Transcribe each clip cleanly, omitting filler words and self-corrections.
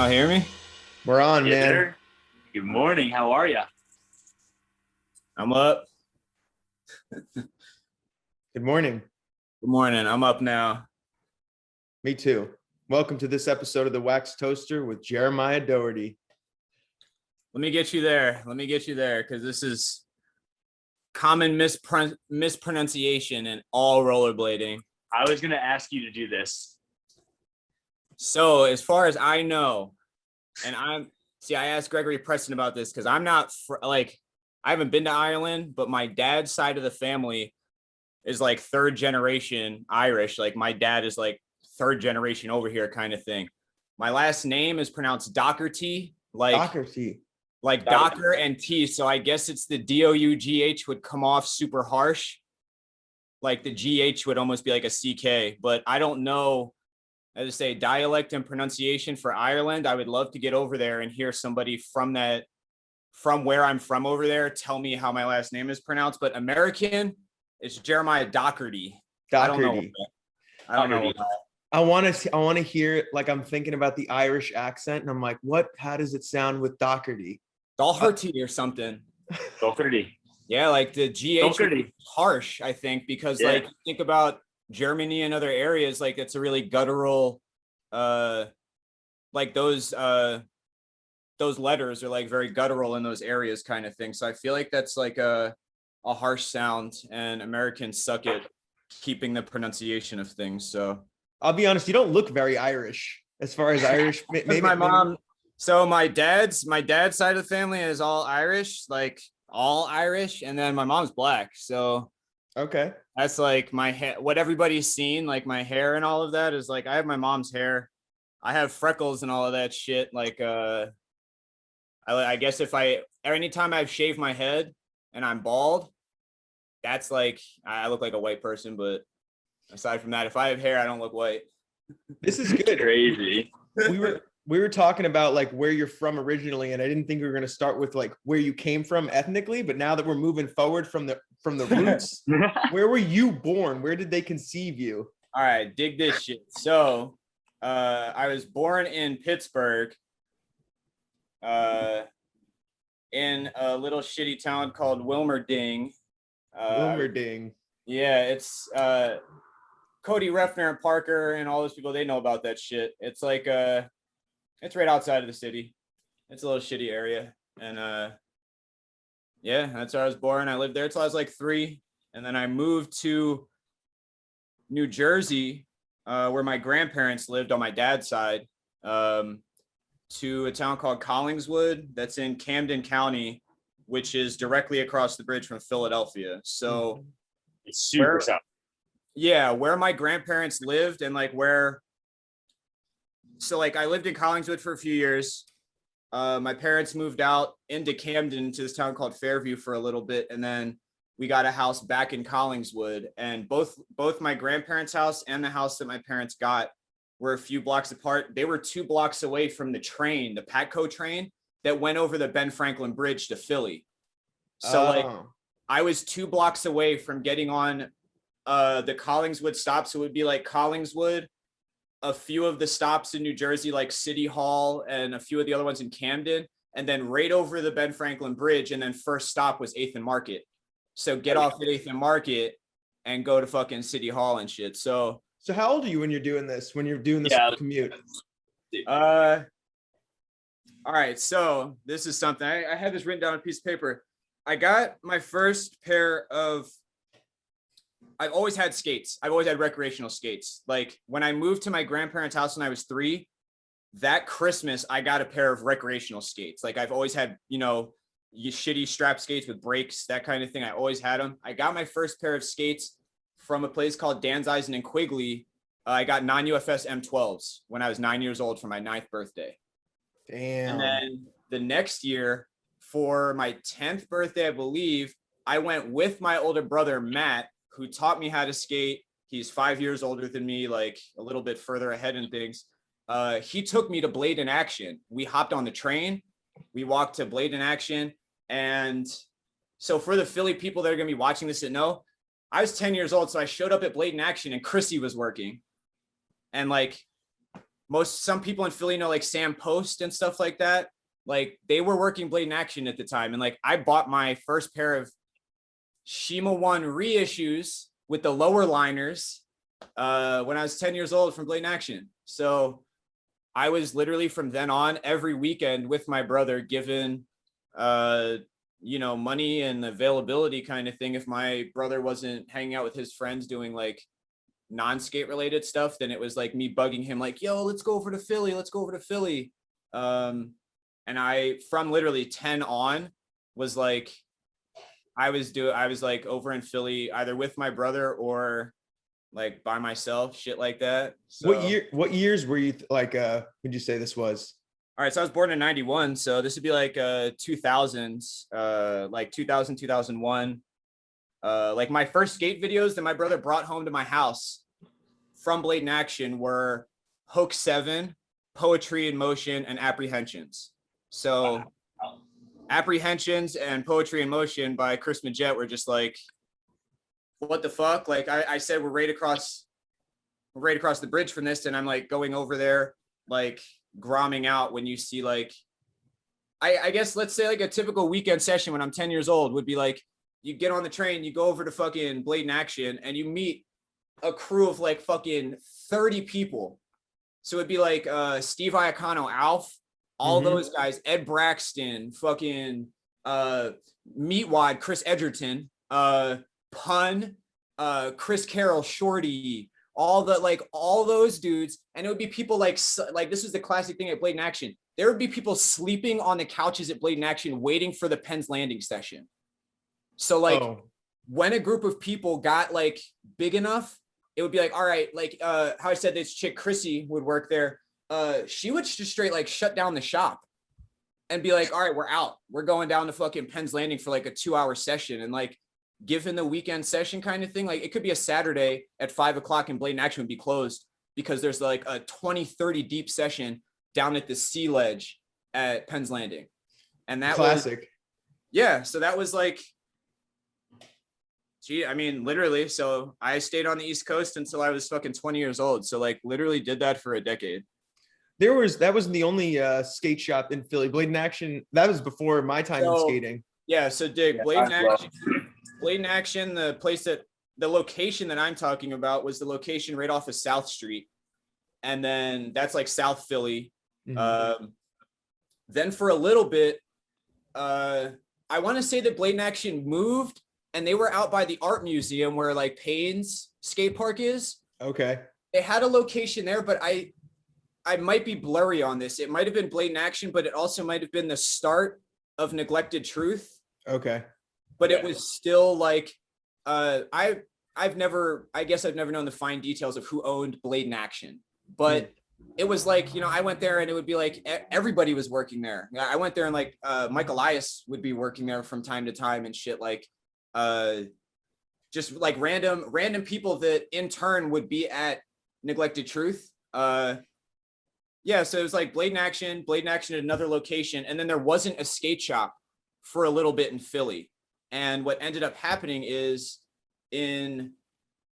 y'all hear me? We're on, Yes, man. sir. Good morning. How are you? I'm up. Good morning. Good morning. I'm up now. Me too. Welcome to this episode of the Wax Toaster with Jeremiah Dougherty. Let me get you there. Because this is common mispronunciation in all rollerblading. I was going to ask you to do this. So as far as I know, and I asked Gregory Preston about this because I'm not I haven't been to Ireland, but my dad's side of the family is like third generation Irish. Like my dad is like third generation over here kind of thing. My last name is pronounced Dougherty, Dougherty. like Docker and T. So I guess it's the D-O-U-G-H would come off super harsh. Like the G-H would almost be like a C-K, but I don't know. As I say, dialect and pronunciation for Ireland. I would love to get over there and hear somebody from where I'm from over there tell me how my last name is pronounced. But American, it's Jeremiah Dougherty. I don't know. I want to hear it. Like I'm thinking about the Irish accent, and I'm like, what? How does it sound with Dougherty? Dougherty or something. Dougherty. Yeah, like the GH Dougherty. Harsh, I think, because like think about Germany and other areas, like it's a really guttural, like those letters are like very guttural in those areas kind of thing. So I feel like that's like a harsh sound, and Americans suck at keeping the pronunciation of things. So I'll be honest, you don't look very Irish as far as Irish. Maybe my mom. So my dad's side of the family is all Irish, and then my mom's black. So okay, that's like my hair. What everybody's seen, like my hair and all of that, is like I have my mom's hair. I have freckles and all of that shit. Like I guess anytime I've shaved my head and I'm bald, that's like I look like a white person. But aside from that, if I have hair, I don't look white. This is good. Crazy. We were talking about like where you're from originally, and I didn't think we were going to start with like where you came from ethnically, but now that we're moving forward from the roots, where were you born? Where did they conceive you? All right, dig this shit. So I was born in Pittsburgh, in a little shitty town called Wilmerding. Wilmerding. Yeah, it's Cody Refner and Parker and all those people, they know about that shit. It's like it's right outside of the city. It's a little shitty area. And yeah, that's where I was born. I lived there till I was like 3. And then I moved to New Jersey, where my grandparents lived on my dad's side, to a town called Collingswood that's in Camden County, which is directly across the bridge from Philadelphia. So it's super south. Yeah, where my grandparents lived and like so like I lived in Collingswood for a few years. My parents moved out into Camden to this town called Fairview for a little bit, and then we got a house back in Collingswood. And both my grandparents' house and the house that my parents got were a few blocks apart. They were 2 blocks away from the train, the Patco train that went over the Ben Franklin Bridge to Philly. So like I was 2 blocks away from getting on the Collingswood stop. So it would be like Collingswood, a few of the stops in New Jersey, like City Hall, and a few of the other ones in Camden, and then right over the Ben Franklin Bridge. And then first stop was 8th and Market. So get off at 8th and Market and go to fucking City Hall and shit. So how old are you when you're doing this commute? All right. So this is something I had this written down on a piece of paper. I got my first pair of I've always had skates. I've always had recreational skates. Like when I moved to my grandparents' house when I was 3, that Christmas, I got a pair of recreational skates. Like I've always had, shitty strap skates with brakes, that kind of thing. I always had them. I got my first pair of skates from a place called Dan's Eisen in Quigley. I got non-UFS M12s when I was 9 years old for my 9th birthday. Damn. And then the next year for my 10th birthday, I believe, I went with my older brother, Matt, who taught me how to skate. He's 5 years older than me, like a little bit further ahead in things. He took me to Blatant Action. We hopped on the train. We walked to Blatant Action. And so for the Philly people that are going to be watching this that know, I was 10 years old. So I showed up at Blatant Action and Chrissy was working. And like some people in Philly know like Sam Post and stuff like that. Like they were working Blatant Action at the time. And like I bought my first pair of Shima 1 reissues with the lower liners when I was 10 years old from Blatant Action. So I was literally from then on every weekend with my brother given you know, money and availability kind of thing. If my brother wasn't hanging out with his friends doing like non-skate related stuff, then it was like me bugging him like, yo, let's go over to Philly. Let's go over to Philly. And I, from literally 10 on, was like, I was like over in Philly either with my brother or like by myself, shit like that. So, what years were you like would you say this was? all right, so I was born in 91, so this would be like 2000s, like 2000, 2001. Like my first skate videos that my brother brought home to my house from Blatant Action were Hook 7, Poetry in Motion, and Apprehensions. So Apprehensions and Poetry in Motion by Chris Majette were just like, what the fuck? Like I said, we're right across the bridge from this, and I'm like going over there, like gromming out when you see like, I guess let's say like a typical weekend session when I'm 10 years old would be like, you get on the train, you go over to fucking Blatant Action, and you meet a crew of like fucking 30 people. So it'd be like Steve Iacano, Alf, all those guys, Ed Braxton, fucking Meatwad, Chris Edgerton, Pun, Chris Carroll, Shorty, all those dudes. And it would be people like this was the classic thing at Blatant Action. There would be people sleeping on the couches at Blatant Action waiting for the Penn's Landing session. So like when a group of people got like big enough, it would be like, all right, like how I said this chick Chrissy would work there. She would just straight like shut down the shop and be like, all right, we're out. We're going down to fucking Penn's Landing for like a 2-hour session. And like given the weekend session kind of thing, like it could be a Saturday at 5 o'clock and Blatant Action would be closed because there's like a 20-30 deep session down at the sea ledge at Penn's Landing. And that classic. So that was like, gee, I mean, literally. So I stayed on the East Coast until I was fucking 20 years old. So like literally did that for a decade. That wasn't the only skate shop in Philly. Blatant Action, that was before my time in skating. Yeah, so Dick, Blatant Action, the location that I'm talking about was the location right off of South Street. And then that's like South Philly. Then for a little bit, I want to say that Blatant Action moved and they were out by the art museum where like Payne's skate park is. Okay. They had a location there, but I might be blurry on this. It might have been Blatant Action, but it also might have been the start of Neglected Truth. Okay. But it was still like, I've never known the fine details of who owned Blatant Action, but it was like, you know, I went there and it would be like, everybody was working there. I went there and like, Mike Elias would be working there from time to time and shit, like, just like random people that in turn would be at Neglected Truth. Yeah, so it was like Blatant Action at another location. And then there wasn't a skate shop for a little bit in Philly. And what ended up happening is in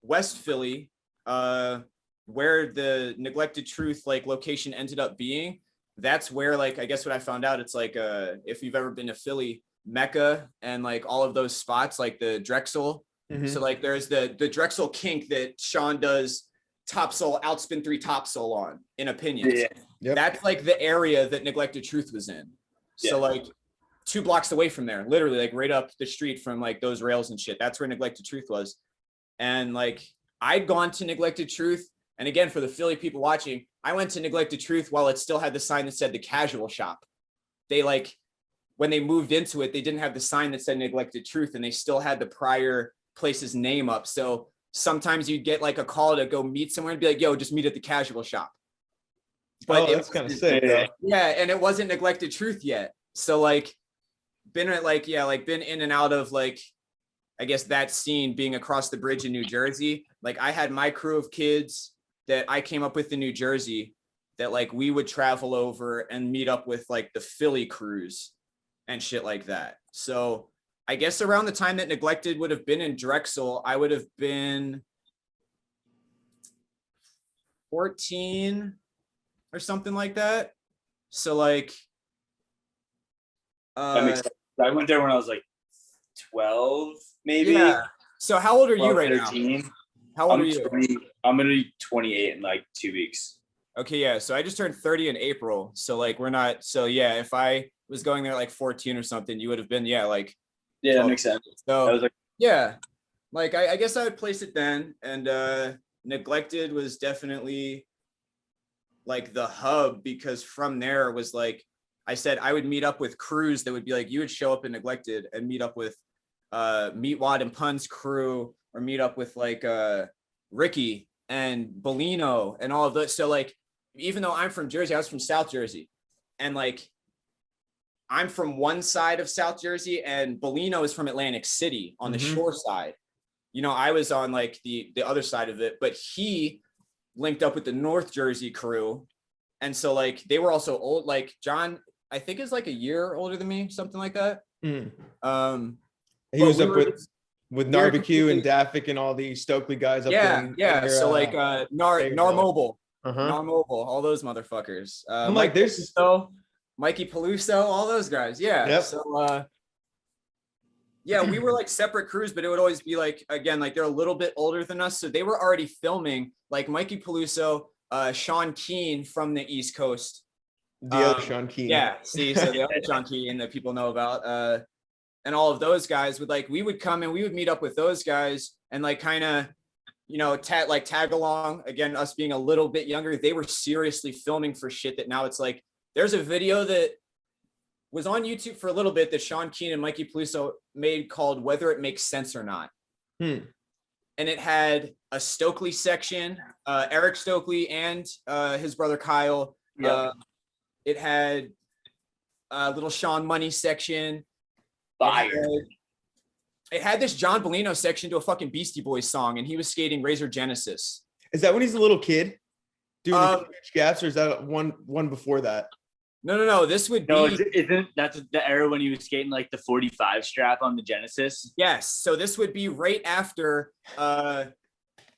West Philly, where the Neglected Truth like location ended up being, that's where like, I guess what I found out, it's like, if you've ever been to Philly, Mecca and like all of those spots, like the Drexel. So like there's the Drexel kink that Sean does topsoul, outspin 3 topsoul on in Opinions. That's like the area that Neglected Truth was in. So like 2 blocks away from there, literally like right up the street from like those rails and shit. That's where Neglected Truth was. And like I'd gone to Neglected Truth. And again, for the Philly people watching, I went to Neglected Truth while it still had the sign that said the casual shop. They like, when they moved into it, they didn't have the sign that said Neglected Truth and they still had the prior place's name up. So sometimes you'd get like a call to go meet somewhere and be like, yo, just meet at the casual shop. But that's kind of sick. Yeah, and it wasn't Neglected Truth yet. So like been at like, been in and out of like, I guess that scene being across the bridge in New Jersey. Like I had my crew of kids that I came up with in New Jersey that like we would travel over and meet up with like the Philly crews and shit like that. So I guess around the time that Neglected would have been in Drexel, I would have been 14, or something like that. So like, That makes sense. I went there when I was like 12, maybe. Yeah. So how old are you 12, right 13. now? How old I'm are you? 20, I'm gonna be 28 in like 2 weeks. Okay, yeah. So I just turned 30 in April. So like we're not, so yeah, if I was going there like 14 or something, you would have been, yeah, like Yeah, 12. that makes sense. So I was like, yeah, like I guess I would place it then. And Neglected was definitely like the hub, because from there was like I said, I would meet up with crews that would be like, you would show up in Neglected and meet up with Meatwad and Pun's crew, or meet up with like Ricky and Bellino and all of those. So like, even though I'm from Jersey, I was from South Jersey, and like I'm from one side of South Jersey, and Bellino is from Atlantic City on the shore side. You know, I was on like the other side of it, but he linked up with the North Jersey crew, and so like they were also old. Like John, I think is like a year older than me, something like that. He was up with Narbecue and Daffic and all the Stokely guys up there. Yeah. So like Narmobile, Narmobile, all those motherfuckers. I'm like, there's Mikey Peluso, all those guys. Yeah. Yep. So yeah, we were like separate crews, but it would always be like, again, like they're a little bit older than us. So they were already filming, like Mikey Peluso, Sean Keen from the East Coast. The other Sean Keen. Yeah. See, so the other Sean Keen that people know about. And all of those guys would like, we would come and we would meet up with those guys and like kind of, you know, tag along. Again, us being a little bit younger, they were seriously filming for shit that now it's like, there's a video that was on YouTube for a little bit that Sean Keen and Mikey Peluso made called Whether It Makes Sense or Not. And it had a Stokely section, Eric Stokely and his brother Kyle. Yep. It had a little Sean Money section. Fire. It had this John Bellino section to a fucking Beastie Boys song, and he was skating Razor Genesis. Is that when he's a little kid doing the gaps, or is that one before that? No. This would be. No, isn't that's the era when he was skating like the 45 strap on the Genesis? Yes. So this would be right after.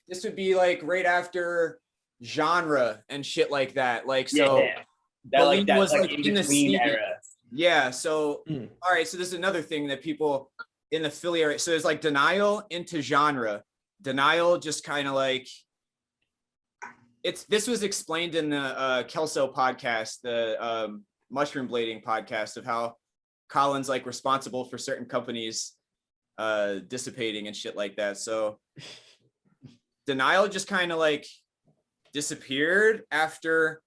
This would be like right after Genre and shit like that. Like so. Yeah. That like that was like like in between era. Yeah. So all right. So this is another thing that people in the Philly area. So there's like Denial into Genre. Denial just kind of like. This was explained in the Kelso podcast, the mushroom blading podcast, of how Colin's like responsible for certain companies dissipating and shit like that. So Denial just kind of like disappeared after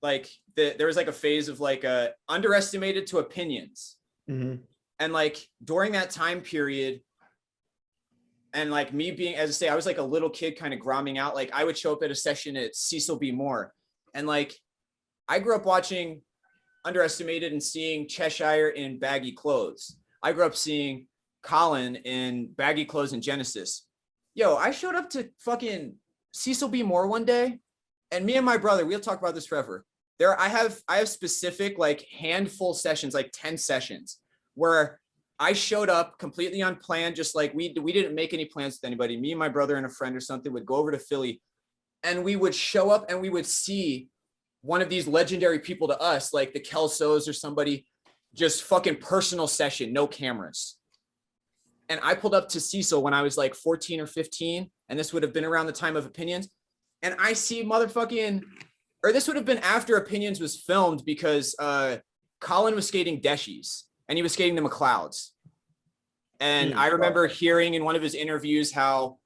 like there was like a phase of like underestimated to opinions. And like during that time period, and like me being, as I say, I was like a little kid kind of gromming out. Like I would show up at a session at Cecil B. Moore. And like, I grew up watching Underestimated and seeing Cheshire in baggy clothes. I grew up seeing Colin in baggy clothes in Genesis. Yo, I showed up to fucking Cecil B. Moore one day, and me and my brother, we'll talk about this forever. I have specific like handful sessions, like 10 sessions, where I showed up completely unplanned, just like we didn't make any plans with anybody. Me and my brother and a friend or something would go over to Philly, and we would show up and we would see one of these legendary people to us, like the Kelsos or somebody, just fucking personal session, no cameras. And I pulled up to Cecil when I was like 14 or 15, and this would have been around the time of Opinions. And I see motherfucking, or this would have been after Opinions was filmed, because Colin was skating Deshies. And he was skating the McLeods. And I remember hearing in one of his interviews how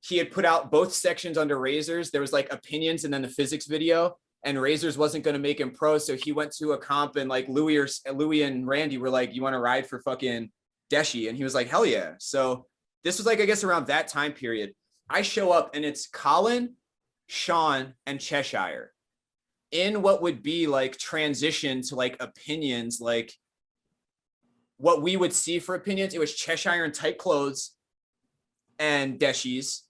he had put out both sections under Razors. There was like Opinions and then the physics video, and Razors wasn't going to make him pro. So he went to a comp, and like Louis and Randy were like, you want to ride for fucking Deshi? And he was like, hell yeah. So this was like, I guess around that time period. I show up and it's Colin, Sean, and Cheshire in what would be like transition to like Opinions, like what we would see for Opinions. It was Cheshire in tight clothes and Deshies.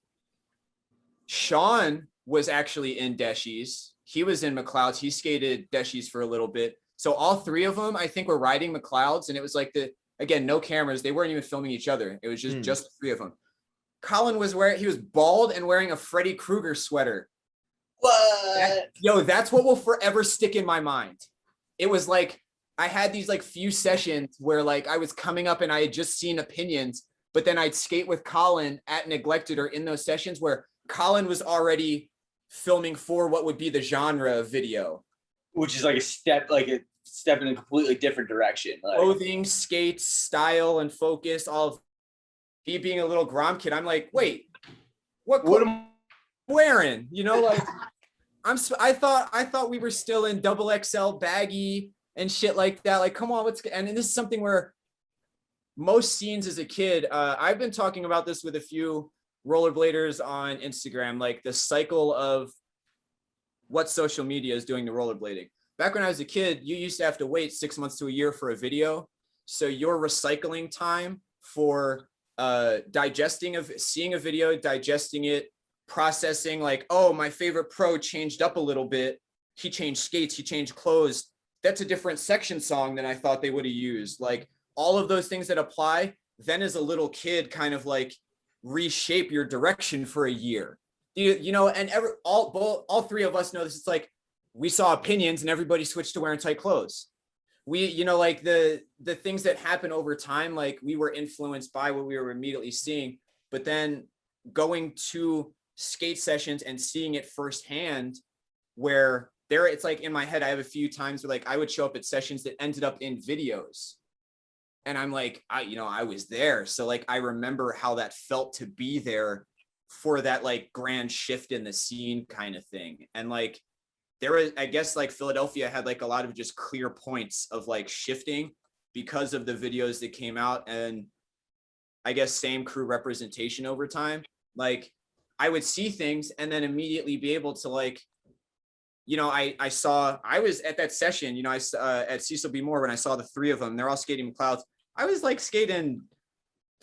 Sean was actually in Deshies. He was in McLeod's. He skated Deshies for a little bit. So all three of them, I think, were riding McLeod's, and it was like again, no cameras. They weren't even filming each other. It was just the three of them. Colin was he was bald and wearing a Freddy Krueger sweater. What? That's what will forever stick in my mind. It was like I had these like few sessions where like I was coming up and I had just seen opinions, but then I'd skate with Colin at Neglected or in those sessions where Colin was already filming for what would be the genre of video, which is like a step in a completely different direction. Like, clothing, skates, style, and focus. All of me being a little Grom kid, I'm like, wait, what am I wearing? You know, like I thought we were still in double XL baggy and shit like that. Like, come on, and this is something where most scenes as a kid, I've been talking about this with a few rollerbladers on Instagram, like the cycle of what social media is doing to rollerblading. Back when I was a kid, you used to have to wait 6 months to a year for a video. So your recycling time for seeing a video, digesting it, processing like, oh, my favorite pro changed up a little bit. He changed skates, he changed clothes. That's a different section song than I thought they would have used. Like all of those things that apply, then as a little kid kind of like reshape your direction for a year. You know, and all three of us know this. It's like we saw opinions and everybody switched to wearing tight clothes. We, you know, like the things that happen over time, like we were influenced by what we were immediately seeing, but then going to skate sessions and seeing it firsthand where it's like in my head, I have a few times where like I would show up at sessions that ended up in videos. And I'm like, I was there. So like, I remember how that felt to be there for that like grand shift in the scene kind of thing. And like, there was, I guess like Philadelphia had like a lot of just clear points of like shifting because of the videos that came out. And I guess same crew representation over time. Like I would see things and then immediately be able to like, you know, I was at that session, you know, at Cecil B. Moore when I saw the three of them, they're all skating McLeods. I was like skating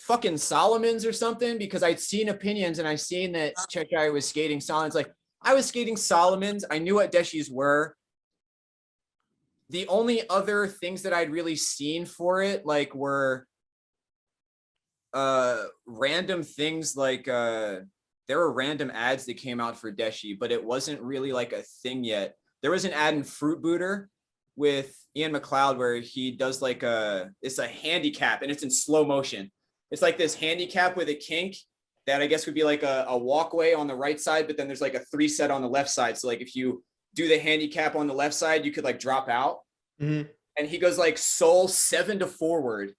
fucking Solomons or something because I'd seen opinions and I seen that Czech guy was skating Solomons. Like I was skating Solomons. I knew what Deshies were. The only other things that I'd really seen for it, like were random things like there were random ads that came out for Deshi, but it wasn't really like a thing yet. There was an ad in Fruit Booter with Ian McLeod where he does like it's a handicap and it's in slow motion. It's like this handicap with a kink that I guess would be like a walkway on the right side, but then there's like a 3 set on the left side. So like if you do the handicap on the left side, you could like drop out. Mm-hmm. And he goes like soul 7 to forward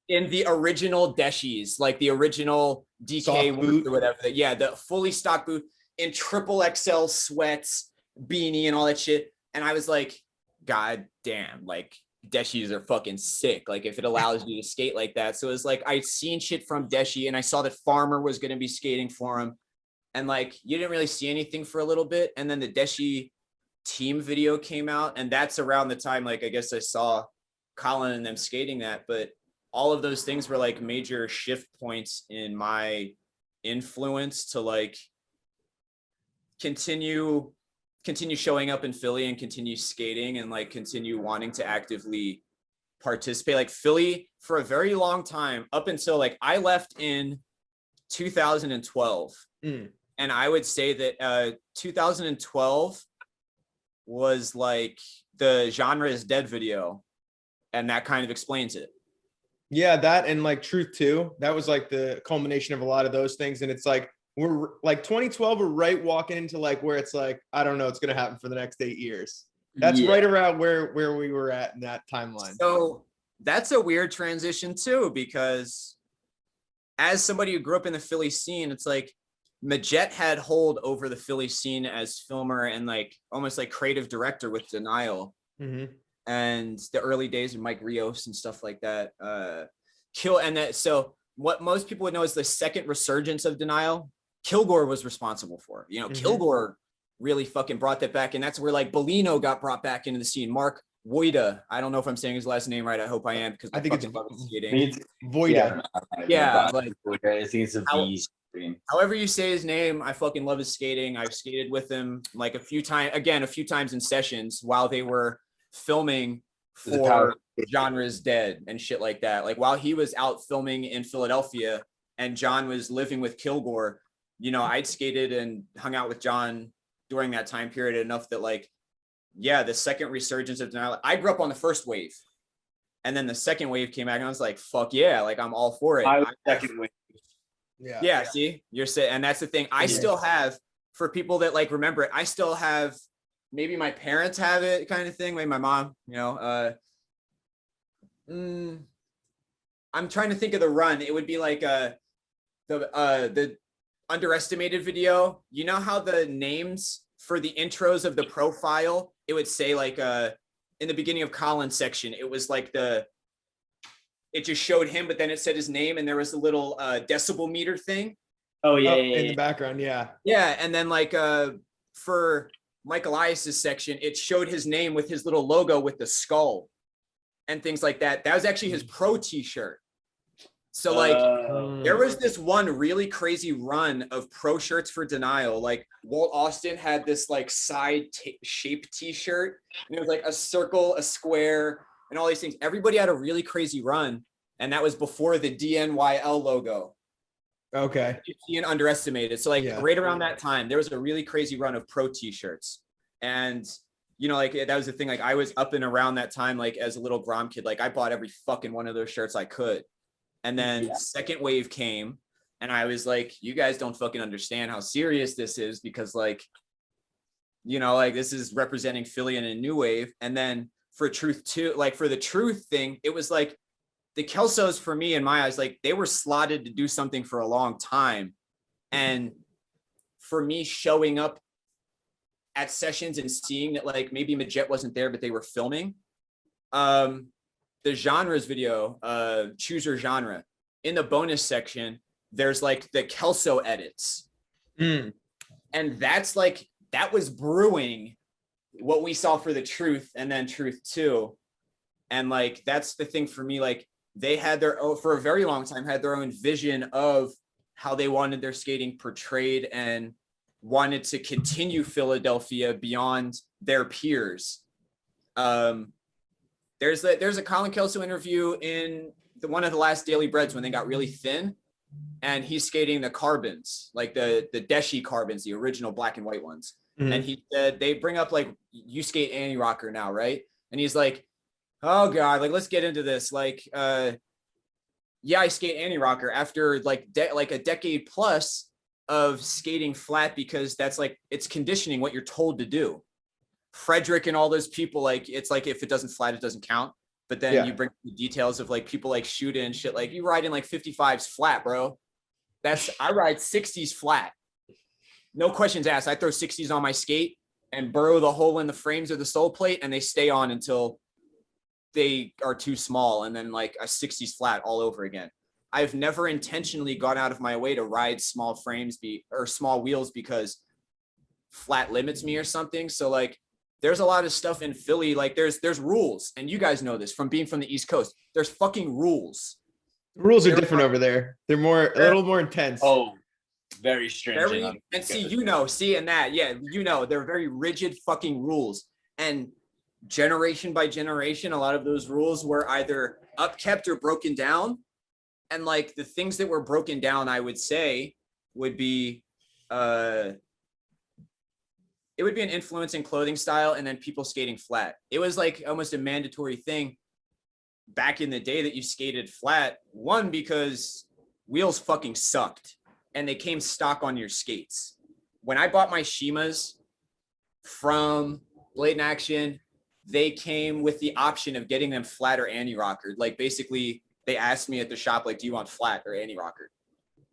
in the original Deshies, like the original DK boot or whatever. Yeah, the fully stock boot in triple XL sweats, beanie and all that shit. And I was like, God damn, like Deshies are fucking sick. Like if it allows you to skate like that. So it was like, I'd seen shit from Deshi and I saw that Farmer was going to be skating for him. And like, you didn't really see anything for a little bit. And then the Deshi team video came out. And that's around the time, like, I guess I saw Colin and them skating that, but all of those things were like major shift points in my influence to like continue showing up in Philly and continue skating and like continue wanting to actively participate. Like Philly for a very long time, up until like I left in 2012. And I would say that 2012 was like the genre is dead video. And that kind of explains it. Yeah, that and like Truth Too. That was like the culmination of a lot of those things. And it's like, we're like 2012, we're right walking into like where it's like, I don't know, it's going to happen for the next 8 years. That's right around where we were at in that timeline. So that's a weird transition too, because as somebody who grew up in the Philly scene, it's like Majet had hold over the Philly scene as filmer and like almost like creative director with Denial. Mm-hmm. And the early days of Mike Rios and stuff like that. So what most people would know is the second resurgence of Denial, Kilgore was responsible for. You know, mm-hmm. Kilgore really fucking brought that back. And that's where like Bellino got brought back into the scene. Mark Voida. I don't know if I'm saying his last name right. I hope I am because I think it's skating. Voida. Yeah. Like, I think it's a V. However you say his name, I fucking love his skating. I've skated with him like a few times in sessions while they were filming for Genres Dead and shit like that. Like while he was out filming in Philadelphia and John was living with Kilgore, you know, I'd skated and hung out with John during that time period enough that like, yeah, the second resurgence of denial, I grew up on the first wave. And then the second wave came back and I was like, fuck yeah, like I'm all for it. I was second wave. Yeah, see, you're saying, and that's the thing. I still have, for people that like remember it, I still have, maybe my parents have it kind of thing, maybe my mom, you know, I'm trying to think of the run. It would be like the underestimated video. You know how the names for the intros of the profile, it would say like in the beginning of Colin's section, it was like it just showed him, but then it said his name and there was a little decibel meter thing. Oh yeah, in the background, yeah. Yeah, and then like for Mike Elias's section, it showed his name with his little logo with the skull and things like that. That was actually his pro t-shirt. So like there was this one really crazy run of pro shirts for denial. Like Walt Austin had this like side shaped t-shirt and it was like a circle, a square, and all these things. Everybody had a really crazy run, and that was before the DNYL logo. Okay. You see and underestimated. So like right around that time, there was a really crazy run of pro t-shirts. And you know, like that was the thing. Like I was up and around that time, like as a little Grom kid, like I bought every fucking one of those shirts I could. And then second wave came and I was like, you guys don't fucking understand how serious this is, because like, you know, like this is representing Philly in a new wave. And then for Truth too, like for the Truth thing, it was like the Kelsos, for me in my eyes, like they were slotted to do something for a long time. And for me showing up at sessions and seeing that like maybe Majet wasn't there, but they were filming, the genres video, choose your genre, in the bonus section, there's like the Kelso edits. And that's like, that was brewing what we saw for the Truth and then Truth 2. And like, that's the thing for me, like they had their own, for a very long time, had their own vision of how they wanted their skating portrayed and wanted to continue Philadelphia beyond their peers. There's a Colin Kelso interview in one of the last Daily Breads when they got really thin, and he's skating the carbons, like the Deshi carbons, the original black and white ones. And he said, they bring up like, you skate Annie Rocker now, right? And he's like, oh God, like let's get into this. Like, yeah, I skate Annie Rocker after like a decade plus of skating flat, because that's like, it's conditioning, what you're told to do. Frederick and all those people, like it's like if it doesn't flat, it doesn't count. But then you bring the details of like people like Shuda and shit, like you ride in like 55s flat, bro. I ride 60s flat. No questions asked. I throw 60s on my skate and burrow the hole in the frames of the sole plate, and they stay on until they are too small, and then like a 60s flat all over again. I've never intentionally gone out of my way to ride small frames or small wheels because flat limits me or something. So like there's a lot of stuff in Philly, like there's rules, and you guys know this from being from the East Coast. There's fucking rules. The rules are different over there. They're a little more intense. Oh, very stringent. And see, and that, yeah, they're very rigid fucking rules. And generation by generation, a lot of those rules were either upkept or broken down. And like the things that were broken down, I would say would be, it would be an influence in clothing style, and then people skating flat. It was like almost a mandatory thing back in the day that you skated flat. One, because wheels fucking sucked and they came stock on your skates. When I bought my Shimas from Blatant Action, they came with the option of getting them flat or anti-rockered. Like basically they asked me at the shop, like, do you want flat or anti-rockered?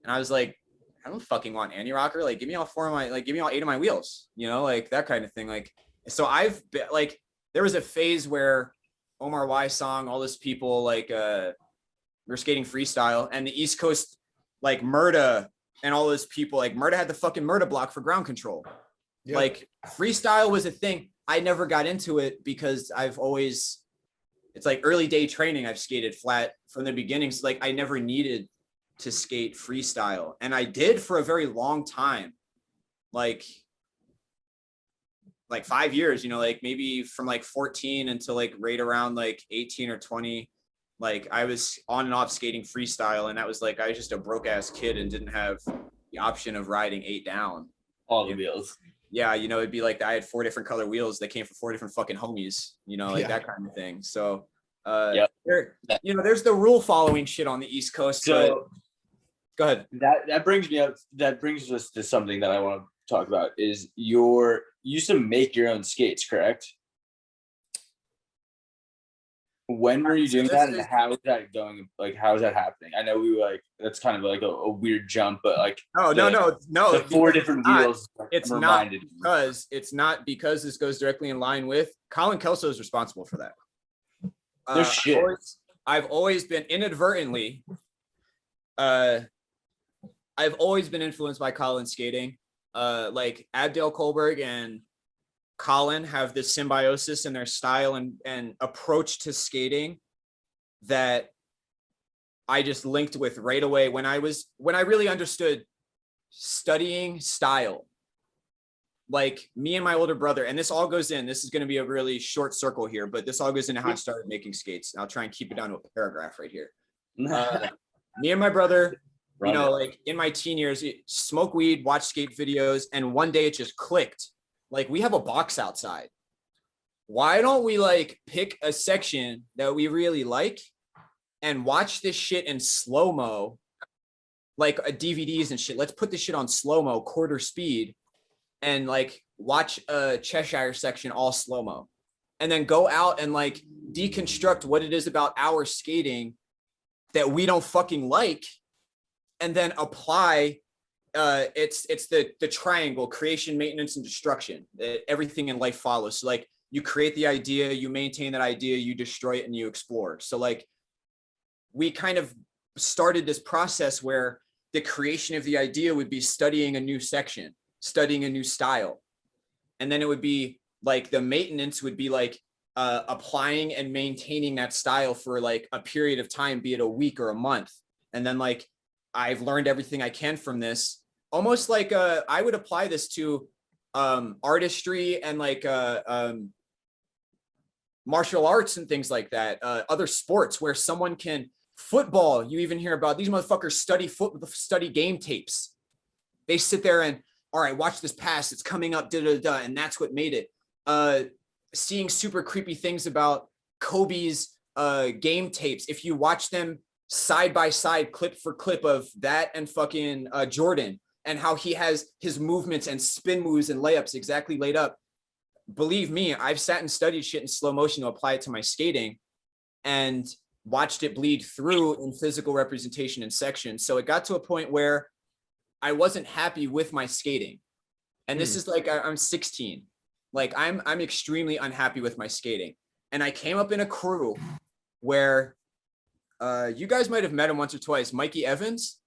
And I was like, I don't fucking want anti-rocker. Like, give me all 4 of my, like, give me all 8 of my wheels, you know, like that kind of thing. Like, so I've been like, there was a phase where Omar Y song, all those people, like, were skating freestyle, and the East Coast, like Murda and all those people, like Murda had the fucking Murda block for ground control. Yep. Like freestyle was a thing. I never got into it because it's like early day training. I've skated flat from the beginning. So like, I never needed to skate freestyle, and I did for a very long time, like 5 years, you know, like maybe from like 14 until like right around like 18 or 20. Like I was on and off skating freestyle, and that was like, I was just a broke ass kid and didn't have the option of riding 8 down all the wheels. yeah, you know, it'd be like I had 4 different color wheels that came from 4 different fucking homies, you know, like Yeah. that kind of thing. So, Yep. you know, there's the rule following shit on the East Coast. So Go ahead. that brings me up. That brings us to something that I want to talk about. Is you used to make your own skates, correct? When were you doing that, and how is that going? Like, how is that happening? I know we were like, that's kind of like a weird jump, but like, No. the 4 different wheels. It's not because this goes directly in line with Colin Kelso is responsible for that. No shit. I've always been inadvertently. I've always been influenced by Colin skating. Like Abdel Kohlberg and Colin have this symbiosis in their style and approach to skating that I just linked with right away when I really understood studying style. Like me and my older brother, and this all goes in, this is going to be a really short circle here, but this all goes into how I started making skates. And I'll try and keep it down to a paragraph right here. Me and my brother, you know, like in my teen years, smoke weed, watch skate videos, and one day it just clicked. Like, we have a box outside. Why don't we like pick a section that we really like and watch this shit in slow-mo, like DVDs and shit. Let's put this shit on slow-mo, quarter speed, and like watch a Cheshire section all slow-mo. And then go out and like deconstruct what it is about our skating that we don't fucking like, and then apply it's the triangle: creation, maintenance, and destruction. Everything in life follows. So like, you create the idea, you maintain that idea, you destroy it, and you explore. So like, we kind of started this process where the creation of the idea would be studying a new section, studying a new style, and then it would be like the maintenance would be like applying and maintaining that style for like a period of time, be it a week or a month. And then like, I've learned everything I can from this. Almost like I would apply this to artistry and like martial arts and things like that. Other sports where someone can, football, you even hear about these motherfuckers study game tapes. They sit there and, all right, watch this pass, it's coming up, and that's what made it. Seeing super creepy things about Kobe's game tapes. If you watch them side by side, clip for clip of that and fucking Jordan, and how he has his movements and spin moves and layups exactly laid up. Believe me, I've sat and studied shit in slow motion to apply it to my skating and watched it bleed through in physical representation and section. So it got to a point where I wasn't happy with my skating. And this is like, I'm 16. Like, I'm extremely unhappy with my skating. And I came up in a crew where you guys might have met him once or twice. Mikey Evans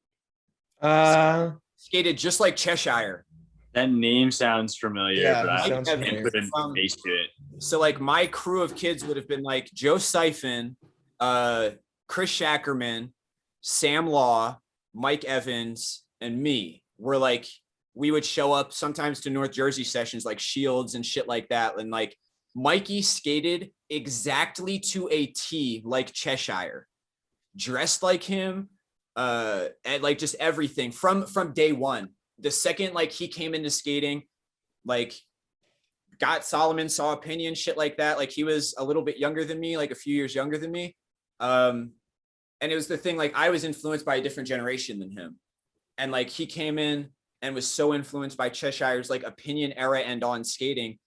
skated just like Cheshire. That name sounds familiar, Yeah, but I sounds can't familiar. put a face to it. So like, my crew of kids would have been like Joe Siphon, Chris Shackerman, Sam Law, Mike Evans, and me. We're like, we would show up sometimes to North Jersey sessions like Shields and shit like that. And like, Mikey skated exactly to a T like Cheshire, dressed like him, and like just everything from day one. The second like he came into skating, like got Solomon, saw opinion, shit like that. Like, he was a little bit younger than me, like a few years younger than me. And it was the thing, like, I was influenced by a different generation than him. And like, he came in and was so influenced by Cheshire's like opinion era and on skating.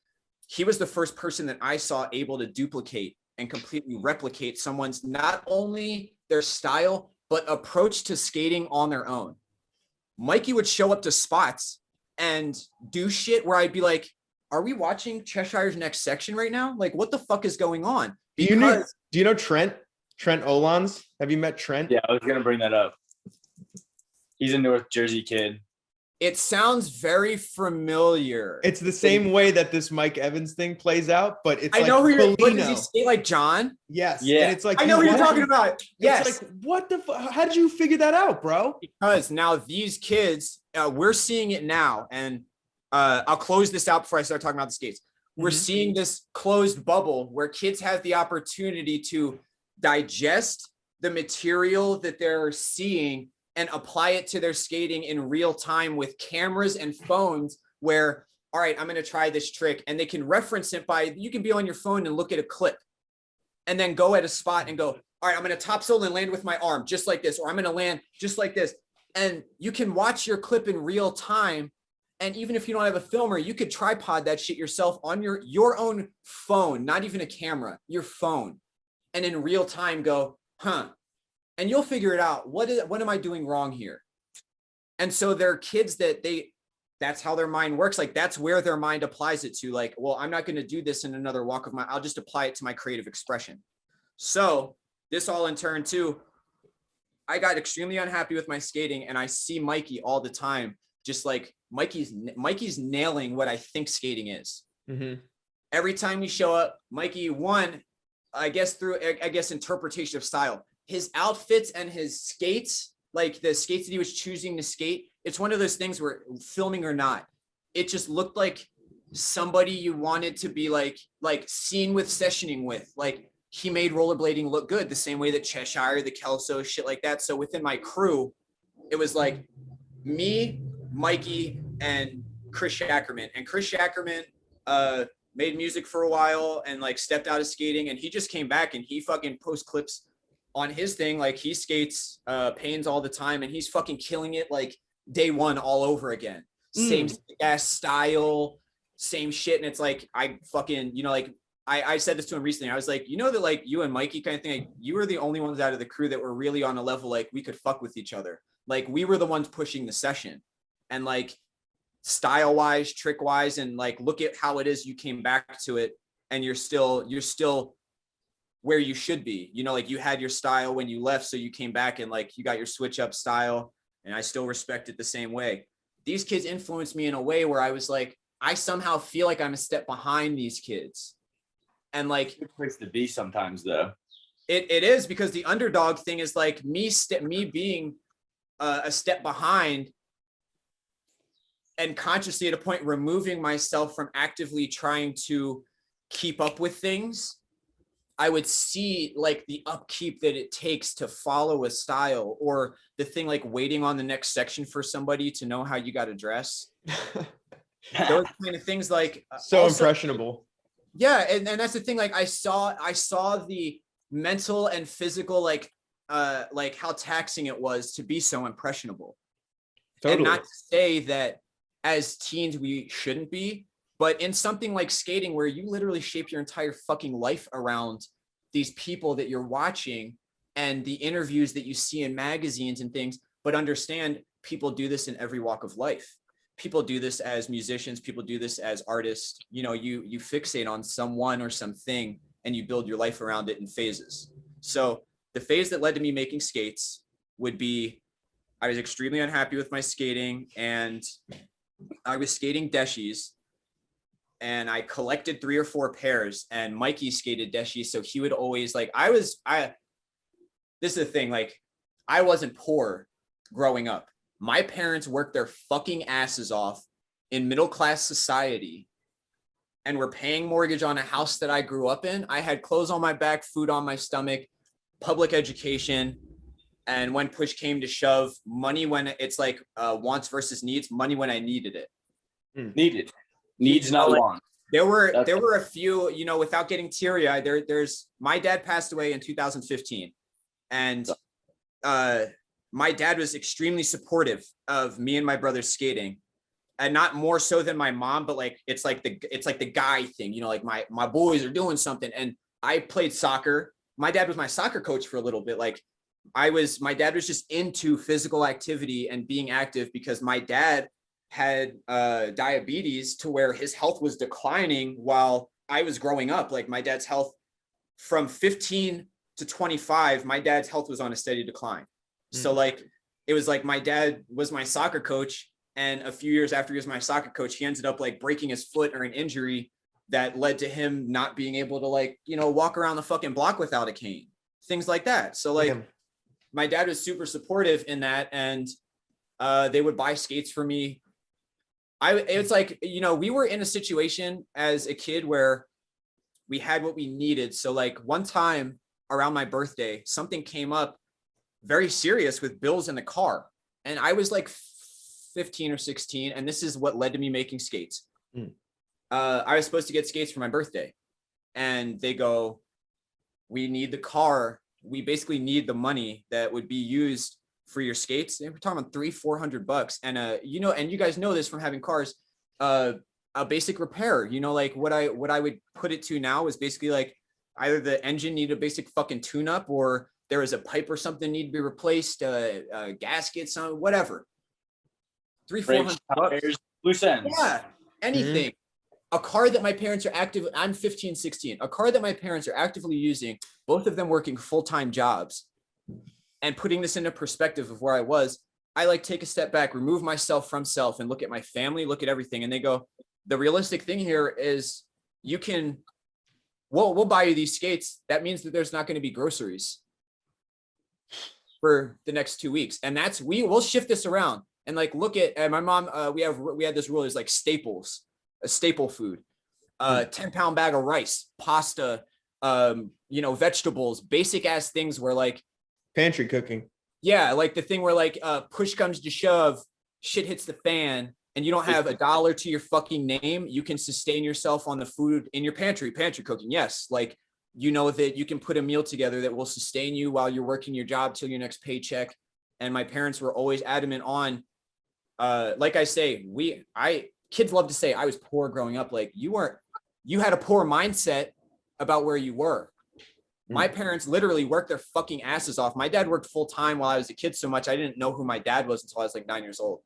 He was the first person that I saw able to duplicate and completely replicate someone's, not only their style, but approach to skating on their own. Mikey would show up to spots and do shit where I'd be like, are we watching Cheshire's next section right now? Like, what the fuck is going on? Because do you know Trent Olans? Have you met Trent? Yeah, I was going to bring that up. He's a North Jersey kid. It sounds very familiar. It's the same way that this Mike Evans thing plays out, but it's I know like who you're. What, does he skate like John? Yes. Yeah. And it's like, I know who you're talking about. Yes. It's like, what the fuck? How did you figure that out, bro? Because now these kids, we're seeing it now, and I'll close this out before I start talking about the skates. We're seeing this closed bubble where kids have the opportunity to digest the material that they're seeing and apply it to their skating in real time with cameras and phones, where all right, I'm going to try this trick. And they can reference it by, you can be on your phone and look at a clip and then go at a spot and go, all right, I'm going to top sole and land with my arm just like this, or I'm going to land just like this. And you can watch your clip in real time. And even if you don't have a filmer, you could tripod that shit yourself on your own phone, not even a camera, your phone. And in real time go, huh? And you'll figure it out. What am I doing wrong here? And so there are kids that that's how their mind works. Like that's where their mind applies it to. Like, well, I'm not going to do this in another walk of my, I'll just apply it to my creative expression. So this all in turn too, I got extremely unhappy with my skating, and I see Mikey all the time. Just like Mikey's nailing what I think skating is. Mm-hmm. Every time we show up, Mikey, I guess interpretation of style, his outfits and his skates, like the skates that he was choosing to skate. It's one of those things where, filming or not, it just looked like somebody you wanted to be like seen with, sessioning with. Like he made rollerblading look good the same way that Cheshire, the Kelso, shit like that. So within my crew, it was like me, Mikey, and Chris Shackerman. And Chris Shackerman made music for a while and like stepped out of skating, and he just came back and he fucking posts clips on his thing. Like he skates Pains all the time, and he's fucking killing it like day one all over again. Same ass style, same shit. And it's like, I fucking, like I said this to him recently. I was like, that like you and Mikey kind of thing, like, you were the only ones out of the crew that were really on a level like we could fuck with each other. Like we were the ones pushing the session, and like style wise, trick wise, and like look at how it is you came back to it, and you're still where you should be. Like you had your style when you left, so you came back and like you got your switch up style, and I still respect it the same way. These kids influenced me in a way where I was like, I somehow feel like I'm a step behind these kids. And like, good place to be sometimes though. It is, because the underdog thing is like me being a step behind, and consciously at a point removing myself from actively trying to keep up with things. I would see like the upkeep that it takes to follow a style, or the thing like waiting on the next section for somebody to know how you got to dress. Those kind of things, like so also, impressionable. Yeah, and that's the thing. Like I saw the mental and physical, like how taxing it was to be so impressionable. Totally. And not to say that as teens we shouldn't be, but in something like skating, where you literally shape your entire fucking life around these people that you're watching and the interviews that you see in magazines and things, but understand people do this in every walk of life. People do this as musicians, people do this as artists. You fixate on someone or something and you build your life around it in phases. So the phase that led to me making skates would be, I was extremely unhappy with my skating, and I was skating deshies, and I collected 3 or 4 pairs, and Mikey skated deshies. So he would always like, this is the thing, like I wasn't poor growing up. My parents worked their fucking asses off in middle-class society and were paying mortgage on a house that I grew up in. I had clothes on my back, food on my stomach, public education. And when push came to shove, money when it's like wants versus needs, money when I needed it. Needs, not wants. There were a few, without getting teary-eyed, there's my dad passed away in 2015. And my dad was extremely supportive of me and my brother skating, and not more so than my mom, but like it's like the guy thing, like my boys are doing something. And I played soccer. My dad was my soccer coach for a little bit. Like my dad was just into physical activity and being active, because my dad had diabetes to where his health was declining while I was growing up. Like my dad's health from 15 to 25, my dad's health was on a steady decline. So like, it was like my dad was my soccer coach, and a few years after he was my soccer coach, he ended up like breaking his foot or an injury that led to him not being able to like, walk around the fucking block without a cane, things like that. So like my dad was super supportive in that, and they would buy skates for me. It's like, we were in a situation as a kid where we had what we needed. So like one time around my birthday, something came up very serious with bills in the car. And I was like 15 or 16. And this is what led to me making skates. I was supposed to get skates for my birthday, and they go, we need the car. We basically need the money that would be used for your skates. And we're talking about $300-400. And you know, and you guys know this from having cars, a basic repair, you know, like what I would put it to now is basically like either the engine need a basic fucking tune up, or there was a pipe or something need to be replaced, gaskets, whatever. $300-400. Loose ends. Yeah, anything. A car that my parents are active. I'm 15, 16. A car that my parents are actively using, both of them working full-time jobs. And putting this into perspective of where I was, I like take a step back, remove myself from self, and look at my family, look at everything. And they go, the realistic thing here is you can, we'll buy you these skates. That means that there's not going to be groceries for the next 2 weeks. And that's, we'll shift this around and like, look at, and my mom, we had this rule is like staples, a staple food, 10-pound bag of rice, pasta, you know, vegetables, basic ass things where like pantry cooking. Yeah, like the thing where like push comes to shove, shit hits the fan, and you don't have $1 to your fucking name. You can sustain yourself on the food in your pantry cooking. Yes, like you know that you can put a meal together that will sustain you while you're working your job till your next paycheck. And my parents were always adamant on, like I say, kids love to say I was poor growing up. Like you had a poor mindset about where you were. My parents literally worked their fucking asses off. My dad worked full time while I was a kid so much I didn't know who my dad was until I was like 9 years old.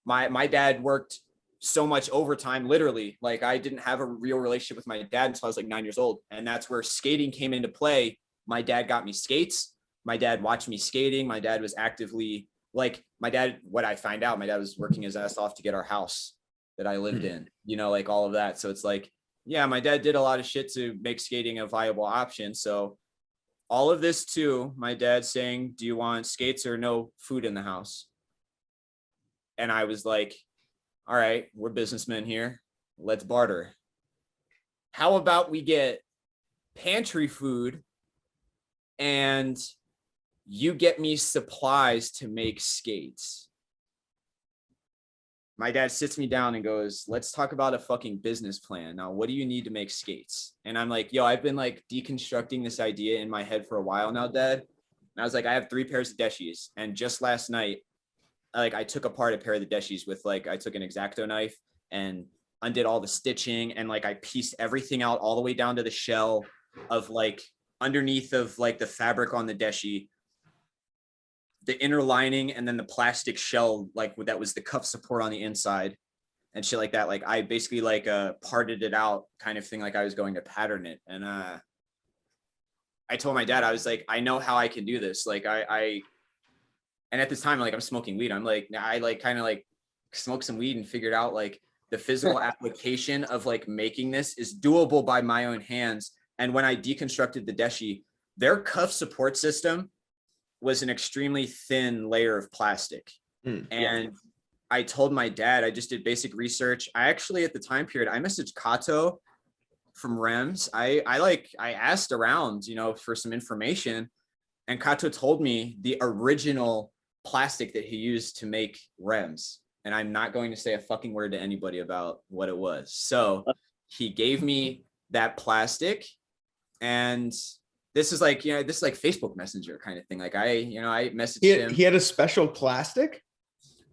My dad worked so much overtime, literally. Like I didn't have a real relationship with my dad until I was like 9 years old. And that's where skating came into play. My dad got me skates. My dad watched me skating. My dad was actively like what I find out, my dad was working his ass off to get our house that I lived in, you know, like all of that. So it's like, yeah, my dad did a lot of shit to make skating a viable option. So all of this too, my dad saying, do you want skates or no food in the house? And I was like, all right, we're businessmen here. Let's barter. How about we get pantry food and you get me supplies to make skates? My dad sits me down and goes, let's talk about a fucking business plan. Now, what do you need to make skates? And I'm like, yo, I've been like deconstructing this idea in my head for a while now, Dad. And I was like, I have 3 pairs of deshies. And just last night, like I took apart a pair of the deshies with like, I took an X-Acto knife and undid all the stitching. And like, I pieced everything out all the way down to the shell of like underneath of like the fabric on the deshi, the inner lining, and then the plastic shell, like that was the cuff support on the inside and shit like that. Like I basically like parted it out kind of thing. Like I was going to pattern it. And I told my dad, I was like, I know how I can do this. Like and at this time, like I'm smoking weed. I'm like, I like kind of like smoked some weed and figured out like the physical application of like making this is doable by my own hands. And when I deconstructed the deshi, their cuff support system was an extremely thin layer of plastic. And I told my dad, I just did basic research. I actually, at the time period, I messaged Kato from REMS. I asked around, you know, for some information, and Kato told me the original plastic that he used to make REMS. And I'm not going to say a fucking word to anybody about what it was. So he gave me that plastic, and this is like, you know, this is like Facebook Messenger kind of thing. Like I messaged him. He had a special plastic?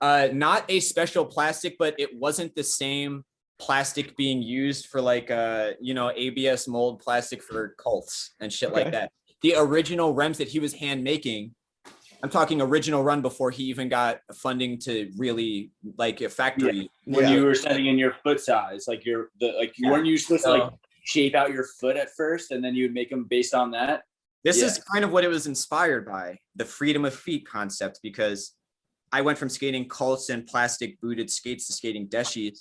Not a special plastic, but it wasn't the same plastic being used for like, you know, ABS mold plastic for cults and shit like that. The original REMS that he was hand making, I'm talking original run before he even got funding to really like a factory. When you were setting in your foot size, like weren't you supposed to like shape out your foot at first and then you would make them based on that? This is kind of what it was inspired by, the freedom of feet concept, because I went from skating cults and plastic booted skates to skating deshis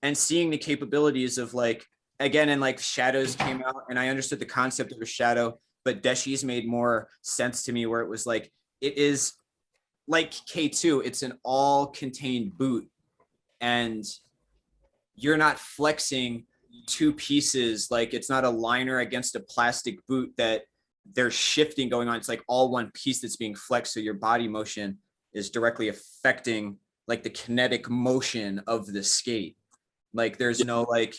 and seeing the capabilities of like, again, and like shadows came out and I understood the concept of a shadow, but deshis made more sense to me where it was like, it is like K2, it's an all contained boot and you're not flexing 2 pieces. Like it's not a liner against a plastic boot that there's shifting going on. It's like all one piece that's being flexed. So your body motion is directly affecting like the kinetic motion of the skate. Like there's no like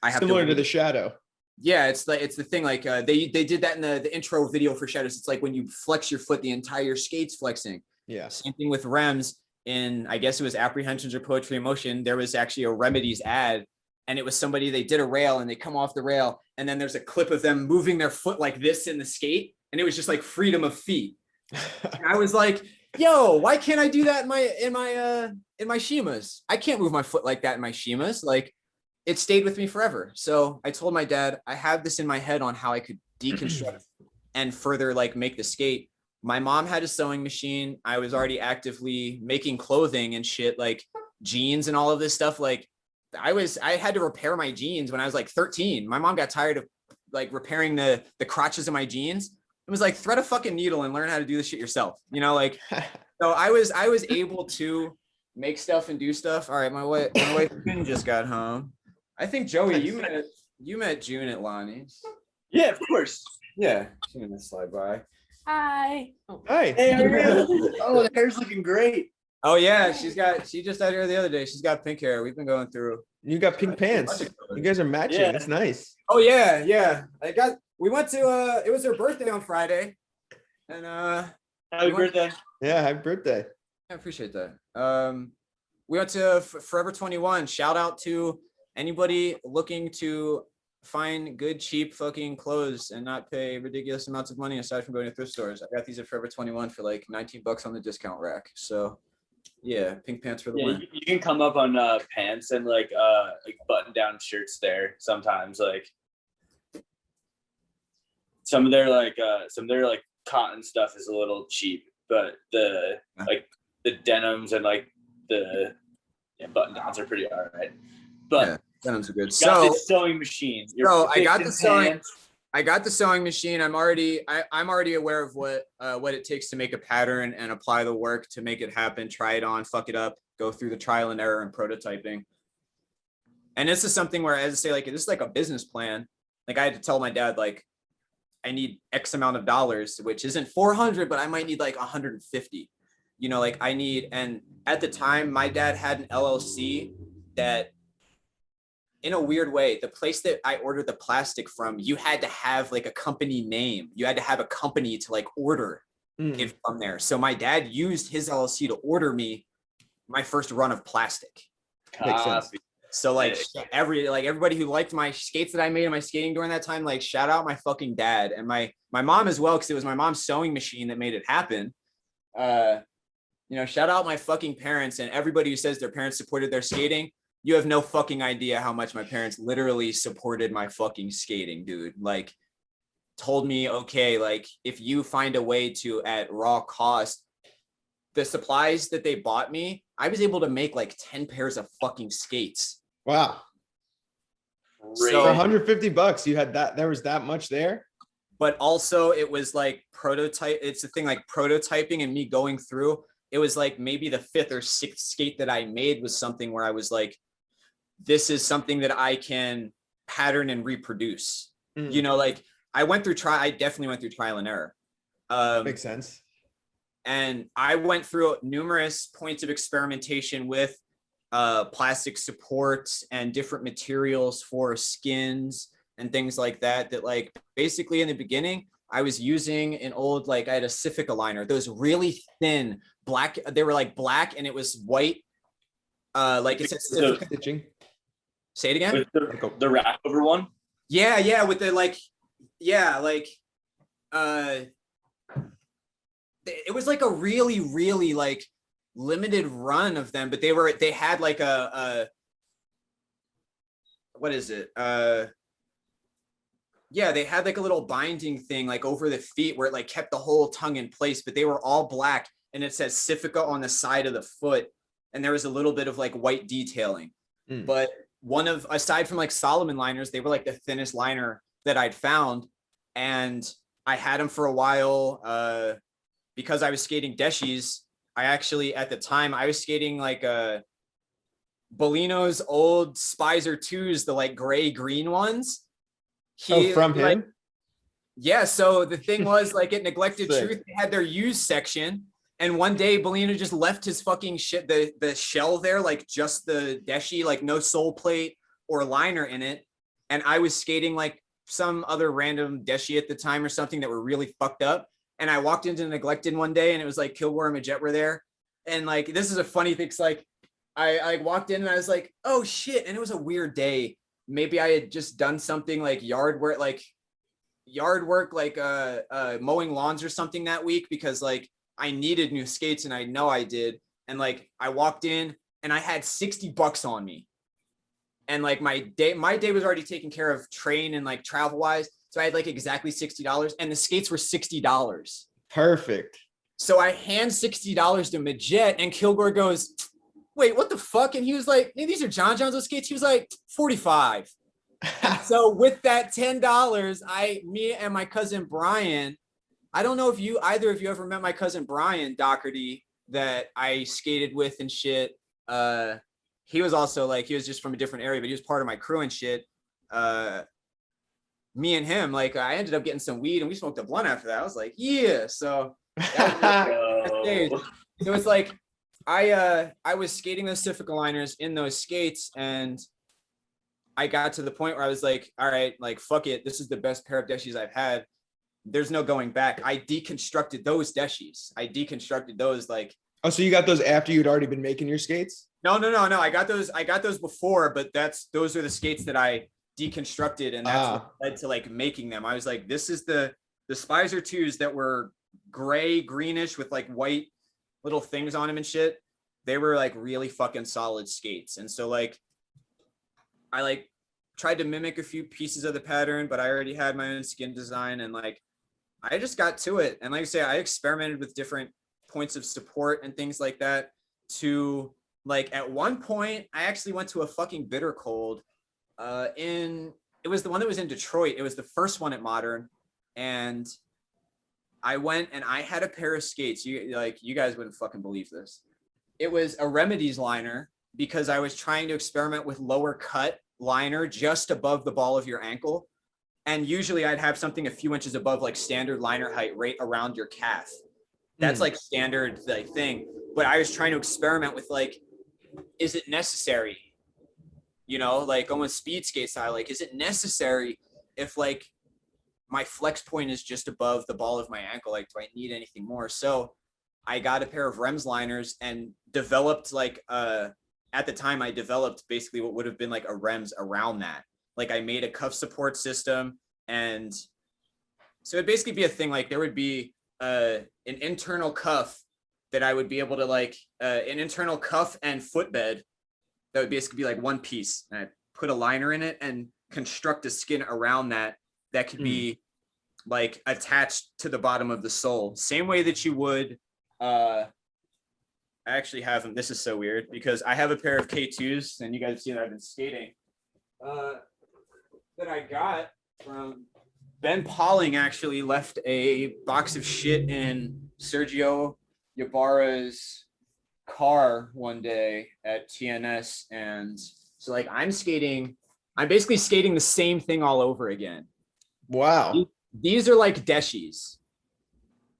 I have Similar to to the shadow. Yeah, it's the thing. Like they did that in the intro video for Shadows. It's like when you flex your foot, the entire skate's flexing. Yeah. Same thing with REMs. In I guess it was Apprehensions or Poetry in Motion. There was actually a Remedies ad, and it was somebody, they did a rail and they come off the rail, and then there's a clip of them moving their foot like this in the skate, and it was just like freedom of feet. And I was like, yo, why can't I do that in my Shimas? I can't move my foot like that in my Shimas. Like it stayed with me forever. So I told my dad, I have this in my head on how I could deconstruct and further like make the skate. My mom had a sewing machine. I was already actively making clothing and shit, like jeans and all of this stuff. Like I had to repair my jeans when I was like 13. My mom got tired of like repairing the crotches of my jeans. It was like thread a fucking needle and learn how to do this shit yourself. You know, like so I was able to make stuff and do stuff. All right, my wife June just got home. I think Joey, you met June at Lonnie's. Yeah, of course. Yeah, she's gonna slide by. Hi. Oh. Hi. Hey, oh, the hair's looking great. Oh yeah, she just out here the other day. She's got pink hair. We've been going through. You got pink pants. You guys are matching. Yeah. That's nice. Oh yeah. We went to it was her birthday on Friday. And Happy birthday. Yeah, happy birthday. I appreciate that. We went to Forever 21. Shout out to anybody looking to find good, cheap fucking clothes and not pay ridiculous amounts of money aside from going to thrift stores. I got these at Forever 21 for like $19 on the discount rack. So yeah, pink pants for the win. You can come up on pants and like button down shirts there sometimes. Like some of their cotton stuff is a little cheap, but the denims and like the button downs are pretty all right. But yeah, denims are good. Got this sewing machine. I got the sewing machine. I'm already aware of what it takes to make a pattern and apply the work to make it happen, try it on, fuck it up, go through the trial and error and prototyping. And this is something where, as I say, like this is like a business plan. Like I had to tell my dad, like, I need X amount of dollars, which isn't 400, but I might need like 150. You know, like I need, and at the time, my dad had an LLC that, in a weird way, the place that I ordered the plastic from, you had to have like a company name. You had to have a company to like order it from there. So my dad used his LLC to order me my first run of plastic. Makes sense. So like everybody who liked my skates that I made and my skating during that time, like shout out my fucking dad and my mom as well, because it was my mom's sewing machine that made it happen. You know, shout out my fucking parents and everybody who says their parents supported their skating. You have no fucking idea how much my parents literally supported my fucking skating, dude. Like told me, okay, like if you find a way to at raw cost, the supplies that they bought me, I was able to make like 10 pairs of fucking skates. Wow. Great. So $150, you had that, there was that much there? But also it was like prototype. It's the thing, like prototyping and me going through. It was like maybe the 5th or 6th skate that I made was something where I was like, this is something that I can pattern and reproduce. You know, like I definitely went through trial and error. Makes sense. And I went through numerous points of experimentation with plastic supports and different materials for skins and things like that, that like basically in the beginning, I was using an old, like I had a Civic aligner, those really thin black, they were like black and it was white. Like it said Stitching. Say it again. With the wrap over one. Yeah. With the like, yeah, like, it was like a really, really like limited run of them, but they had like a what is it? Yeah, they had like a little binding thing like over the feet where it like kept the whole tongue in place, but they were all black and it says Civica on the side of the foot. And there was a little bit of like white detailing, but aside from like Solomon liners, they were like the thinnest liner that I'd found. And I had them for a while, because I was skating Deshies. I actually, at the time I was skating like Bolino's old Spicer 2s, the like gray green ones. From him? Like, yeah. So the thing was like at Neglected Sick. Truth, they had their used section. And one day Bellino just left his fucking shit, the shell there, like just the deshi, like no sole plate or liner in it. And I was skating like some other random deshi at the time or something that were really fucked up. And I walked into Neglected one day and it was like Kilgore and Majet were there. And like, this is a funny thing. Cause like I walked in and I was like, oh shit. And it was a weird day. Maybe I had just done something like yard work, like mowing lawns or something that week, because like I needed new skates and I know I did. And like I walked in and I had $60 on me. And like my day was already taken care of train and like travel wise. So I had like exactly $60 and the skates were $60. Perfect. So I hand $60 to Majet and Kilgore goes, wait, what the fuck? And he was like, hey, these are John John's skates. He was like, 45. And so with that $10, me and my cousin Brian, I don't know if either of you ever met my cousin Brian Dougherty that I skated with and shit. He was also like, he was just from a different area, but he was part of my crew and shit. Me and him, like I ended up getting some weed and we smoked a blunt after that. I was like, yeah. So that was so it's like I was skating those Pacific liners in those skates, and I got to the point where I was like, all right, like fuck it, this is the best pair of deshis I've had. There's no going back. I deconstructed those deshis. I deconstructed those like. Oh, so you got those after you'd already been making your skates? No. I got those before, but those are the skates that I deconstructed, and that's what led to like making them. I was like, this is the Spicer 2s that were gray, greenish with like white little things on them and shit. They were like really fucking solid skates. And so like I like tried to mimic a few pieces of the pattern, but I already had my own skin design, and like I just got to it. And like I say, I experimented with different points of support and things like that. To like at one point I actually went to a fucking bitter cold it was the one that was in Detroit. It was the first one at Modern, and I went and I had a pair of skates. You guys wouldn't fucking believe this. It was a Remedies liner because I was trying to experiment with lower cut liner just above the ball of your ankle. And usually I'd have something a few inches above like standard liner height right around your calf. That's like standard like thing. But I was trying to experiment with like, is it necessary? You know, like almost speed skate style. Like, is it necessary if like my flex point is just above the ball of my ankle? Like, do I need anything more? So I got a pair of Rems liners and developed like at the time I developed basically what would have been like a Rems around that. Like I made a cuff support system, and so it'd basically be a thing like there would be an internal cuff that I would be able to like an internal cuff and footbed that would basically be like one piece, and I put a liner in it and construct a skin around that could be like attached to the bottom of the sole, same way that you would I actually have them. This is so weird because I have a pair of K2s, and you guys see that I've been skating that I got from Ben Pauling. Actually left a box of shit in Sergio Ybarra's car one day at TNS, and so like I'm basically skating the same thing all over again. Wow. These are like deshis.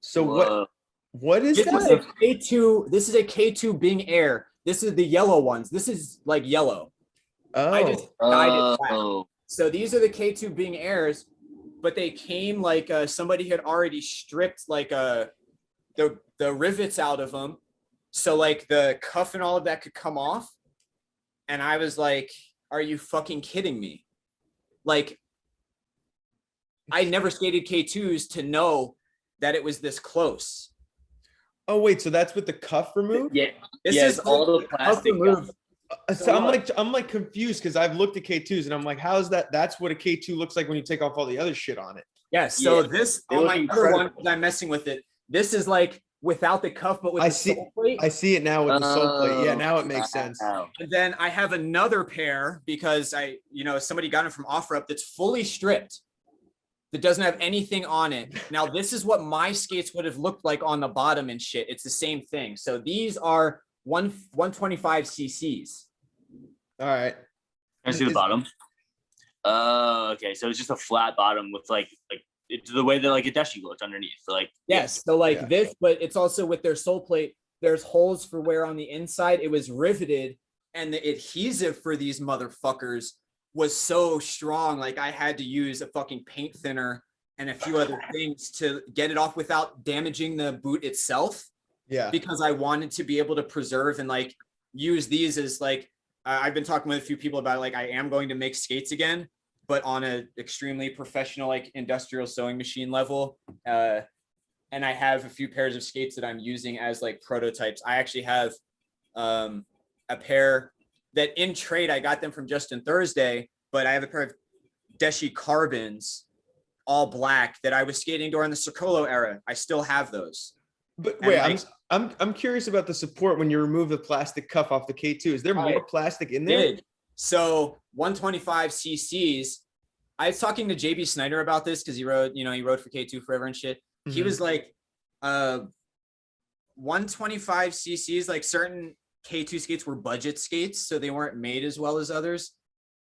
So what is this that? Is a K2, this is a K2 Bing Air. This is the yellow ones. This is like yellow. I just dyed it black. So these are the K2 Bing Airs, but they came like somebody had already stripped like the rivets out of them. So like the cuff and all of that could come off. And I was like, are you fucking kidding me? Like, I never skated K2s to know that it was this close. Oh, wait, so that's with the cuff removed? Yeah. This is all the plastic removed. So I'm like confused because I've looked at K2s and I'm like, how is that? That's what a K2 looks like when you take off all the other shit on it. Yes. So this on my other one, I'm messing with it. This is like without the cuff, but with the sole plate. I see it now with the sole plate. Yeah, now it makes sense. And then I have another pair because somebody got it from OfferUp that's fully stripped, that doesn't have anything on it. Now, this is what my skates would have looked like on the bottom and shit. It's the same thing. So these are 125 cc's. All right. Can I see the bottom? Okay. So it's just a flat bottom with like it's the way that like a Deshi looked underneath. Like yes, so like this, but it's also with their sole plate. There's holes for where on the inside it was riveted, and the adhesive for these motherfuckers was so strong. Like I had to use a fucking paint thinner and a few other things to get it off without damaging the boot itself. Yeah. Because I wanted to be able to preserve and like use these as like, I've been talking with a few people about like, I am going to make skates again, but on a extremely professional, like industrial sewing machine level. And I have a few pairs of skates that I'm using as like prototypes. I actually have a pair that in trade, I got them from Justin Thursday, but I have a pair of Deshi Carbons, all black, that I was skating during the Circolo era. I still have those. But wait, like, I'm curious about the support when you remove the plastic cuff off the K2. Is there more plastic in there? So 125 cc's. I was talking to JB Snyder about this because he wrote for K2 forever and shit. He was like, 125 cc's, like certain K2 skates were budget skates, so they weren't made as well as others.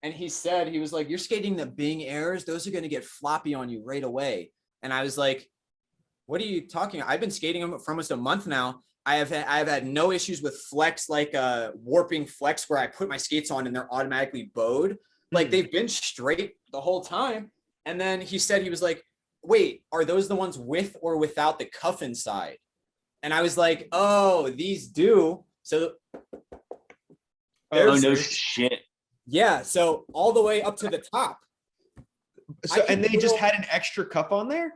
And he said, he was like, you're skating the Bing Airs, those are going to get floppy on you right away. And I was like, what are you talking about? I've been skating them for almost a month now. I've had no issues with flex, like warping flex where I put my skates on and they're automatically bowed. Like they've been straight the whole time. And then he said, he was like, wait, are those the ones with or without the cuff inside? And I was like, oh, these do. So oh no shit. Yeah, so all the way up to the top. So and they just had an extra cuff on there?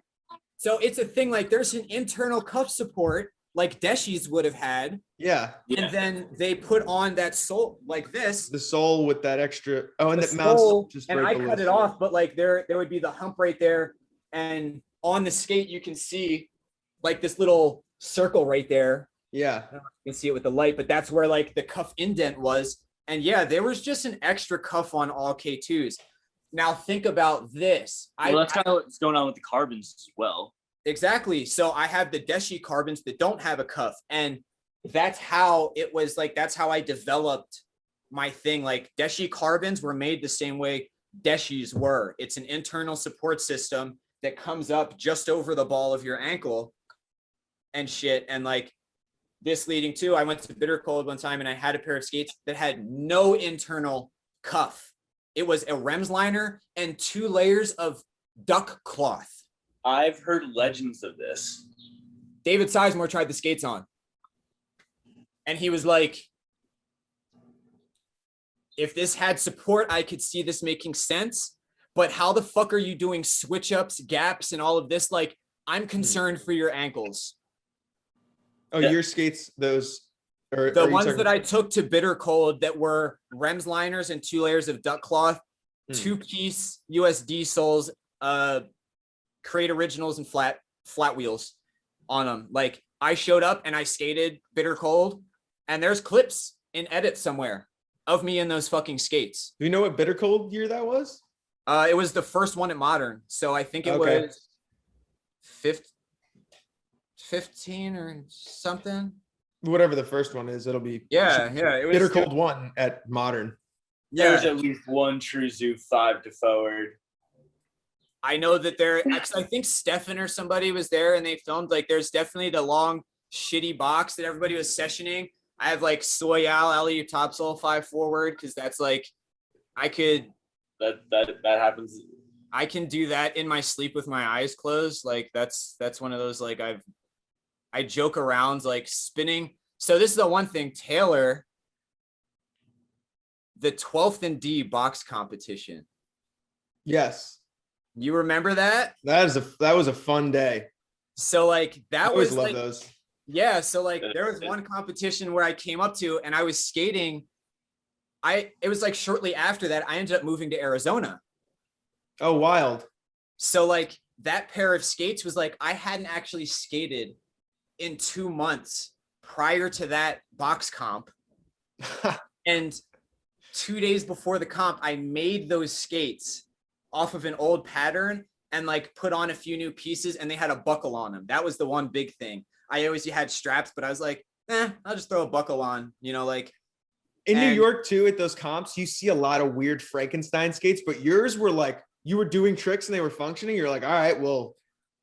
So it's a thing, like there's an internal cuff support like Deshi's would have had. Yeah. And then they put on that sole like this. The sole with that extra, and that mounts just and right I cut it off, but like there would be the hump right there. And on the skate, you can see like this little circle right there. Yeah. You can see it with the light, but that's where like the cuff indent was. And yeah, there was just an extra cuff on all K2s. Now think about this. Well, that's kind of what's going on with the carbons as well. Exactly. So I have the Deshi carbons that don't have a cuff. And that's how it was like, that's how I developed my thing. Like Deshi carbons were made the same way Deshis were. It's an internal support system that comes up just over the ball of your ankle and shit. And like this leading to, I went to Bitter Cold one time and I had a pair of skates that had no internal cuff. It was a Rems liner and 2 layers of duck cloth. I've heard legends of this. David Sizemore tried the skates on. And he was like, if this had support, I could see this making sense. But how the fuck are you doing switch ups, gaps, and all of this? Like, I'm concerned for your ankles. Oh, your skates, those are the ones that I took to Bitter Cold that were Rems liners and 2 layers of duck cloth, 2-piece USD soles, Crate Originals and flat wheels on them. Like I showed up and I skated Bitter Cold, and there's clips in edit somewhere of me in those fucking skates. Do you know what Bitter Cold year that was? It was the first one at Modern, so I think it was 15 or something. Whatever the first one is, it'll be yeah. It was Bitter Cold 1 at Modern. Yeah, there's at least one True Zoo 5 to forward. I know that I think Stefan or somebody was there and they filmed, like there's definitely the long shitty box that everybody was sessioning. I have like Soyal Alley topsole 5 forward because that's like I could that happens. I can do that in my sleep with my eyes closed. Like that's one of those like I joke around like spinning. So this is the one thing, Taylor, the 12th and D box competition. Yes. You remember that? That was a fun day. So like that was love like those. Yeah, so like there was one competition where I came up to and I was skating. It was like shortly after that I ended up moving to Arizona. Oh, wild. So like that pair of skates was like I hadn't actually skated in 2 months prior to that box comp. And 2 days before the comp, I made those skates off of an old pattern and like put on a few new pieces, and they had a buckle on them. That was the one big thing. I always had straps, but I was like, I'll just throw a buckle on, like. In New York too, at those comps, you see a lot of weird Frankenstein skates, but yours were like, you were doing tricks and they were functioning. You're like, all right, well,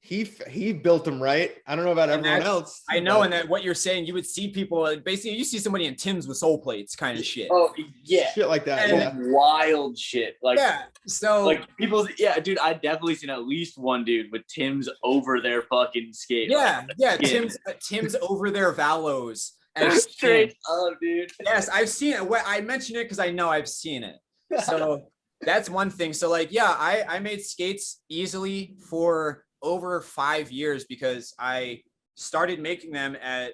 he built them, right? I don't know about everyone else. I know, and then what you're saying, you would see people basically. You see somebody in Tim's with soul plates, kind of shit. Oh yeah, shit like that. And- Yeah, wild shit. Like so like people. Yeah, dude, I definitely seen at least one dude with Tim's over their fucking skate. Skin. Tim's over their Valos. Straight up, dude. Yes, I've seen it. I mention it because I know I've seen it. So that's one thing. So like, yeah, I made skates easily for over 5 years because I started making them at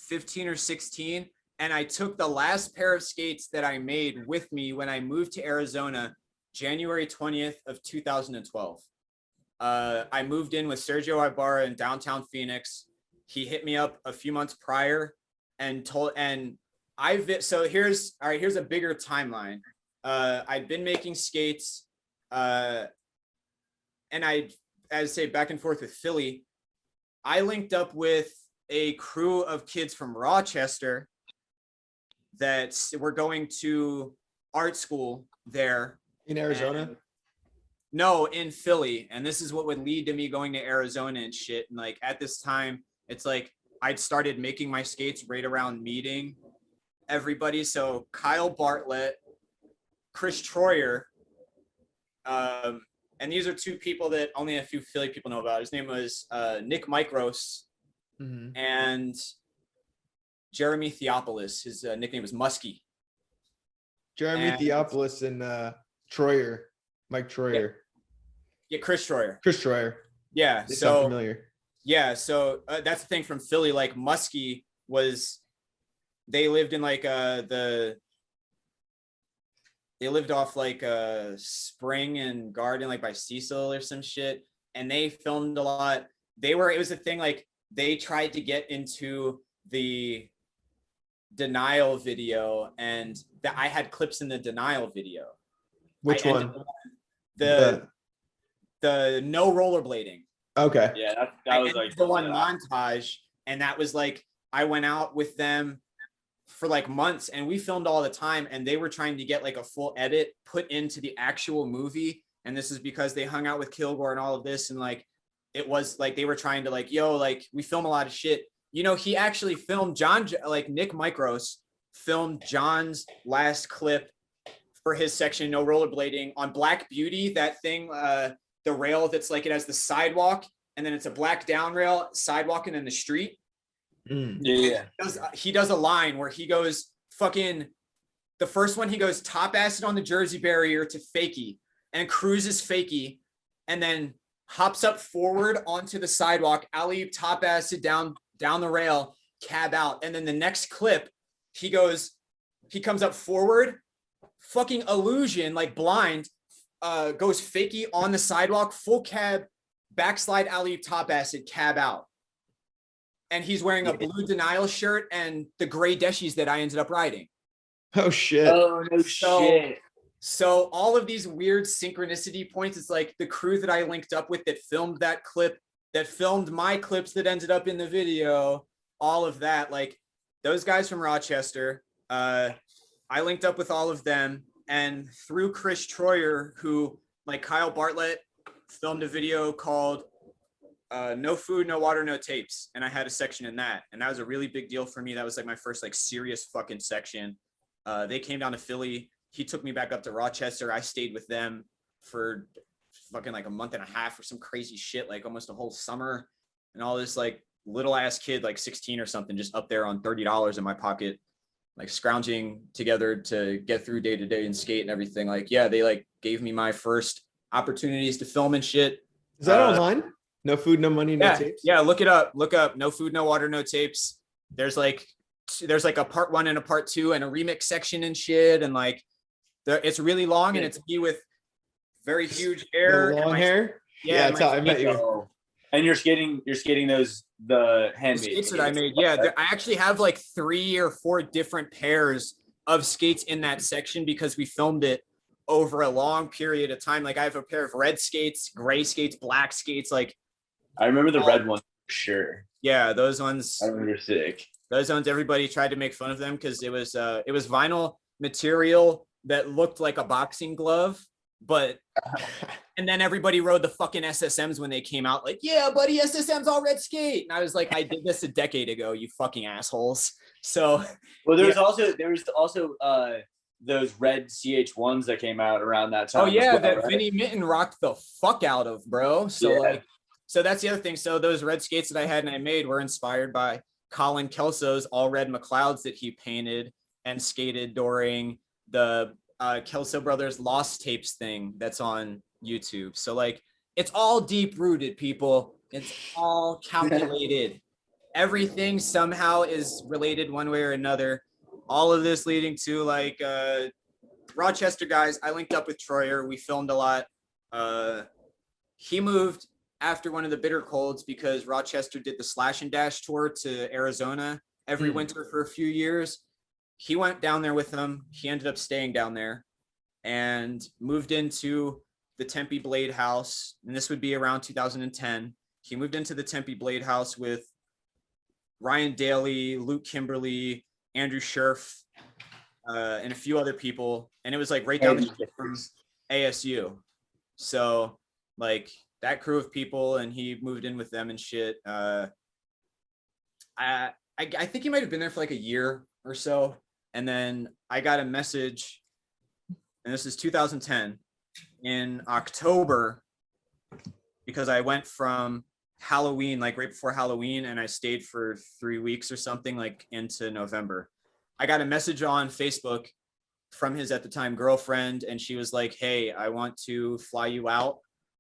15 or 16. And I took the last pair of skates that I made with me when I moved to Arizona, January 20th of 2012. I moved in with Sergio Ibarra in downtown Phoenix. He hit me up a few months prior and so here's a bigger timeline. I'd been making skates, and as I say, back and forth with Philly. I linked up with a crew of kids from Rochester that were going to art school there in Arizona. No, in Philly. And this is what would lead to me going to Arizona and shit. And like at this time, it's like I'd started making my skates right around meeting everybody. So Kyle Bartlett, Chris Troyer, and these are two people that only a few Philly people know about. His name was Nick Micros and Jeremy Theopolis. His nickname was Muskie. Jeremy Theopolis and Troyer, Mike Troyer. Yeah, Chris Troyer. Chris Troyer. Yeah, they sound familiar. Yeah, so that's the thing from Philly. Like Muskie they lived in like they lived off like Spring and Garden, like by Cecil or some shit. And they filmed a lot. It was a thing, like they tried to get into the Denial video, and that I had clips in the Denial video. Which one? The no rollerblading. Okay. Yeah, that was like the one montage. And that was like, I went out with them for like months and we filmed all the time, and they were trying to get like a full edit put into the actual movie. And this is because they hung out with Kilgore and all of this, and like it was like they were trying to like, yo, like we film a lot of shit. You know, he actually filmed Nick Micros filmed John's last clip for his section, no rollerblading, on Black Beauty, that thing, the rail that's like, it has the sidewalk and then it's a black down rail, sidewalk, and then the street. Yeah. He does a line where he goes fucking, the first one, he goes top acid on the Jersey barrier to fakie and cruises fakie, and then hops up forward onto the sidewalk, alley top acid down the rail, cab out. And then the next clip, he comes up forward, fucking illusion, like blind, goes fakie on the sidewalk, full cab, backslide alley top acid, cab out. And he's wearing a blue Denial shirt and the gray Deshis that I ended up riding. Oh shit. Oh no shit. So all of these weird synchronicity points, it's like the crew that I linked up with that filmed that clip, that filmed my clips that ended up in the video, all of that, like those guys from Rochester, I linked up with all of them. And through Chris Troyer, who, like Kyle Bartlett, filmed a video called No Food, No Water, No Tapes. And I had a section in that. And that was a really big deal for me. That was like my first like serious fucking section. They came down to Philly. He took me back up to Rochester. I stayed with them for fucking like a month and a half or some crazy shit, like almost a whole summer. And all this like little ass kid, like 16 or something, just up there on $30 in my pocket, like scrounging together to get through day to day and skate and everything. Like, yeah, they like gave me my first opportunities to film and shit. Is that online? No food, no money, no tapes? Yeah, look it up. Look up No Food, No Water, No Tapes. There's like a part 1 and a part 2 and a remix section and shit. And like, it's really long, and it's me with very huge hair. Long hair? Yeah, that's how I met you. And you're skating the handmade skates that I made. Yeah, I actually have like 3 or 4 different pairs of skates in that section because we filmed it over a long period of time. Like I have a pair of red skates, gray skates, black skates. Like I remember the red one for sure. Yeah, those ones. I remember sick. Those ones, everybody tried to make fun of them because it was vinyl material that looked like a boxing glove, But and then everybody rode the fucking SSMs when they came out, like, yeah, buddy, SSM's all red skate. And I was like, I did this a decade ago, you fucking assholes. So well, there was also those red CH1s that came out around that time. Oh yeah, well, that right? Vinny Mitten rocked the fuck out of, bro. So like, so that's the other thing. So those red skates that I had and I made were inspired by Colin Kelso's all red McLeods that he painted and skated during the Kelso Brothers Lost Tapes thing that's on YouTube. So like, it's all deep rooted, people. It's all calculated. Everything somehow is related one way or another. All of this leading to like Rochester guys. I linked up with Troyer. We filmed a lot. He moved after one of the bitter colds because Rochester did the Slash and Dash tour to Arizona every winter for a few years. He went down there with them. He ended up staying down there and moved into the Tempe Blade House. And this would be around 2010. He moved into the Tempe Blade House with Ryan Daly, Luke Kimberly, Andrew Scherf, and a few other people. And it was like right down the street from ASU. So like that crew of people, and he moved in with them and shit. I think he might have been there for like a year or so. And then I got a message, and this is 2010 in October, because I went from Halloween, like right before Halloween, and I stayed for 3 weeks or something, like into November. I got a message on Facebook from his at the time girlfriend, and she was like, hey, I want to fly you out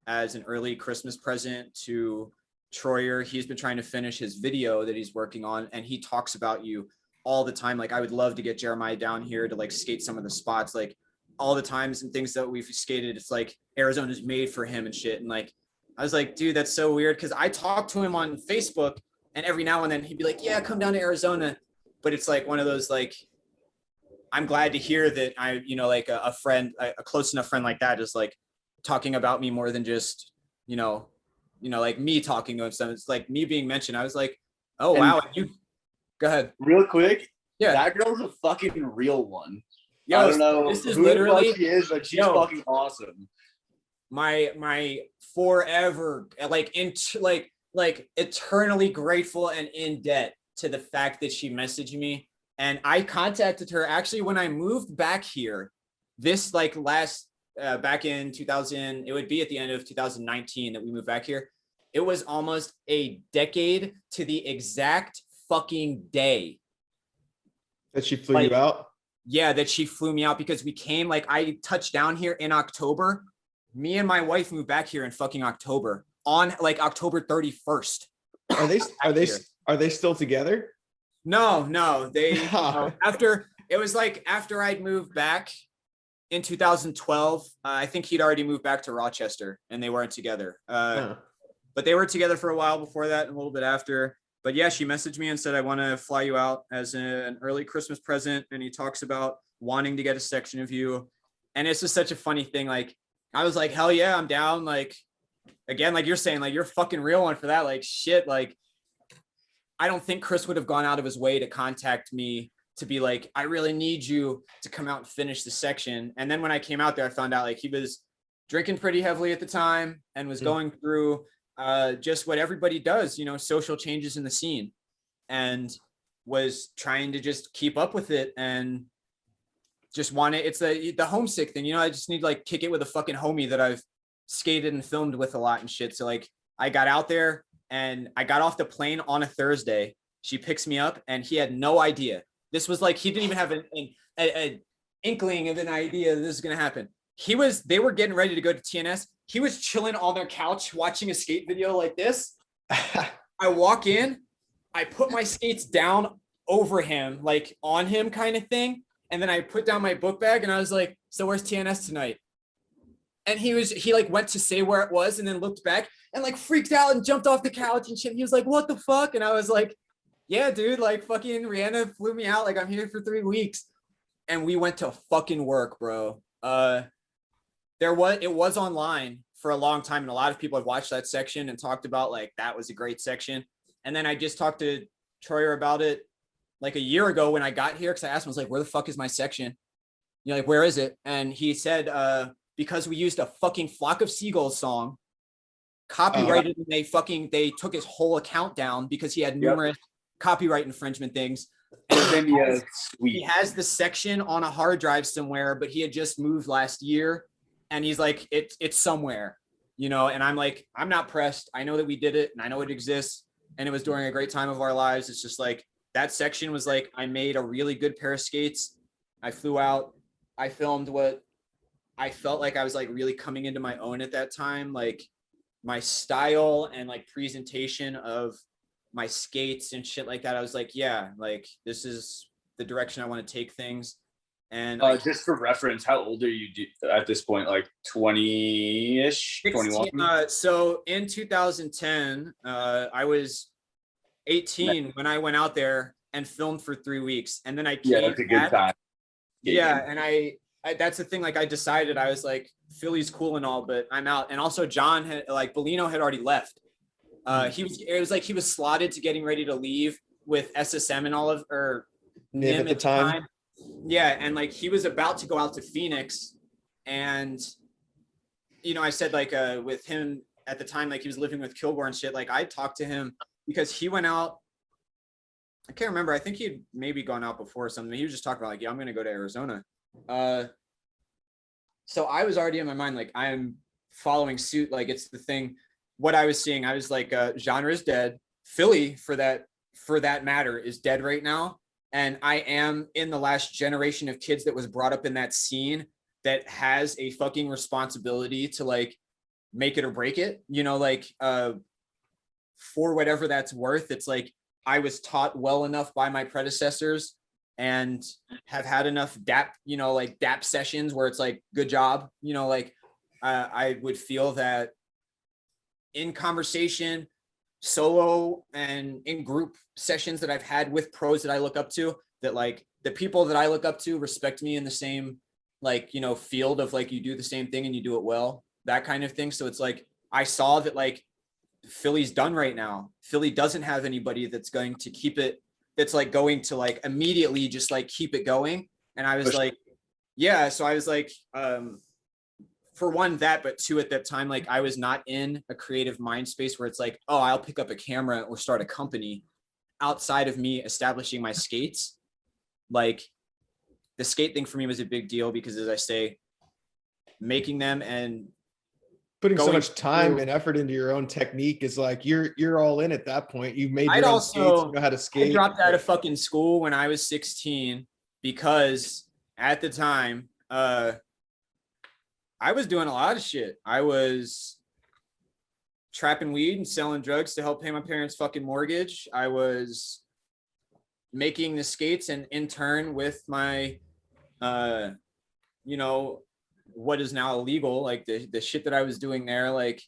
as an early Christmas present to Troyer. He's been trying to finish his video that he's working on, and he talks about you all the time. Like, I would love to get Jeremiah down here to like skate some of the spots, like all the times and things that we've skated. It's like Arizona's made for him and shit. And like, I was like, dude, that's so weird. Cause I talked to him on Facebook, and every now and then he'd be like, yeah, come down to Arizona. But it's like one of those, like, I'm glad to hear that I, you know, like a friend, a close enough friend like that is like talking about me more than just, you know, like me talking to him. So it's like me being mentioned. I was like, oh, wow. You go ahead. Real quick. Yeah. That girl's a fucking real one. Yo, I don't know this is who literally, she is, but she's fucking awesome. My forever, like, eternally grateful and in debt to the fact that she messaged me. And I contacted her actually when I moved back here, this like last, back in 2000, it would be at the end of 2019 that we moved back here. It was almost a decade to the exact fucking day that she flew you out. Yeah, that she flew me out, because we came, like, I touched down here in October. Me and my wife moved back here in fucking October, on like October 31st. Are they still together? No, they after I'd moved back in 2012. I think he'd already moved back to Rochester, and they weren't together. But they were together for a while before that, and a little bit after. But yeah, she messaged me and said, I want to fly you out as an early Christmas present. And he talks about wanting to get a section of you. And it's just such a funny thing. Like, I was like, hell yeah, I'm down. Like, again, like you're saying, like, you're a fucking real one for that. Like, shit, like, I don't think Chris would have gone out of his way to contact me to be like, I really need you to come out and finish the section. And then when I came out there, I found out like he was drinking pretty heavily at the time and was going through just what everybody does, you know, social changes in the scene, and was trying to just keep up with it and just want it. It's the homesick thing, you know. I just need to like kick it with a fucking homie that I've skated and filmed with a lot and shit. So like I got out there and I got off the plane on a Thursday. She picks me up and he had no idea. This was like, he didn't even have an inkling of an idea that this is going to happen. They were getting ready to go to TNS. He was chilling on their couch watching a skate video like this. I walk in, I put my skates down over him, like on him kind of thing. And then I put down my book bag and I was like, so where's TNS tonight? And he like went to say where it was and then looked back and like freaked out and jumped off the couch and shit. He was like, what the fuck? And I was like, yeah, dude, like fucking Rihanna flew me out. Like I'm here for 3 weeks. And we went to fucking work, bro. It was online for a long time, and a lot of people have watched that section and talked about like that was a great section. And then I just talked to Troyer about it like a year ago when I got here, because I asked him, I was like, where the fuck is my section? You know, like, where is it? And he said because we used a fucking Flock of Seagulls song, copyrighted, and they took his whole account down because he had numerous copyright infringement things. And he has the section on a hard drive somewhere, but he had just moved last year, and he's like, it's somewhere, you know. And I'm like, I'm not pressed. I know that we did it, and I know it exists, and it was during a great time of our lives. It's just like that section was like, I made a really good pair of skates. I flew out. I filmed what I felt like I was like really coming into my own at that time, like my style and like presentation of my skates and shit like that. I was like, yeah, like this is the direction I want to take things. And just for reference, how old are you at this point? Like 20-ish, 21? So in 2010, I was 18 when I went out there and filmed for 3 weeks, and then I came that's a good time. Yeah, and I that's the thing. Like I decided, I was like, Philly's cool and all, but I'm out. And also John had, like, Bellino had already left. It was like he was slotted to getting ready to leave with SSM and all of, or NIM at the time. Yeah, and like he was about to go out to Phoenix, and you know, I said like with him at the time, like he was living with Kilgore and shit. Like I talked to him because he went out. I can't remember. I think he'd maybe gone out before or something. He was just talking about like, yeah, I'm gonna go to Arizona. So I was already in my mind, like I'm following suit. Like it's the thing. What I was seeing, I was like, genre is dead. Philly, for that matter, is dead right now. And I am in the last generation of kids that was brought up in that scene that has a fucking responsibility to like make it or break it, you know, like for whatever that's worth. It's like I was taught well enough by my predecessors and have had enough DAP, you know, like DAP sessions where it's like, good job, you know, like I would feel that in conversation, solo and in group sessions that I've had with pros that I look up to, that like the people that I look up to respect me in the same, like, you know, field of like, you do the same thing and you do it well, that kind of thing. So it's like, I saw that like Philly's done right now. Philly doesn't have anybody that's going to keep it, that's like going to like immediately just like keep it going. And I was like, yeah. So I was like, for one, that, but two, at that time, like I was not in a creative mind space where it's like, oh, I'll pick up a camera or start a company outside of me establishing my skates. Like the skate thing for me was a big deal because, as I say, making them and putting so much time and effort into your own technique is like you're all in at that point. You've made your own skates, you know how to skate. I dropped out of fucking school when I was 16 because at the time, I was doing a lot of shit. I was trapping weed and selling drugs to help pay my parents' fucking mortgage. I was making the skates and in turn with my, you know, what is now illegal, like the shit that I was doing there, like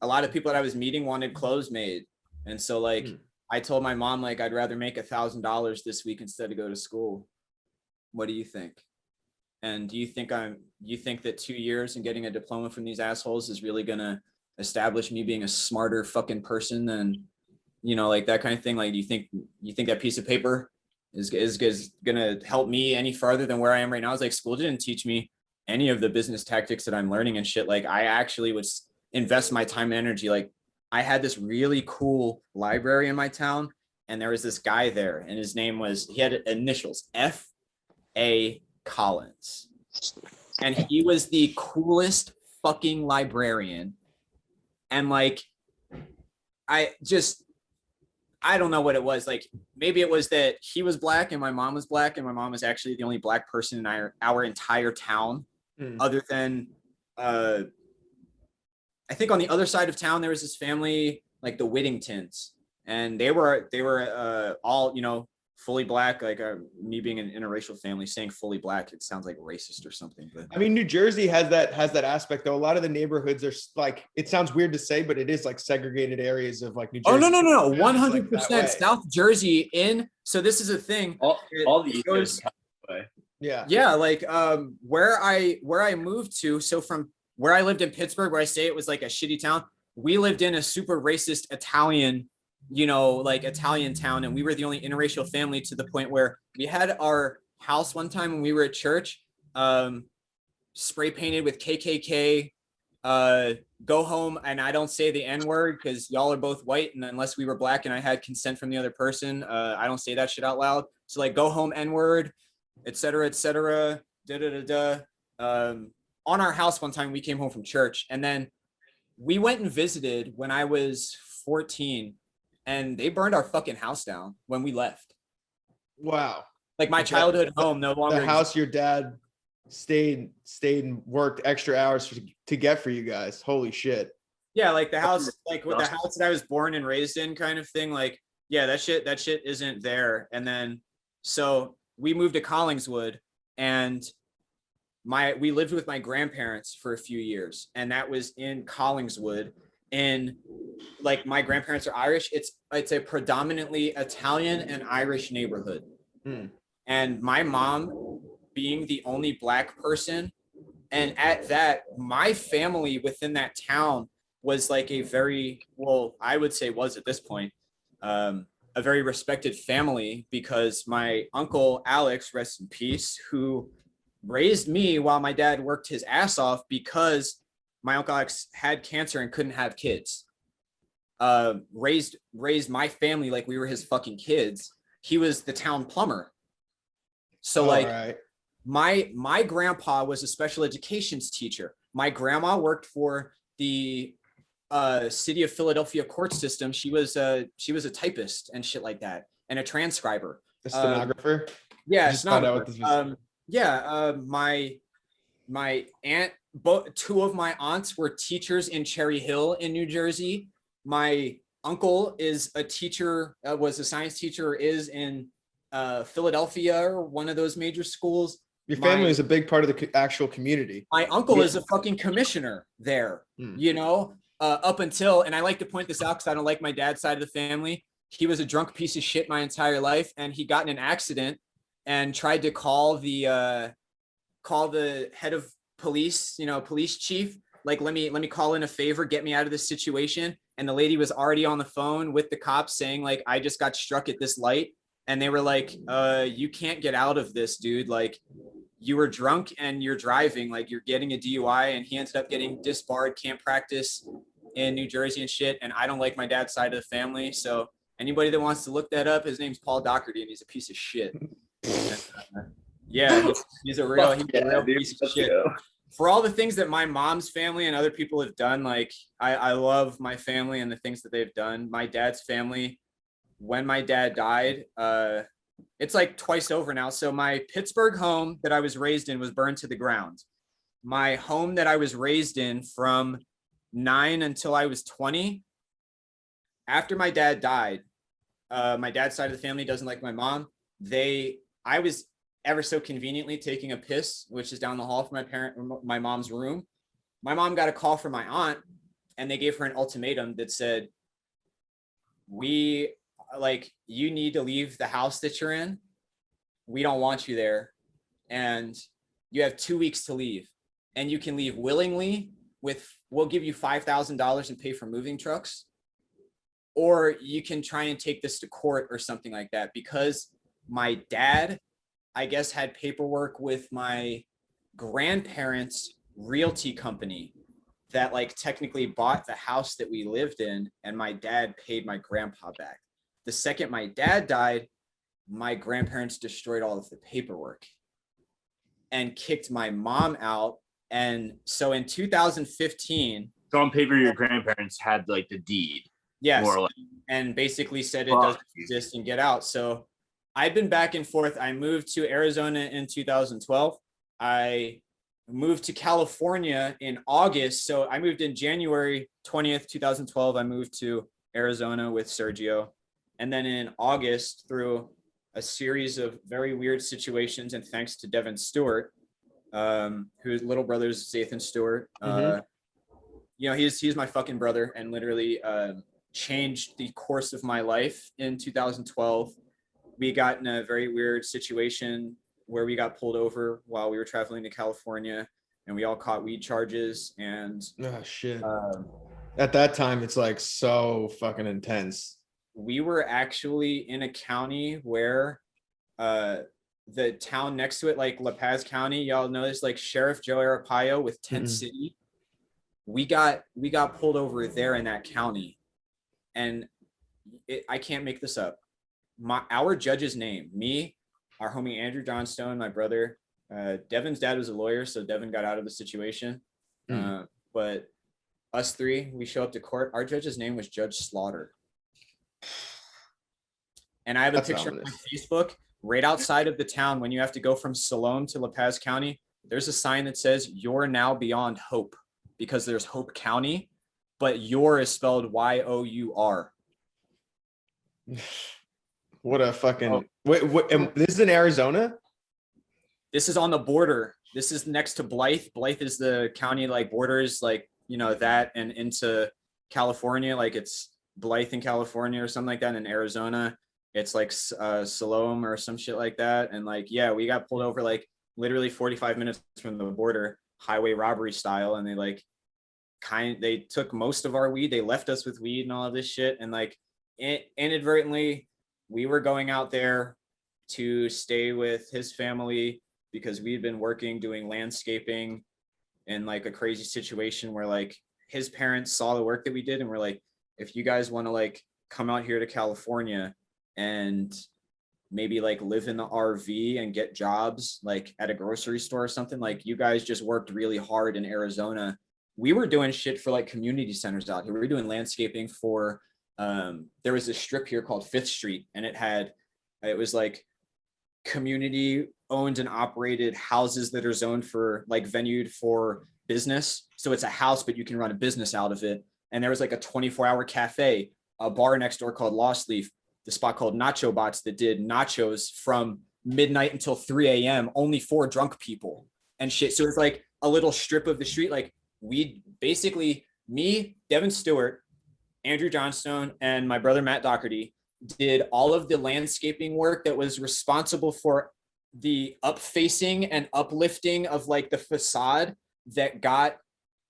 a lot of people that I was meeting wanted clothes made. And so like, I told my mom, like, I'd rather make $1,000 this week instead of go to school. What do you think? And do you think that 2 years and getting a diploma from these assholes is really gonna establish me being a smarter fucking person than, you know, like that kind of thing? Like, do you think that piece of paper is gonna help me any farther than where I am right now? I was like, school didn't teach me any of the business tactics that I'm learning and shit. Like I actually would invest my time and energy. Like I had this really cool library in my town, and there was this guy there, and his name was, he had initials, F.A. Collins, and he was the coolest fucking librarian. And like I don't know what it was. Like maybe it was that he was black and my mom was black, and my mom was actually the only black person in our entire town, other than I think on the other side of town there was this family, like the Whittingtons, and they were all, you know, fully black. Like me being an interracial family, saying fully black, it sounds like racist or something. But I mean, New Jersey has that aspect though. A lot of the neighborhoods are like, it sounds weird to say, but it is like segregated areas of like New Jersey. Oh no, 100% South Jersey in. So this is a thing. All the goes. Yeah, like where I moved to. So from where I lived in Pittsburgh, where I say it was like a shitty town, we lived in a super racist Italian, you know, like Italian town, and we were the only interracial family, to the point where we had our house one time when we were at church. spray painted with KKK. Go home and I don't say the N-word because y'all are both white, and unless we were black and I had consent from the other person, I don't say that shit out loud. So like, go home, N-word, etc., etc. Da da da da. On our house one time, we came home from church, and then we went and visited when I was 14, and they burned our fucking house down when we left. Wow. Like my childhood home no longer The house exists. your dad stayed and worked extra hours to get for you guys. Holy shit. Yeah, like the house, like with the house that I was born and raised in, kind of thing. Like, yeah, that shit isn't there. And then so we moved to Collingswood, and we lived with my grandparents for a few years, and that was in Collingswood. In like, my grandparents are Irish. It's a predominantly Italian and Irish neighborhood. And my mom being the only black person, and at that, my family within that town was like a very, well, I would say was at this point, a very respected family, because my uncle Alex, rest in peace, who raised me while my dad worked his ass off because my uncle Alex had cancer and couldn't have kids. Raised my family like we were his fucking kids. He was the town plumber. So like, right. my grandpa was a special educations teacher. My grandma worked for the city of Philadelphia court system. She was a typist and shit like that, and a transcriber. A stenographer. Yeah, just found out what this was. My aunt, two of my aunts were teachers in Cherry Hill in New Jersey. My uncle is a teacher, was a science teacher, is in Philadelphia, or one of those major schools. Your family is a big part of the actual community. My uncle is a fucking commissioner there, you know, up until, and I like to point this out because I don't like my dad's side of the family. He was a drunk piece of shit my entire life, and he got in an accident and tried to call the head of police, you know, police chief, like, let me call in a favor, get me out of this situation. And the lady was already on the phone with the cops saying, like, I just got struck at this light. And they were like, you can't get out of this, dude. Like, you were drunk and you're driving, like, you're getting a DUI. And he ended up getting disbarred, can't practice in New Jersey and shit. And I don't like my dad's side of the family. So anybody that wants to look that up, his name's Paul Dougherty, and he's a piece of shit. Yeah, he's a real piece of shit. For all the things that my mom's family and other people have done, like, I love my family and the things that they've done. My dad's family, when my dad died, it's like twice over now. So my Pittsburgh home that I was raised in was burned to the ground. My home that I was raised in from 9 until I was 20, after my dad died, my dad's side of the family doesn't like my mom. I was ever so conveniently taking a piss, which is down the hall from my mom's room. My mom got a call from my aunt, and they gave her an ultimatum that said, you need to leave the house that you're in. We don't want you there. And you have 2 weeks to leave, and you can leave willingly we'll give you $5,000 and pay for moving trucks, or you can try and take this to court or something like that. Because my dad, I guess, had paperwork with my grandparents' realty company that, like, technically bought the house that we lived in, and my dad paid my grandpa back. The second my dad died, my grandparents destroyed all of the paperwork and kicked my mom out. And so in 2015, so on paper, your grandparents had like the deed. Yes, more or less, and basically said it doesn't exist and get out. So I've been back and forth. I moved to Arizona in 2012. I moved to California in August. So I moved in January 20th, 2012. I moved to Arizona with Sergio. And then in August, through a series of very weird situations, and thanks to Devin Stewart, whose little brother's Zathan Stewart, you know, he's my fucking brother, and literally changed the course of my life in 2012. We got in a very weird situation where we got pulled over while we were traveling to California, and we all caught weed charges. And oh shit. At that time, it's like so fucking intense. We were actually in a county where the town next to it, like La Paz County, y'all know this, like Sheriff Joe Arpaio with Tent City. We got pulled over there in that county, and I can't make this up. Our judge's name, me, our homie Andrew Johnstone, my brother, Devin's dad was a lawyer, so Devin got out of the situation. But us three, we show up to court. Our judge's name was Judge Slaughter. And I have a picture on my Facebook right outside of the town when you have to go from Siloam to La Paz County. There's a sign that says, "You're now beyond Hope," because there's Hope County, but "your" is spelled Y-O-U-R. What a fucking wait, and this is in Arizona? This is on the border. This is next to Blythe. Blythe is the county like borders, like, you know, that and into California. Like it's Blythe in California or something like that. In Arizona, it's like Siloam or some shit like that. And like, yeah, we got pulled over like literally 45 minutes from the border, highway robbery style. And they took most of our weed. They left us with weed and all of this shit. And like inadvertently, we were going out there to stay with his family because we had been working doing landscaping in like a crazy situation where like his parents saw the work that we did and were like, if you guys want to like come out here to California and maybe like live in the RV and get jobs like at a grocery store or something, like you guys just worked really hard in Arizona. We were doing shit for like community centers out here. We were doing landscaping for there was a strip here called 5th Street, and it was like community owned and operated houses that are zoned for like venued for business. So it's a house, but you can run a business out of it. And there was like a 24-hour cafe, a bar next door called Lost Leaf, the spot called Nacho Bots that did nachos from midnight until 3 a.m. only for drunk people and shit. So it's like a little strip of the street. Like we basically, me, Devin Stewart, Andrew Johnstone, and my brother Matt Dougherty did all of the landscaping work that was responsible for the up-facing and uplifting of like the facade that got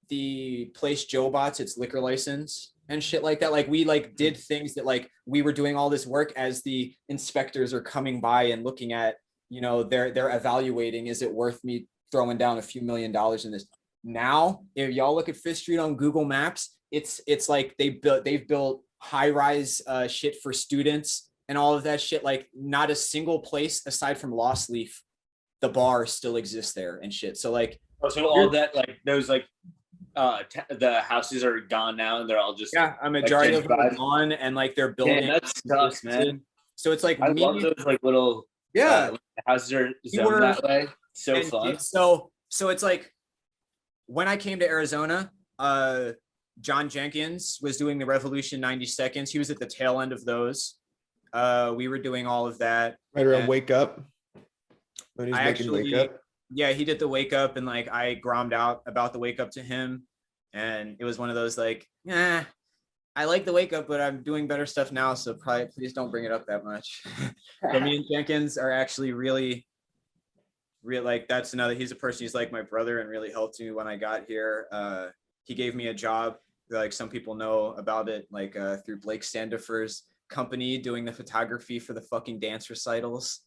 the place Joe Bots its liquor license and shit like that. Like we like did things that like we were doing all this work as the inspectors are coming by and looking at, you know, they're evaluating, is it worth me throwing down a few $1 million in this? Now, if y'all look at 5th Street on Google Maps, it's like they've built high-rise shit for students and all of that shit. Like not a single place aside from Lost Leaf, the bar still exists there and shit. So like, so all that, like those like the houses are gone now and they're all just a majority of them are gone, and like they're building. Man, that sucks, man. So it's like I love those like little houses are zoned that way. So fun. So it's like when I came to Arizona, John Jenkins was doing the Revolution 90 Seconds. He was at the tail end of those. We were doing all of that. Right around Wake Up. When he's making Wake Up. Yeah, he did the Wake Up, and like I grommed out about the Wake Up to him. And it was one of those like, I like the Wake Up, but I'm doing better stuff now. So probably please don't bring it up that much. But me and Jenkins are actually really like, that's another, he's a person, he's like my brother and really helped me when I got here. He gave me a job, like some people know about it, like through Blake Standifer's company doing the photography for the fucking dance recitals.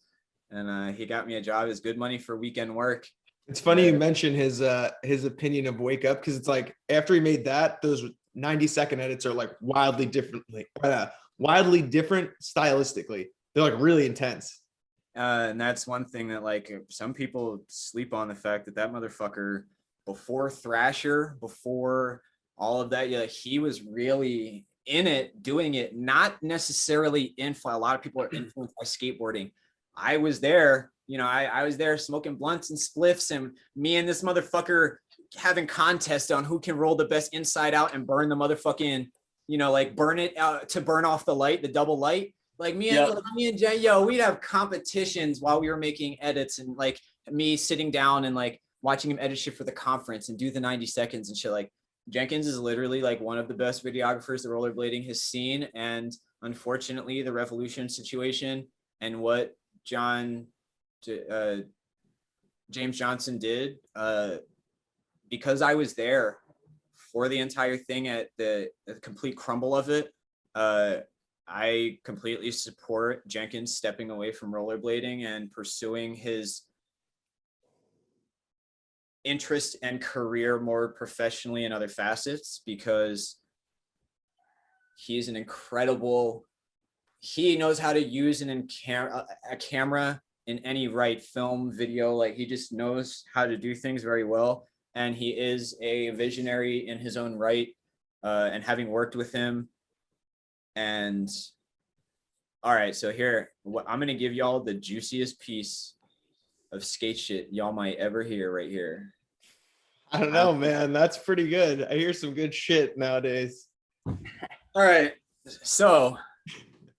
And he got me a job. It's good money for weekend work. It's funny you mention his opinion of Wake Up, because it's like after he made that, those 90-second edits are like wildly different stylistically. They're like really intense. And that's one thing that like some people sleep on, the fact that motherfucker before Thrasher, before all of that, yeah, he was really in it, doing it, not necessarily influenced. A lot of people are influenced by skateboarding. I was there, you know, I was there smoking blunts and spliffs, and me and this motherfucker having contests on who can roll the best inside out and burn the motherfucking, you know, like burn it out to burn off the light, the double light. Like me and Jay, we'd have competitions while we were making edits, and like me sitting down and like watching him edit shit for the conference and do the 90 seconds and shit. Like Jenkins is literally like one of the best videographers that rollerblading has seen. And unfortunately, the Revolution situation and what James Johnson did, because I was there for the entire thing at the complete crumble of it, I completely support Jenkins stepping away from rollerblading and pursuing his interest and career more professionally in other facets, because he's an incredible, he knows how to use a camera in any right, film, video, like he just knows how to do things very well. And he is a visionary in his own right. And having worked with him, and all right, so here, I'm gonna give y'all the juiciest piece of skate shit y'all might ever hear right here. I don't know, man. That's pretty good. I hear some good shit nowadays. All right, so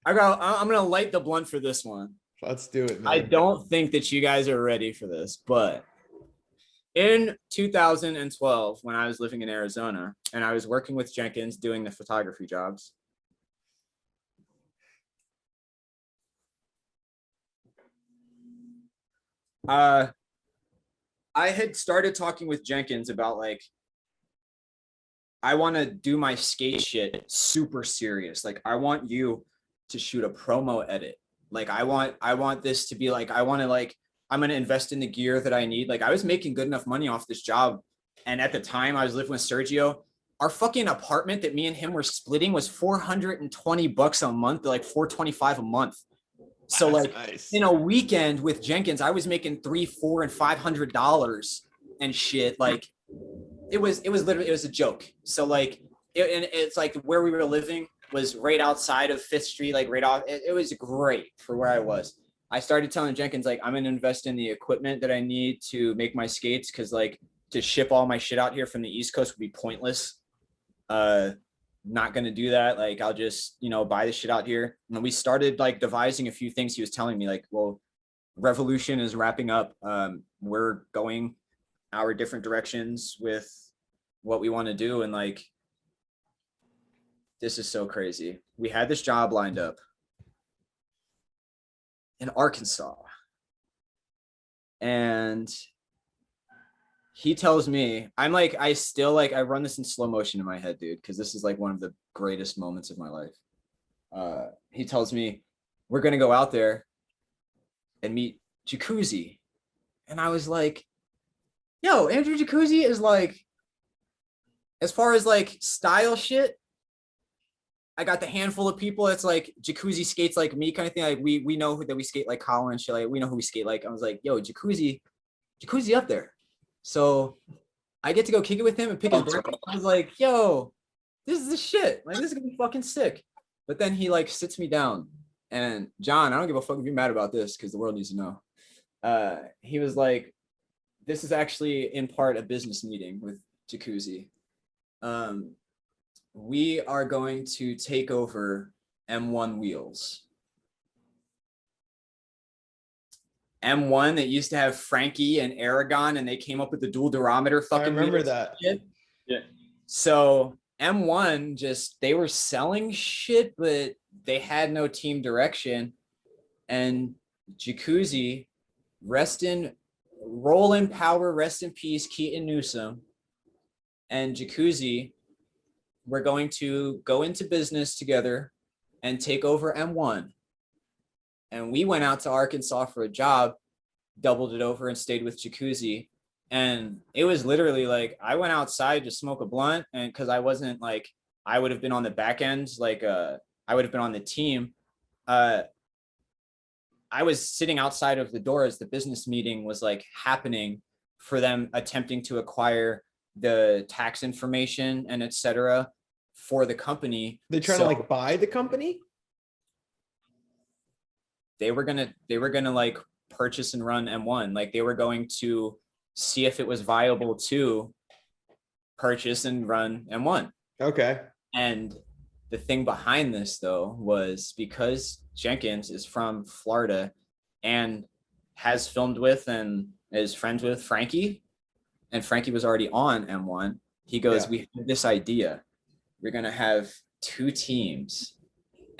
I'm gonna light the blunt for this one. Let's do it, man. I don't think that you guys are ready for this, but in 2012, when I was living in Arizona and I was working with Jenkins doing the photography jobs, I had started talking with Jenkins about like, I want to do my skate shit super serious. Like, I want you to shoot a promo edit. Like, I want this to be like, I'm going to invest in the gear that I need. Like, I was making good enough money off this job. And at the time I was living with Sergio, our fucking apartment that me and him were splitting was $420 a month, like $425 a month. So That's like nice. in a weekend with Jenkins, I was making $300, $400, and $500 and shit. Like it was literally, it was a joke. So like, it's like where we were living was right outside of 5th Street, like right off. It was great for where I was. I started telling Jenkins, like, I'm going to invest in the equipment that I need to make my skates. Cause like to ship all my shit out here from the East Coast would be pointless. Not going to do that. Like, I'll just, buy the shit out here. And we started like devising a few things. He was telling me like, well, Revolution is wrapping up. We're going our different directions with what we want to do. And like, this is so crazy. We had this job lined up in Arkansas. And he tells me, I'm like, I run this in slow motion in my head, dude, because this is like one of the greatest moments of my life. He tells me, we're going to go out there and meet Jacuzzi. And I was like, yo, Andrew Jacuzzi is like, as far as like style shit, I got the handful of people that's like Jacuzzi skates like me kind of thing. Like we know that we skate like Colin and shit. Like we know who we skate like. I was like, yo, Jacuzzi up there. So I get to go kick it with him and pick his brain. I was like, yo, this is the shit. Like, this is gonna be fucking sick. But then he like sits me down, and John, I don't give a fuck if you're mad about this because the world needs to know. He was like, this is actually in part a business meeting with Jacuzzi. We are going to take over M1 wheels. M1 that used to have Frankie and Aragon, and they came up with the dual durometer fucking. I remember that. Yeah. So M1 just, they were selling shit, but they had no team direction. And Jacuzzi, roll in power, rest in peace, Keaton Newsom, and Jacuzzi, we're going to go into business together and take over M1. And we went out to Arkansas for a job, doubled it over and stayed with Jacuzzi. And it was literally like, I went outside to smoke a blunt, and because I wasn't like, I would have been on the back end, like I would have been on the team. I was sitting outside of the door as the business meeting was like happening for them attempting to acquire the tax information and etc. for the company. They trying to like buy the company? They were gonna like purchase and run M1. Like they were going to see if it was viable to purchase and run M1. Okay. And the thing behind this though was because Jenkins is from Florida and has filmed with and is friends with Frankie, and Frankie was already on M1. He goes, we have this idea. We're going to have 2 teams,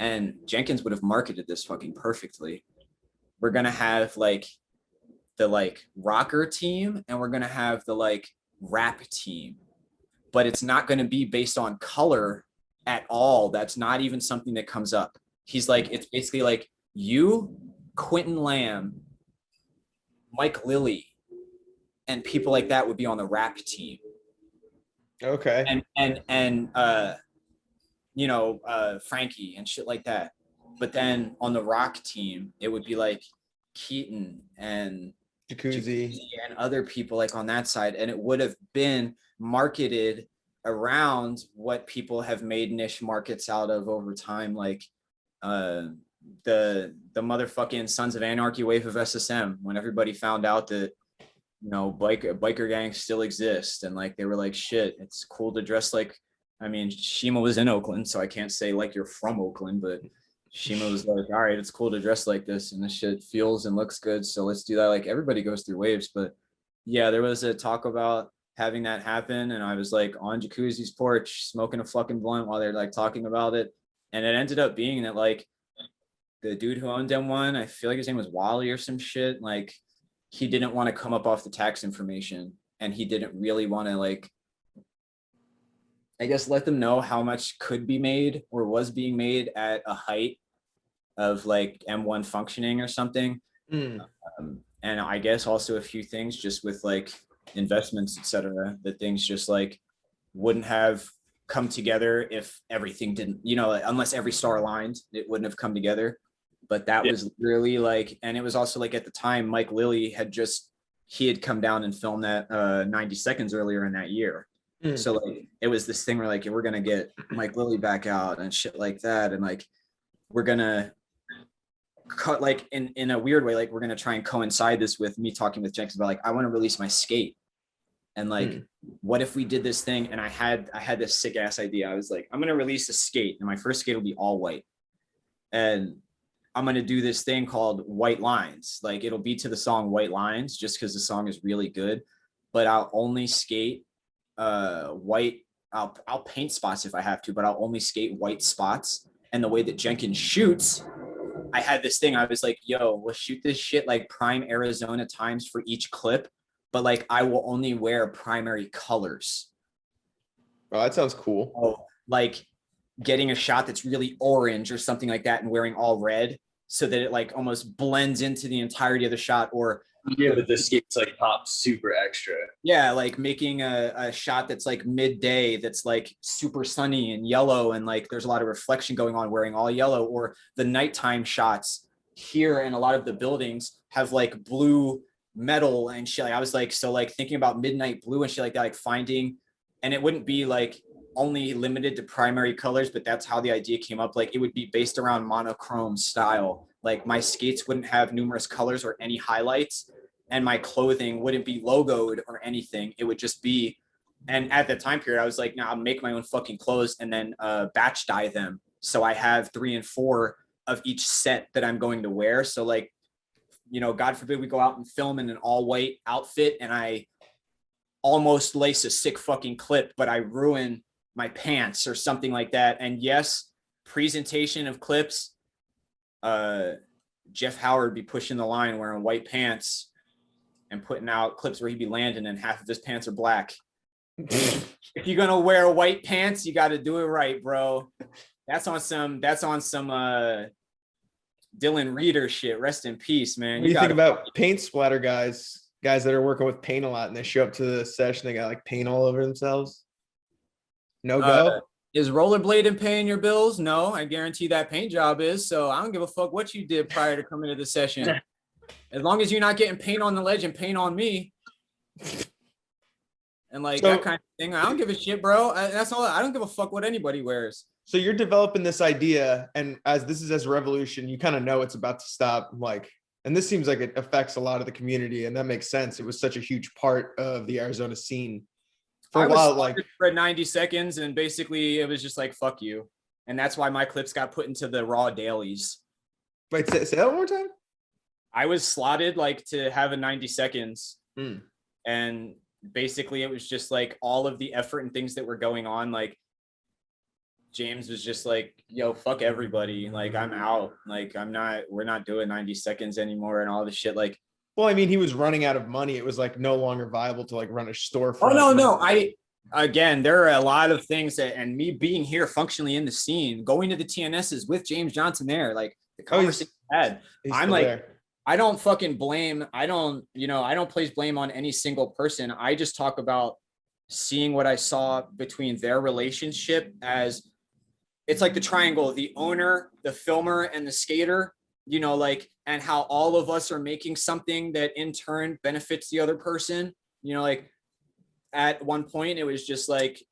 and Jenkins would have marketed this fucking perfectly. We're going to have like the like rocker team, and we're going to have the like rap team, but it's not going to be based on color at all. That's not even something that comes up. He's like, it's basically like you, Quentin Lamb, Mike Lilly, and people like that would be on the rap team. Okay. And Frankie and shit like that. But then on the rock team, it would be like Keaton and Jacuzzi. and other people like on that side, and it would have been marketed around what people have made niche markets out of over time, like the motherfucking Sons of Anarchy wave of SSM, when everybody found out that biker gangs still exist, and like they were like, shit, it's cool to dress like, I mean, Shima was in Oakland, so I can't say like you're from Oakland, but Shima was like, all right, it's cool to dress like this, and this shit feels and looks good, so let's do that. Like everybody goes through waves, but yeah, there was a talk about having that happen, and I was like on Jacuzzi's porch smoking a fucking blunt while they're like talking about it, and it ended up being that like the dude who owned M1, I feel like his name was Wally or some shit, like he didn't want to come up off the tax information, and he didn't really want to like, I guess, let them know how much could be made or was being made at a height of like M1 functioning or something. And I guess also a few things just with like investments, etc., that things just like wouldn't have come together if everything didn't, unless every star aligned, it wouldn't have come together. But that was really like, and it was also like at the time, Mike Lilly had come down and filmed that 90 seconds earlier in that year. So like it was this thing where like we're gonna get Mike Lilly back out and shit like that, and like we're gonna cut like in a weird way, like we're gonna try and coincide this with me talking with Jenkins about like I want to release my skate, and like what if we did this thing, and I had this sick ass idea. I was like, I'm gonna release a skate, and my first skate will be all white, and I'm gonna do this thing called White Lines. Like it'll be to the song White Lines, just because the song is really good, but I'll only skate white. I'll paint spots if I have to, but I'll only skate white spots. And the way that Jenkins shoots, I had this thing. I was like, yo, we'll shoot this shit like prime Arizona times for each clip, but like I will only wear primary colors. Oh, that sounds cool. Oh, like getting a shot that's really orange or something like that and wearing all red so that it like almost blends into the entirety of the shot, or but the skates like pop super extra. Yeah, like making a shot that's like midday, that's like super sunny and yellow, and like there's a lot of reflection going on wearing all yellow, or the nighttime shots here and a lot of the buildings have like blue metal and shit. Like I was like, so like thinking about midnight blue and shit like that, like finding, and it wouldn't be like only limited to primary colors, but that's how the idea came up. Like it would be based around monochrome style. Like my skates wouldn't have numerous colors or any highlights, and my clothing wouldn't be logoed or anything. It would just be, and at the time period, I was like, I'll make my own fucking clothes and then batch dye them. So I have 3 and 4 of each set that I'm going to wear. So like, God forbid we go out and film in an all white outfit and I almost lace a sick fucking clip, but I ruin my pants or something like that. And yes, presentation of clips, Jeff Howard be pushing the line wearing white pants and putting out clips where he'd be landing and half of his pants are black. If you're gonna wear white pants, you got to do it right, bro. That's on some Dylan Reeder shit. Rest in peace, man. What do you think about paint splatter guys that are working with paint a lot, and they show up to the session, they got like paint all over themselves? No go? Is rollerblading paying your bills? No, I guarantee that paint job is. So I don't give a fuck what you did prior to coming to the session. As long as you're not getting paint on the ledge and paint on me. And like that kind of thing. I don't give a shit, bro. That's all. I don't give a fuck what anybody wears. So you're developing this idea, and as this is as revolution, you kind of know it's about to stop. Like, and this seems like it affects a lot of the community, and that makes sense. It was such a huge part of the Arizona scene for a while. Like for 90 seconds, and basically it was just like fuck you, and that's why my clips got put into the raw dailies. Wait, say that one more time. I was slotted like to have a 90 seconds, and basically it was just like all of the effort and things that were going on. Like James was just like, yo, fuck everybody. Like I'm out. Like we're not doing 90 seconds anymore and all this shit. Like, well, I mean, he was running out of money. It was like no longer viable to like run a storefront. Oh no. again, there are a lot of things that, and me being here functionally in the scene, going to the TNSs with James Johnson there, like the conversation I had, I'm like, there. I don't fucking blame. I don't place blame on any single person. I just talk about seeing what I saw between their relationship as it's like the triangle, the owner, the filmer, and the skater, like, and how all of us are making something that in turn benefits the other person, like at one point it was just like,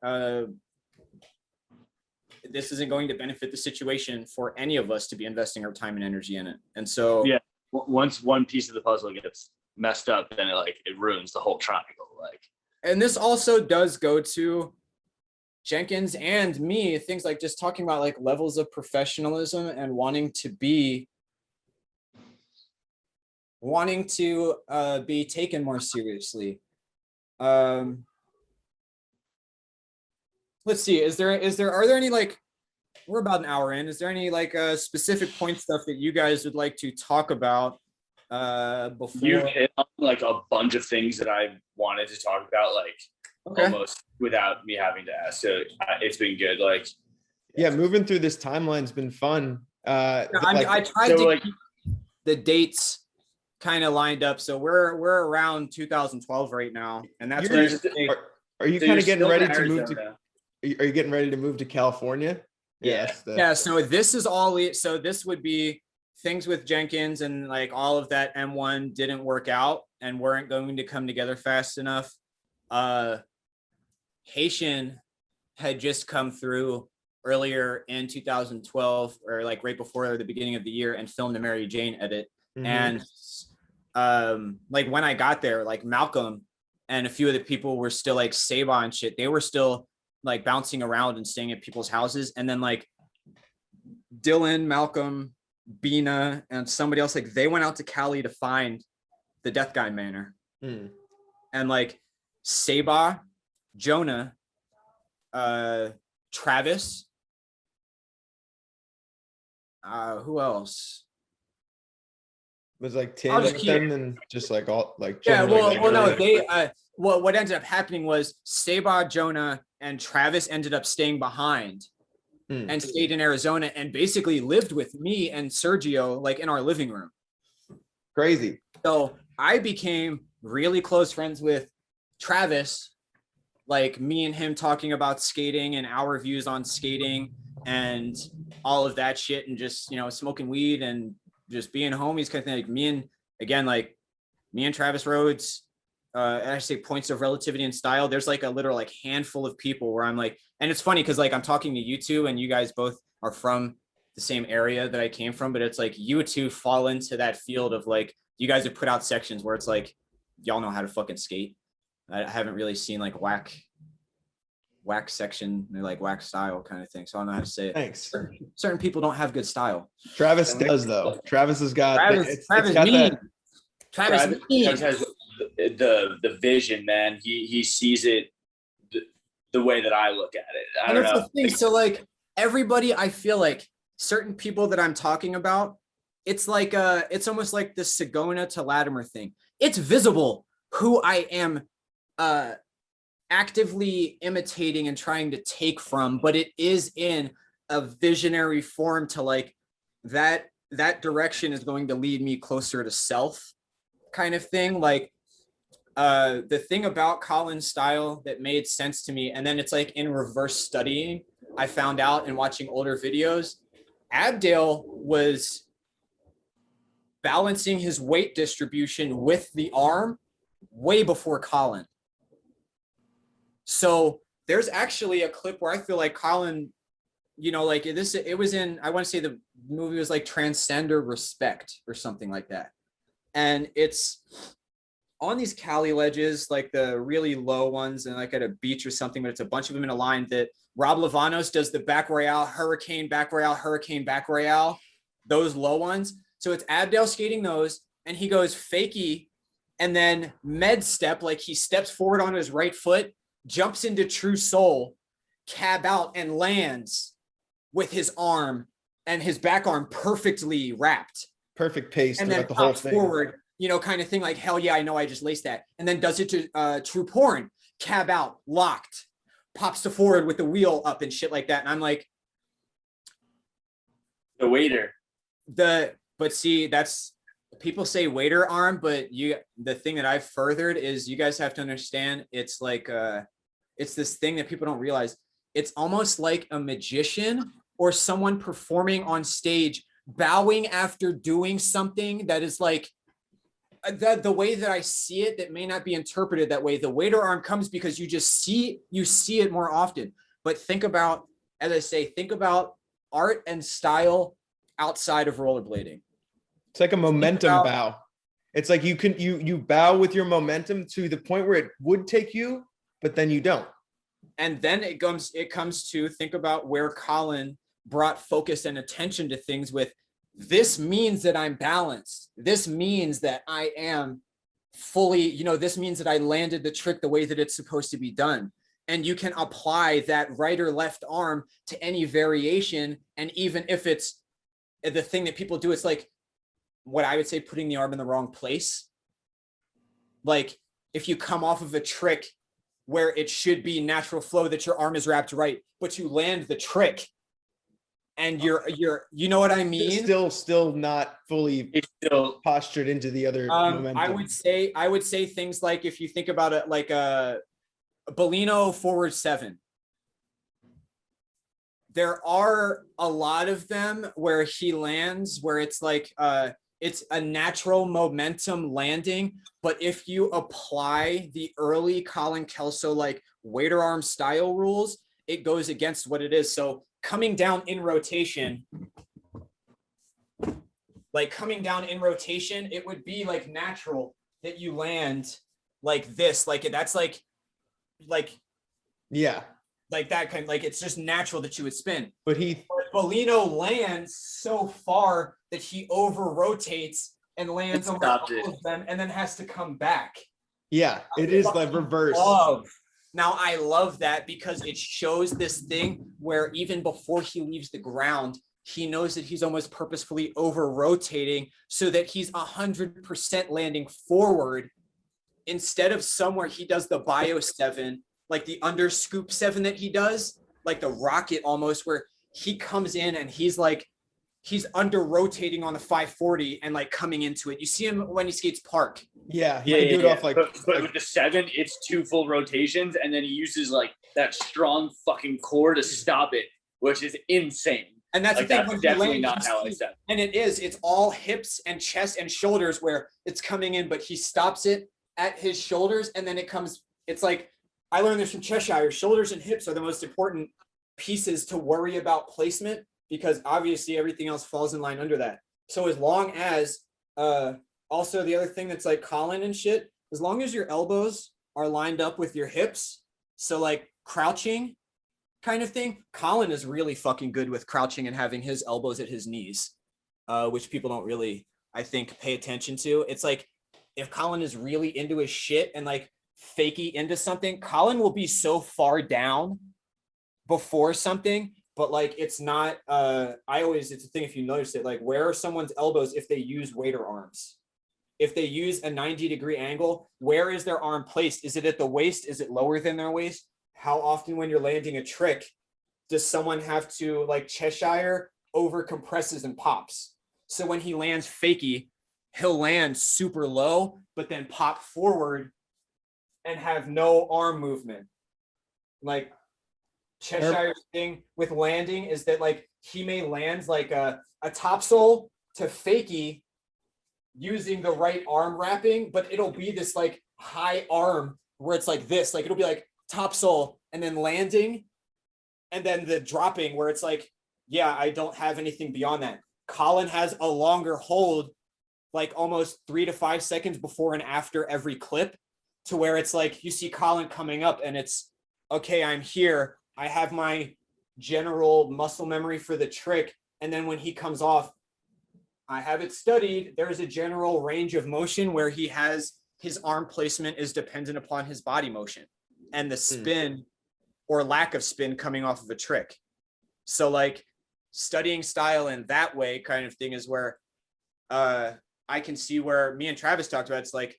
this isn't going to benefit the situation for any of us to be investing our time and energy in it. And so, yeah, once one piece of the puzzle gets messed up, then it ruins the whole triangle. And this also does go to Jenkins and me, things like just talking about like levels of professionalism and wanting to be taken more seriously. Let's see, are there any, like, we're about an hour in, is there any like specific point stuff that you guys would like to talk about before? You've hit on like a bunch of things that I wanted to talk about, like almost without me having to ask. So it's been good. Like, yeah, moving through this timeline's been fun. I tried to keep the dates kind of lined up, so we're around 2012 right now, and that's are you kind of getting ready to move to? Are you getting ready to move to California? Yeah. So this is all. So this would be things with Jenkins, and like all of that M1 didn't work out and weren't going to come together fast enough. Haitian had just come through earlier in 2012, or like right before the beginning of the year, and filmed the Mary Jane edit. And like when I got there, like Malcolm and a few of the people were still like Saba and shit. They were still like bouncing around and staying at people's houses. And then like Dylan, Malcolm, Bina, and somebody else, like they went out to Cali to find the Death Guy Manor. And like Saba, Jonah, Travis, who else? Was like Tim with them, and just like all like no, they what ended up happening was Saba, Jonah, and Travis ended up staying behind and stayed in Arizona and basically lived with me and Sergio like in our living room. Crazy. So I became really close friends with Travis, like me and him talking about skating and our views on skating and all of that shit, and just smoking weed and just being homies kind of thing. Like me and Travis Rhodes, I say points of relativity and style. There's like a literal like handful of people where I'm like, and it's funny because like I'm talking to you two and you guys both are from the same area that I came from, but it's like you two fall into that field of like, you guys have put out sections where it's like, y'all know how to fucking skate. I haven't really seen like whack section, like whack style kind of thing. So I don't know how to say it. Thanks. Certain people don't have good style. Travis does though. Travis has got Travis has the vision, man. He sees it the way that I look at it. I don't know. The thing. So like everybody, I feel like certain people that I'm talking about, it's like it's almost like the Sagona to Latimer thing. It's visible who I am actively imitating and trying to take from, but it is in a visionary form to like that direction is going to lead me closer to self kind of thing. Like the thing about Colin's style that made sense to me, and then it's like in reverse studying, I found out and watching older videos, Abdale was balancing his weight distribution with the arm way before Colin. So there's actually a clip where I feel like Colin, like this, it was in, I want to say the movie was like Transcender Respect or something like that. And it's on these Cali ledges, like the really low ones, and like at a beach or something, but it's a bunch of them in a line that Rob Lavanos does the back royale, hurricane, back royale, those low ones. So it's Abdel skating those, and he goes fakie, and then med step, like he steps forward on his right foot, jumps into true soul, cab out, and lands with his arm and his back arm perfectly wrapped. Perfect pace. And then the whole thing. Forward, kind of thing, like, hell yeah, I know I just laced that. And then does it to true porn, cab out, locked, pops to forward with the wheel up and shit like that. And I'm like, The waiter. but see, that's, people say waiter arm, but the thing that I've furthered is you guys have to understand, it's like it's this thing that people don't realize. It's almost like a magician or someone performing on stage, bowing after doing something that is like, the way that I see it, that may not be interpreted that way. The waiter arm comes because you see it more often. But think about, as I say, think about art and style outside of rollerblading. It's like a momentum bow. It's like you bow with your momentum to the point where it would take you, but then you don't. And then it comes to think about where Colin brought focus and attention to things with, this means that I'm balanced. This means that I am fully, this means that I landed the trick the way that it's supposed to be done. And you can apply that right or left arm to any variation. And even if it's the thing that people do, it's like what I would say, putting the arm in the wrong place. Like if you come off of a trick where it should be natural flow, that your arm is wrapped right, but you land the trick and you're you know what I mean? Still not fully postured into the other momentum. I would say things like, if you think about it, like a Bellino forward 7. There are a lot of them where he lands, where it's like it's a natural momentum landing, but if you apply the early Colin Kelso like waiter arm style rules, it goes against what it is. So coming down in rotation, it would be like natural that you land like this, like that's like yeah, like that kind, like it's just natural that you would spin. But Bellino lands so far that he over rotates and lands on all of them and then has to come back. Yeah, it is like reverse. Now I love that because it shows this thing where even before he leaves the ground, he knows that he's almost purposefully over rotating so that he's 100% landing forward, instead of somewhere he does the bio 7, like the under scoop 7 that he does, like the rocket almost, where he comes in and he's under rotating on the 540 and like coming into it. You see him when he skates park. Yeah, do it off like, but with the 7, it's 2 full rotations, and then he uses like that strong fucking core to stop it, which is insane. And that's like, the thing. that's definitely not how I said. And it's all hips and chest and shoulders where it's coming in, but he stops it at his shoulders, and then it comes. It's like, I learned this from Cheshire. Shoulders and hips are the most important pieces to worry about placement, because obviously everything else falls in line under that. So as long as, also the other thing that's like Colin and shit, as long as your elbows are lined up with your hips, so like crouching kind of thing, Colin is really fucking good with crouching and having his elbows at his knees, which people don't really, I think, pay attention to. It's like, if Colin is really into his shit and like fakey into something, Colin will be so far down before something, but like it's not it's a thing, if you notice it, like where are someone's elbows if they use waiter arms? If they use a 90-degree angle, where is their arm placed? Is it at the waist? Is it lower than their waist? How often when you're landing a trick does someone have to, like Cheshire over compresses and pops? So when he lands fakey, he'll land super low, but then pop forward and have no arm movement. Like Cheshire's thing with landing is that like he may land like a topsoul to fakey using the right arm wrapping, but it'll be this like high arm where it's like this, like it'll be like topsoul and then landing and then the dropping where it's like, yeah, I don't have anything beyond that. Colin has a longer hold, like almost 3 to 5 seconds before and after every clip, to where it's like you see Colin coming up and it's, okay, I'm here. I have my general muscle memory for the trick. And then when he comes off, I have it studied. There's a general range of motion where he has his arm placement is dependent upon his body motion and the spin or lack of spin coming off of a trick. So like studying style in that way kind of thing is where I can see where me and Travis talked about. It's like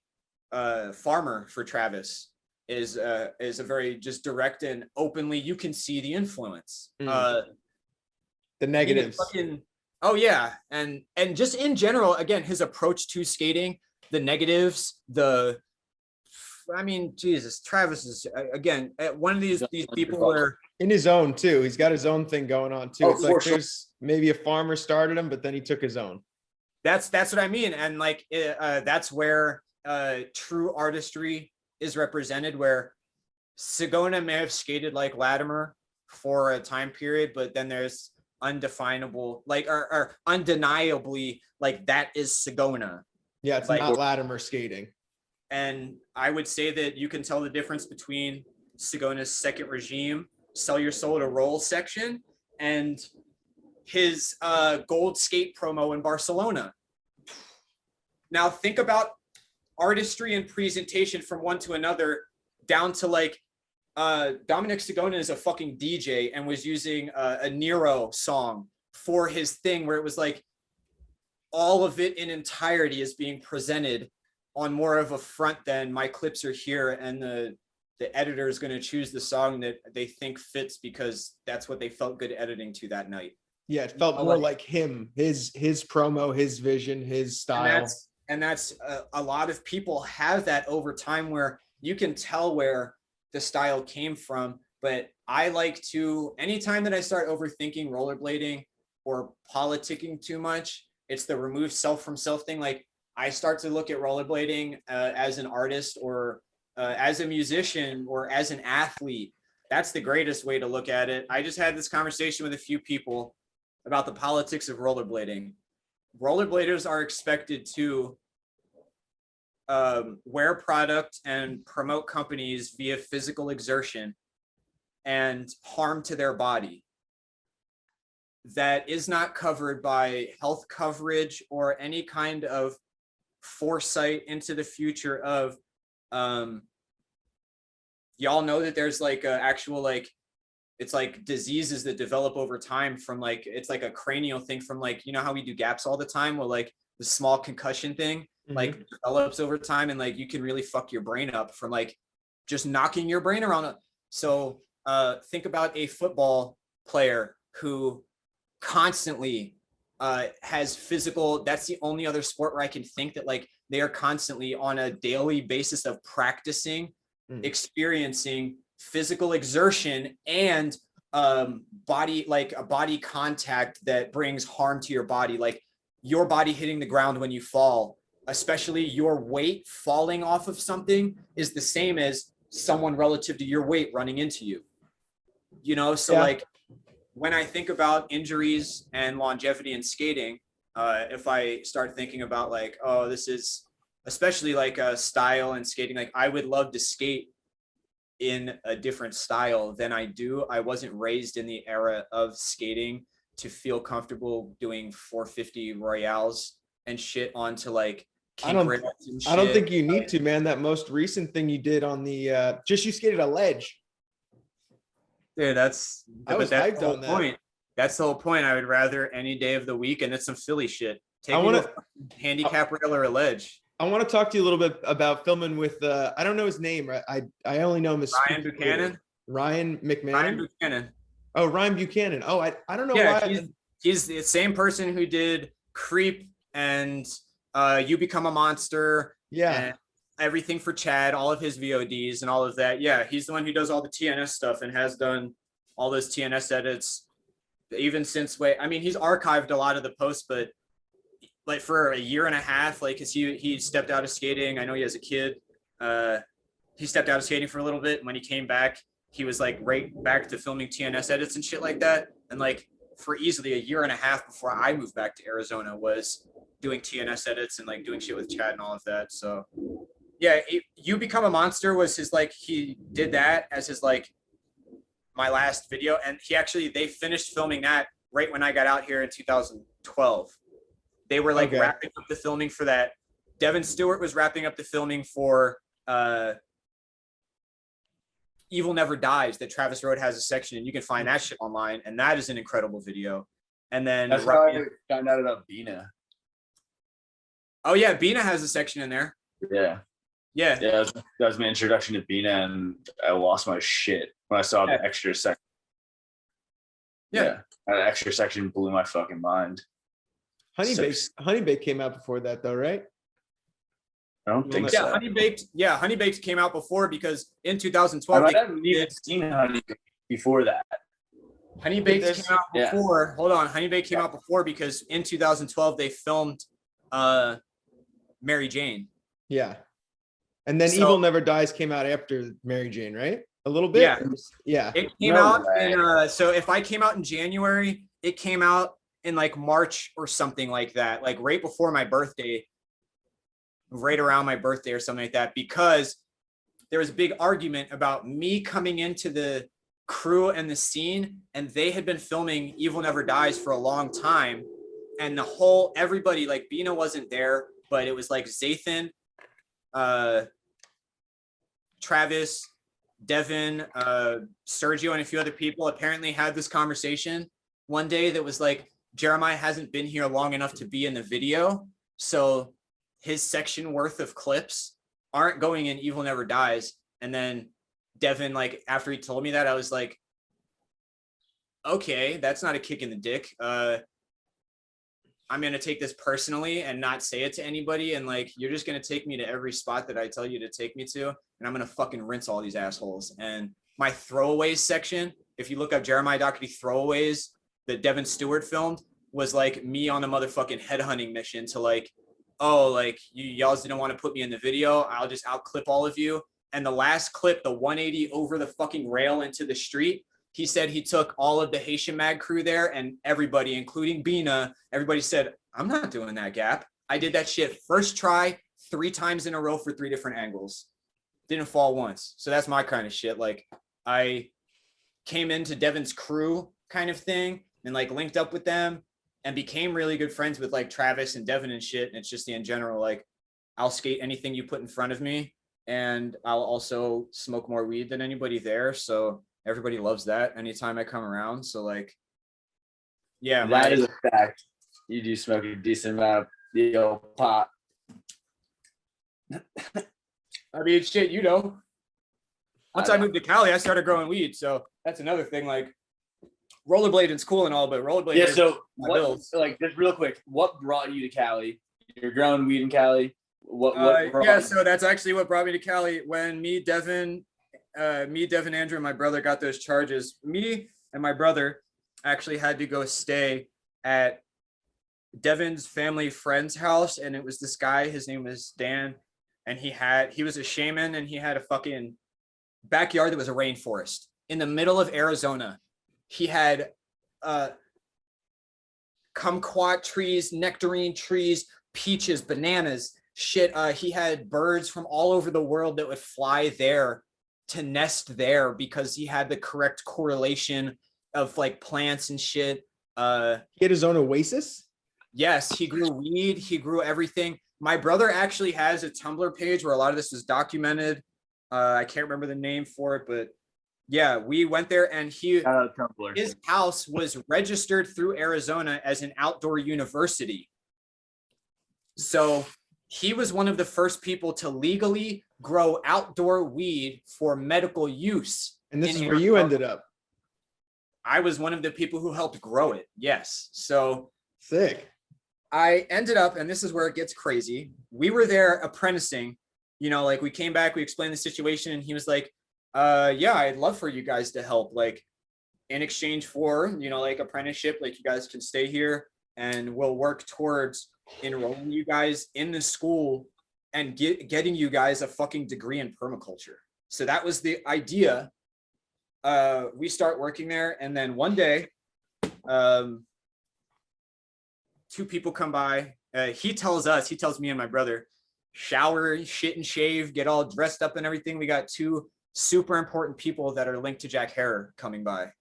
Farmer for Travis. is a very just direct and openly, you can see the influence. The He negatives. oh yeah, and just in general, again, his approach to skating, the negatives, I mean, Jesus, Travis is again one of these people where In his own too. He's got his own thing going on too. Oh, It's like for sure. there's maybe a farmer started him, but then he took his own. that's what I mean, and like that's where true artistry is represented, where Sagona may have skated like Latimer for a time period, but then there's undefinable, like, or undeniably, like, that is Sagona. Yeah, it's Like- not Latimer skating. And I would say that you can tell the difference between Sagona's second regime, Sell Your Soul to Roll section, and his gold skate promo in Barcelona. Now think about artistry and presentation from one to another, down to like Dominic Sagona is a fucking DJ and was using a Nero song for his thing, where it was like all of it in entirety is being presented on more of a front than my clips are here, and the editor is going to choose the song that they think fits because that's what they felt good editing to that night. Yeah, it felt more like him, his promo, his vision, his style. And that's a lot of people have that over time, where you can tell where the style came from. But I like to, anytime that I start overthinking rollerblading or politicking too much, it's the remove self from self thing. Like, I start to look at rollerblading as an artist, or as a musician, or as an athlete. That's the greatest way to look at it. I just had this conversation with a few people about the politics of rollerblading. Rollerbladers are expected to wear product and promote companies via physical exertion and harm to their body that is not covered by health coverage or any kind of foresight into the future of y'all know that there's like a actual, like, it's like diseases that develop over time from, like, it's like a cranial thing from, like, you know how we do gaps all the time, well, like the small concussion thing like develops over time, and like you can really fuck your brain up from like just knocking your brain around. So think about a football player who constantly has physical, that's the only other sport where I can think that like they are constantly on a daily basis of practicing, experiencing physical exertion and body, like a body contact that brings harm to your body, like your body hitting the ground when you fall, especially your weight falling off of something, is the same as someone relative to your weight running into you, you know? So like when I think about injuries and longevity in skating, if I start thinking about like, oh, this is especially like a style and skating, like I would love to skate in a different style than I do. I wasn't raised in the era of skating to feel comfortable doing 450 Royales and shit onto like I don't think you need to, man. That most recent thing you did on the just you skated a ledge. Dude, that's hyped the whole on that. point. That's the whole point. I would rather any day of the week, and it's some Philly shit. Take a handicap rail or a ledge. I want to talk to you a little bit about filming with I don't know his name. I only know him as Ryan Buchanan. Ryan McMahon. Ryan Buchanan. Oh, Ryan Buchanan. Oh, I don't know Yeah, why. he's the same person who did Creep and You Become a Monster. Yeah. And everything for Chad, all of his VODs and all of that. Yeah, he's the one who does all the TNS stuff and has done all those TNS edits even since I mean, he's archived a lot of the posts, but like for a year and a half, like, cause he stepped out of skating. I know he has a kid. He stepped out of skating for a little bit. And when he came back, he was like right back to filming TNS edits and shit like that. And like for easily a year and a half before I moved back to Arizona was doing TNS edits and like doing shit with Chad and all of that. So yeah, You Become a Monster was his, like, he did that as his, like, my last video. And they finished filming that right when I got out here in 2012. They were like wrapping up the filming for that. Devin Stewart was wrapping up the filming for Evil Never Dies, that Travis Road has a section, and you can find that shit online. And that is an incredible video. And then that's how I found out about Bina. Oh yeah, Bina has a section in there. Yeah. Yeah. Yeah, that was my introduction to Bina, and I lost my shit when I saw the extra section. Yeah. That extra section blew my fucking mind. Honey Six. Baked came out before that though, right? I don't think Yeah, so. Honey Baked came out before because in I 2012 might have even seen Honey Baked before that. Honey Baked There's- came out before. Hold on, Honey Baked came out before because in 2012 they filmed Mary Jane. Yeah. And then So- Evil Never Dies came out after Mary Jane, right? A little bit? Yeah. Yeah. It came No out way. in so if I came out in January, it came out in like March or something like that, like right before my birthday, right around my birthday or something like that, because there was a big argument about me coming into the crew and the scene, and they had been filming Evil Never Dies for a long time, and everybody, like Bina wasn't there, but it was like Zathan, Travis, Devin, Sergio, and a few other people apparently had this conversation one day that was like, Jeremiah hasn't been here long enough to be in the video, so his section worth of clips aren't going in Evil Never Dies. And then Devin, like after he told me that, I was like, okay, that's not a kick in the dick. I'm gonna take this personally and not say it to anybody, and like you're just gonna take me to every spot that I tell you to take me to, and I'm gonna fucking rinse all these assholes. And my throwaways section, if you look up Jeremiah Dougherty throwaways that Devin Stewart filmed, was like me on a motherfucking headhunting mission to like, oh, like y'all didn't want to put me in the video, I'll just outclip all of you. And the last clip, the 180 over the fucking rail into the street, he said he took all of the Haitian Mag crew there, and everybody, including Bina, everybody said, I'm not doing that gap. I did that shit first try 3 times in a row for 3 different angles. Didn't fall once. So that's my kind of shit. Like I came into Devin's crew kind of thing and like linked up with them and became really good friends with like Travis and Devin and shit. And it's just in general, like I'll skate anything you put in front of me, and I'll also smoke more weed than anybody there. So everybody loves that anytime I come around. So like, yeah, That is a fact. You do smoke a decent amount of the old pot. I mean, shit, you know, once I moved to Cali, I started growing weed. So that's another thing. Like rollerblading's cool and all, but rollerblading. Yeah. So what, like just real quick, what brought you to Cali? You're growing weed in Cali. What yeah, so that's actually what brought me to Cali. When me, Devin, Andrew, and my brother got those charges, me and my brother actually had to go stay at Devin's family friend's house, and it was this guy, his name was Dan, and he was a shaman, and he had a fucking backyard that was a rainforest in the middle of Arizona. He had kumquat trees, nectarine trees, peaches, bananas, shit. He had birds from all over the world that would fly there to nest there because he had the correct correlation of like plants and shit. He had his own oasis? Yes, he grew weed, he grew everything. My brother actually has a Tumblr page where a lot of this is documented. I can't remember the name for it, but yeah, we went there, and his house was registered through Arizona as an outdoor university. So he was one of the first people to legally grow outdoor weed for medical use. And this is where you ended up. I was one of the people who helped grow it. Yes. So sick. I ended up, and this is where it gets crazy. We were there apprenticing, you know, like we came back, we explained the situation, and he was like, yeah, I'd love for you guys to help, like in exchange for, you know, like apprenticeship, like you guys can stay here and we'll work towards enrolling you guys in the school and getting you guys a fucking degree in permaculture. So that was the idea. We start working there, and then one day, 2 people come by. He tells me and my brother, shower, shit and shave, get all dressed up and everything. We got 2 super important people that are linked to Jack Harrer coming by.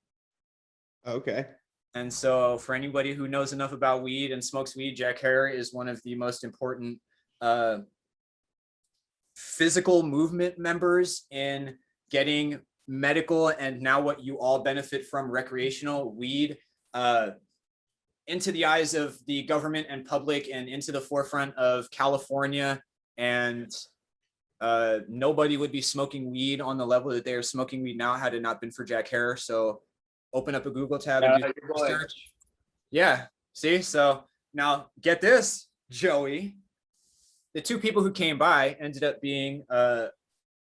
Okay. And so for anybody who knows enough about weed and smokes weed, Jack Harrer is one of the most important physical movement members in getting medical, and now what you all benefit from, recreational weed, into the eyes of the government and public, and into the forefront of California and nobody would be smoking weed on the level that they are smoking weed now had it not been for Jack Hare. So open up a Google tab and do research. Yeah. See, so now get this, Joey. The two people who came by ended up being,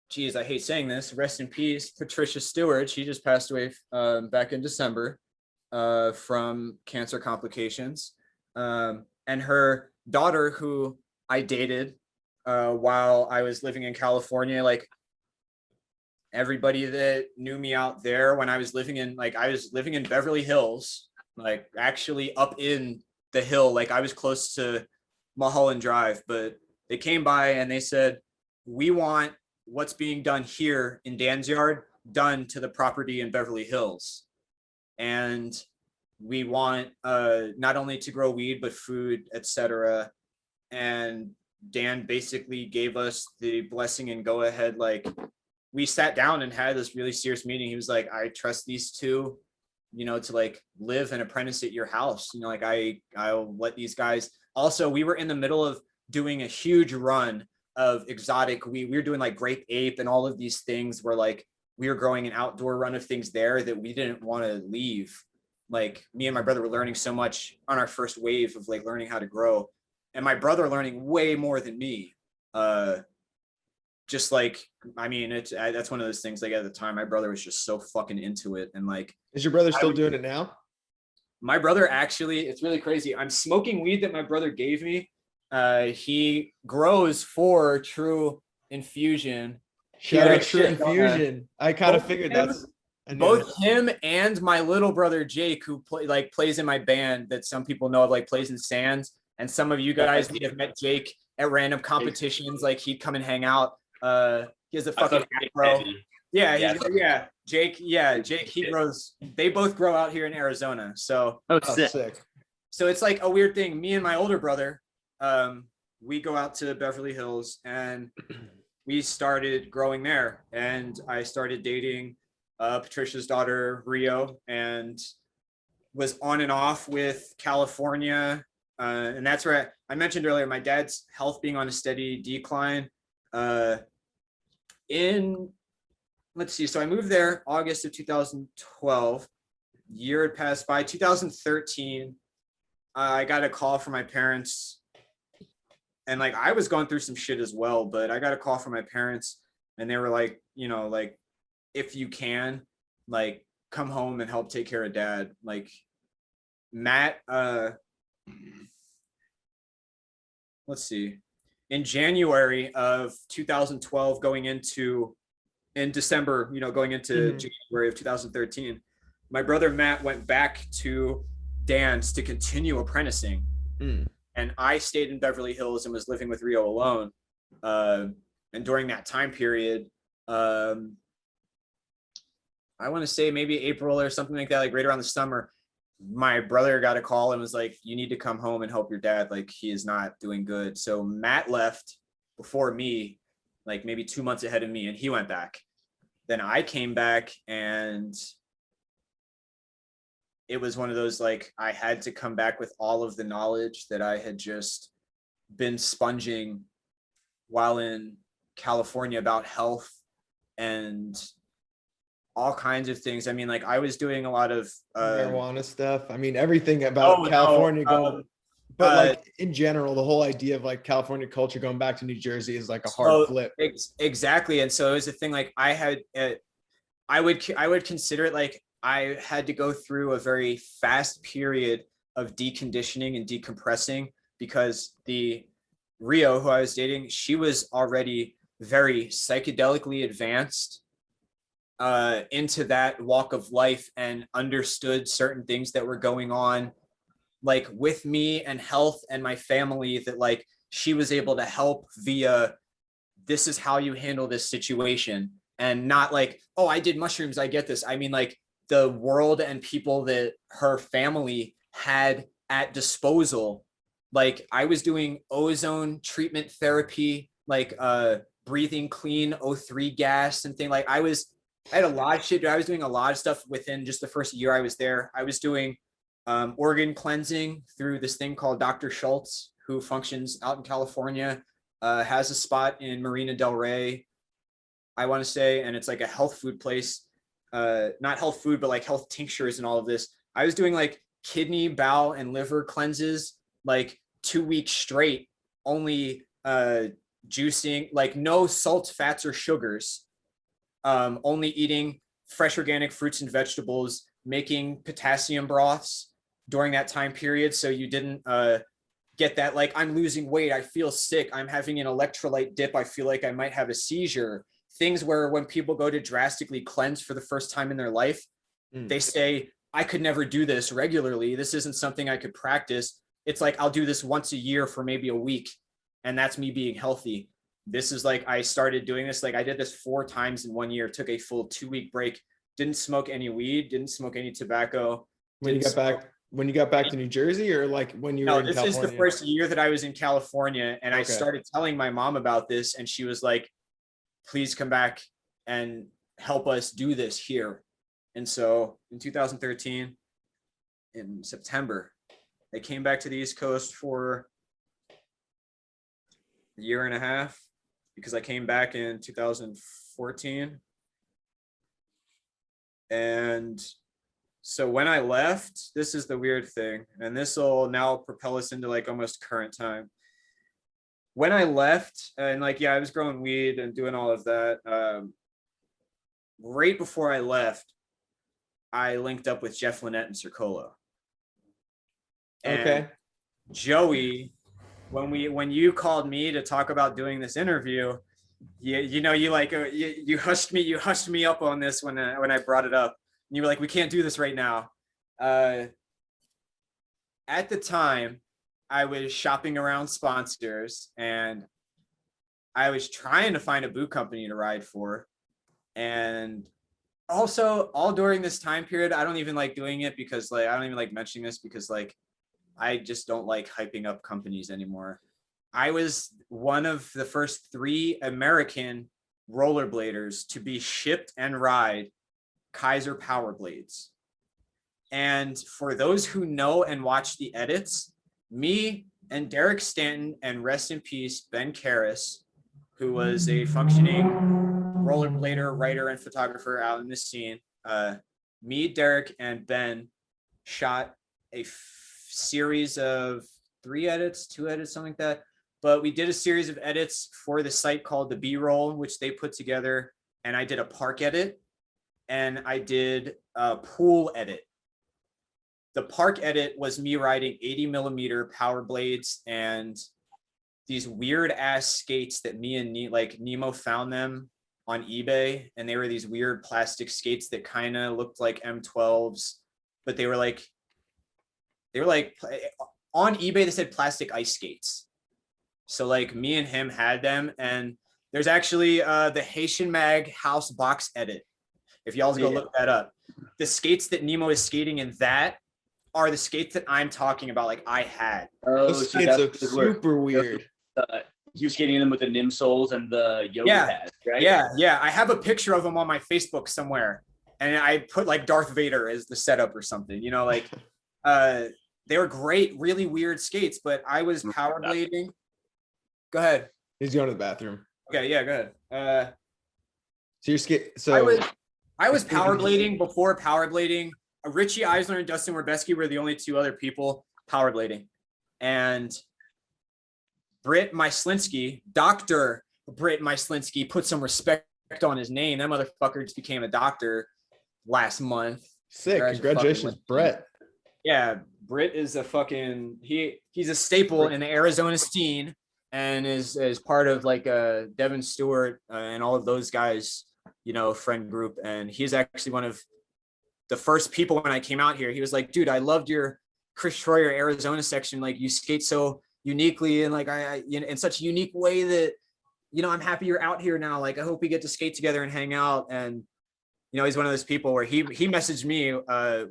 geez, I hate saying this, rest in peace, Patricia Stewart. She just passed away back in December from cancer complications. And her daughter, who I dated while I was living in California, like everybody that knew me out there when I was living in Beverly Hills, like actually up in the hill, like I was close to Mulholland Drive, but they came by and they said, we want what's being done here in Dan's yard done to the property in Beverly Hills. And we want not only to grow weed, but food, etc. And Dan basically gave us the blessing and go ahead. Like we sat down and had this really serious meeting. He was like, I trust these two, you know, to like live and apprentice at your house. You know, like I'll let these guys. Also, we were in the middle of doing a huge run of exotic weed. We were doing like grape ape and all of these things where like we were growing an outdoor run of things there that we didn't want to leave. Like me and my brother were learning so much on our first wave of like learning how to grow, and my brother learning way more than me. Just like, I mean, that's one of those things. Like at the time, my brother was just so fucking into it. And like, is your brother still doing it now? My brother actually, it's really crazy. I'm smoking weed that my brother gave me. He grows for True Infusion. Shout out True Infusion. I kind of figured that's both him and my little brother Jake, who plays in my band that some people know of, like plays in Sands. And some of you guys may have met Jake at random competitions. Like he'd come and hang out. He has a fucking afro. Yeah. Jake, he grows. They both grow out here in Arizona. So sick. So it's like a weird thing. Me and my older brother, we go out to Beverly Hills and we started growing there. And I started dating Patricia's daughter, Rio, and was on and off with California. And that's where I mentioned earlier, my dad's health being on a steady decline. Let's see. So I moved there August of 2012. Year had passed by. 2013, I got a call from my parents. And like, I was going through some shit as well, but I got a call from my parents and they were like, you know, like, if you can, like, come home and help take care of dad. Like Matt, let's see. In January of 2012, in December, you know, going into January of 2013, my brother Matt went back to Dan's to continue apprenticing. And I stayed in Beverly Hills and was living with Rio alone. And during that time period, I want to say maybe April or something like that, like right around the summer, my brother got a call and was like, you need to come home and help your dad. Like he is not doing good. So Matt left before me, like maybe 2 months ahead of me, and he went back. Then I came back and it was one of those, like, I had to come back with all of the knowledge that I had just been sponging while in California about health and all kinds of things. I mean, like I was doing a lot of marijuana stuff. I mean, everything about California going, but like in general, the whole idea of like California culture going back to New Jersey is like a hard flip. Exactly. And so it was a thing, like I would consider it like I had to go through a very fast period of deconditioning and decompressing, because the Rio who I was dating, she was already very psychedelically advanced into that walk of life and understood certain things that were going on, like with me and health and my family, that like she was able to help via, this is how you handle this situation. And not like, oh, I did mushrooms, I get this. I mean, like the world and people that her family had at disposal. Like I was doing ozone treatment therapy, like breathing clean O3 gas and thing. Like I had a lot of shit. I was doing a lot of stuff within just the first year I was there. I was doing organ cleansing through this thing called Dr. Schultz, who functions out in California. has a spot in Marina Del Rey, I want to say, and it's like a health food place. Not health food, but like health tinctures and all of this. I was doing like kidney, bowel, and liver cleanses like 2 weeks straight, only juicing, like no salt, fats, or sugars, only eating fresh organic fruits and vegetables, making potassium broths during that time period. So you didn't get that, like, I'm losing weight, I feel sick, I'm having an electrolyte dip, I feel like I might have a seizure. Things where when people go to drastically cleanse for the first time in their life, they say, I could never do this regularly. This isn't something I could practice. It's like, I'll do this once a year for maybe a week. And that's me being healthy. This is like, I started doing this. Like I did this 4 times in 1 year, took a full 2-week break, didn't smoke any weed, didn't smoke any tobacco. When you got back to New Jersey, or like when you were in California? This is the first year that I was in California, and I started telling my mom about this, and she was like, please come back and help us do this here. And so in 2013, in September, I came back to the East Coast for a year and a half, because I came back in 2014. And so when I left, this is the weird thing, and this will now propel us into like almost current time. When I left, and like, yeah, I was growing weed and doing all of that. Right before I left, I linked up with Jeff Lynette and Circolo. And Joey, when you called me to talk about doing this interview, you hushed me up on this when I brought it up. And you were like, we can't do this right now. At the time, I was shopping around sponsors, and I was trying to find a boot company to ride for. And also, all during this time period, I don't even like doing it because like, I don't even like mentioning this because like, I just don't like hyping up companies anymore. I was one of the first 3 American rollerbladers to be shipped and ride Kaiser Powerblades. And for those who know and watch the edits, me and Derek Stanton, and rest in peace, Ben Karras, who was a functioning rollerblader, writer, and photographer out in the scene. Me, Derek, and Ben shot a series of 3 edits, 2 edits, something like that. But we did a series of edits for the site called the B-Roll, which they put together. And I did a park edit, and I did a pool edit. The park edit was me riding 80mm power blades and these weird ass skates that me and Nemo found them on eBay. And they were these weird plastic skates that kind of looked like M12s, but they were like on eBay, they said plastic ice skates. So like me and him had them. And there's actually the Haitian Mag House box edit. If y'all go look that up, the skates that Nemo is skating in that are the skates that I'm talking about. Like I had. Those skates look super weird. He was skating in them with the Nim soles and the yoga pads, right? Yeah. I have a picture of them on my Facebook somewhere, and I put like Darth Vader as the setup or something. You know, like they were great, really weird skates. But I was power blading. Go ahead. He's going to the bathroom. Okay, yeah, go ahead. So you're so I was power blading before power blading. Richie Eisler and Dustin Werbeski were the only 2 other people power blading. And Britt Myslinski, Dr. Britt Myslinski, put some respect on his name. That motherfucker just became a doctor last month. Sick. Congratulations, Brett. Yeah, Britt is a fucking he's a staple in the Arizona scene, and is part of like Devin Stewart and all of those guys, you know, friend group. And he's actually one of the first people when I came out here. He was like, dude, I loved your Chris Schroyer Arizona section. Like you skate so uniquely, and like I you know, in such a unique way that, you know, I'm happy you're out here now. Like I hope we get to skate together and hang out. And you know, he's one of those people where he messaged me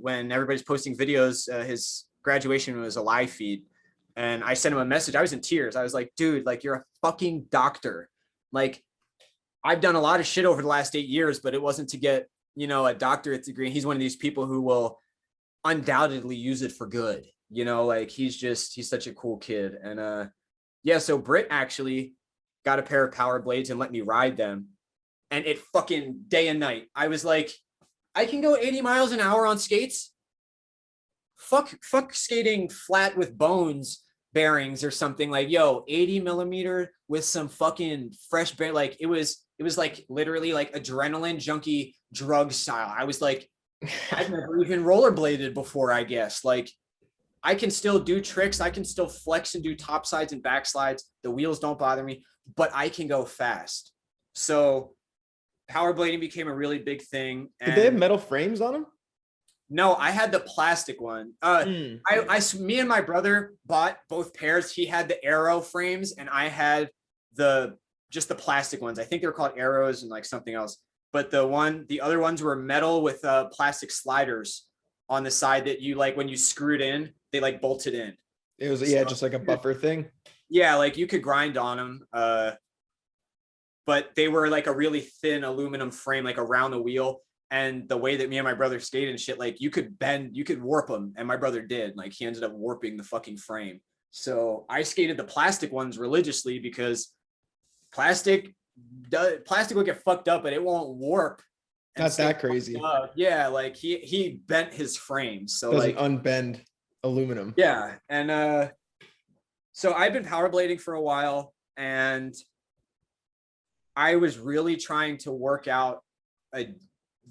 when everybody's posting videos. His graduation was a live feed, and I sent him a message. I was in tears. I was like, dude, like you're a fucking doctor. Like I've done a lot of shit over the last 8 years, but it wasn't to get, you know, a doctorate degree. And he's one of these people who will undoubtedly use it for good. You know, like he's such a cool kid. And yeah, so Britt actually got a pair of power blades and let me ride them. And it fucking day and night. I was like, I can go 80 miles an hour on skates. Fuck skating flat with bones bearings or something. Like, yo, 80 millimeter with some fucking fresh bear. Like it was like literally like adrenaline junkie drug style. I was like, I've never even rollerbladed before, I guess. Like I can still do tricks. I can still flex and do top sides and back slides. The wheels don't bother me, but I can go fast. So power blading became a really big thing. Did they have metal frames on them? No, I had the plastic one. Me and my brother bought both pairs. He had the arrow frames and I had just the plastic ones. I think they're called arrows and like something else. But the other ones were metal with plastic sliders on the side that you like when you screwed in, they like bolted in. It was just like a buffer thing. Yeah, like you could grind on them. But they were like a really thin aluminum frame, like around the wheel. And the way that me and my brother skated and shit, like you could warp them. And my brother did. Like he ended up warping the fucking frame. So I skated the plastic ones religiously because plastic will get fucked up, but it won't warp. Not that crazy. Yeah, like he bent his frame. So doesn't like unbend aluminum. Yeah. And so I've been power blading for a while, and I was really trying to work out a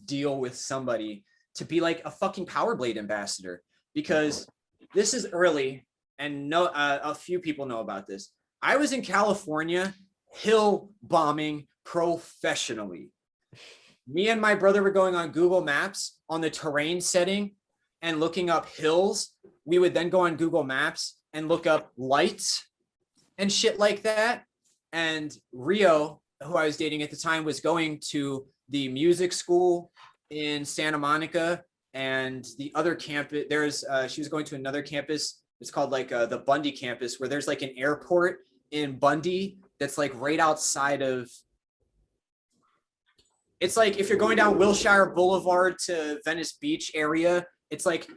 deal with somebody to be like a fucking power blade ambassador, because this is early and a few people know about this. I was in California hill bombing professionally. Me and my brother were going on Google Maps on the terrain setting and looking up hills. We would then go on Google Maps and look up lights and shit like that. And Rio, who I was dating at the time, was going to the music school in Santa Monica, and the other campus, she was going to another campus. It's called like the Bundy campus, where there's like an airport in Bundy that's like right outside of, it's like if you're going down Wilshire Boulevard to Venice Beach area, it's like,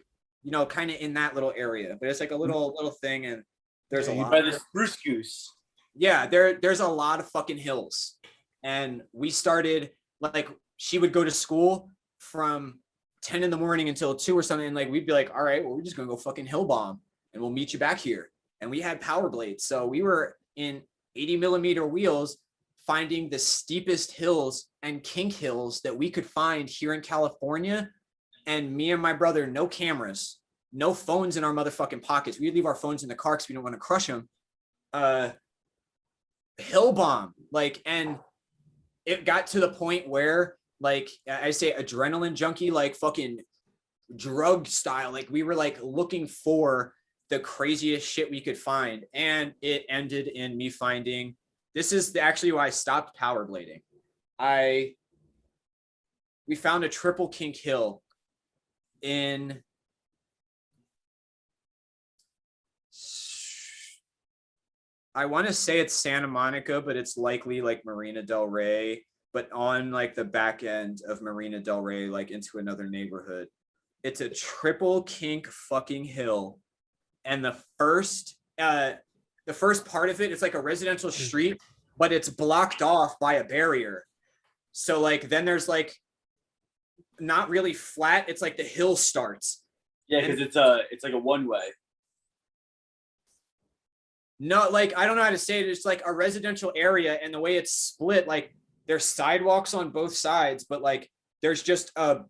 you know, kind of in that little area, but it's like a little thing, and there's a lot. By the Spruce Goose. Yeah, there's a lot of fucking hills. And we started, like, she would go to school from 10 in the morning until 2 or something, and like we'd be like, all right, well, we're just gonna go fucking hill bomb and we'll meet you back here. And we had power blades, so we were in 80 millimeter wheels finding the steepest hills and kink hills that we could find here in California. And me and my brother, no cameras, no phones in our motherfucking pockets. We'd leave our phones in the car because we don't want to crush them. Hill bomb, like, and it got to the point where, like, I say adrenaline junkie, like fucking drug style, like we were like looking for the craziest shit we could find. And it ended in me finding, this is actually why I stopped power blading. We found a triple kink hill in I want to say it's Santa Monica, but it's likely like Marina Del Rey, but on like the back end of Marina Del Rey, like into another neighborhood. It's a triple kink fucking hill. And the first part of it, it's like a residential street, but it's blocked off by a barrier. So like, then there's like, not really flat. It's like the hill starts. Yeah, because it's like a one-way. No, like, I don't know how to say it. It's like a residential area, and the way it's split, like there's sidewalks on both sides, but like there's just a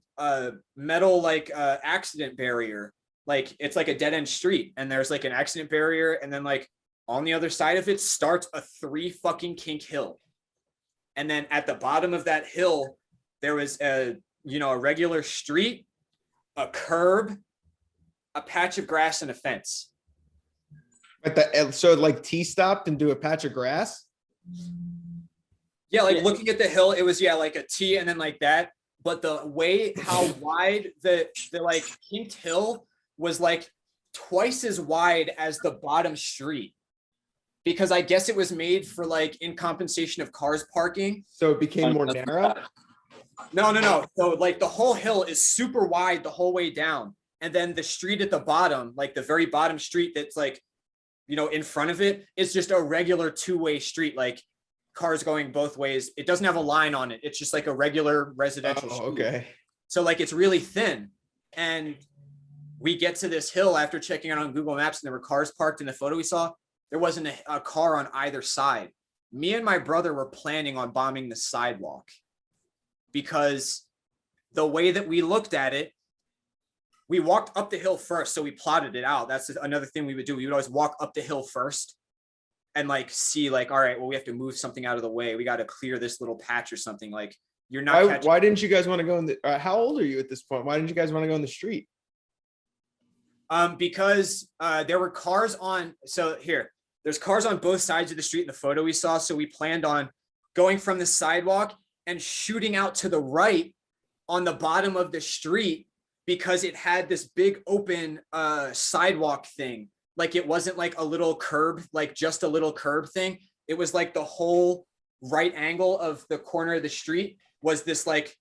metal like accident barrier. Like it's like a dead end street, and there's like an accident barrier, and then like on the other side of it starts a 3 fucking kink hill. And then at the bottom of that hill, there was a regular street, a curb, a patch of grass, and a fence. So like T-stopped and do a patch of grass? Yeah, like looking at the hill, it was like a T and then like that. But the way how wide the like kinked hill was, like twice as wide as the bottom street. Because I guess it was made for like in compensation of cars parking. So it became more narrow? No. So like the whole hill is super wide the whole way down. And then the street at the bottom, like the very bottom street that's like, in front of it, is just a regular 2-way street. Like cars going both ways. It doesn't have a line on it. It's just like a regular residential street. Okay. So like it's really thin. And we get to this hill after checking it on Google Maps, and there were cars parked in the photo we saw. There wasn't a car on either side. Me and my brother were planning on bombing the sidewalk because the way that we looked at it, we walked up the hill first. So we plotted it out. That's another thing we would do. We would always walk up the hill first and like see like, all right, well, we have to move something out of the way. We got to clear this little patch or something. Like you're not. Why didn't you guys want to go in the, how old are you at this point? Why didn't you guys want to go in the street? Because there were cars on. So here, there's cars on both sides of the street in the photo we saw. So we planned on going from the sidewalk and shooting out to the right on the bottom of the street because it had this big open sidewalk thing. Like it wasn't like a little curb, like just a little curb thing. It was like the whole right angle of the corner of the street was this like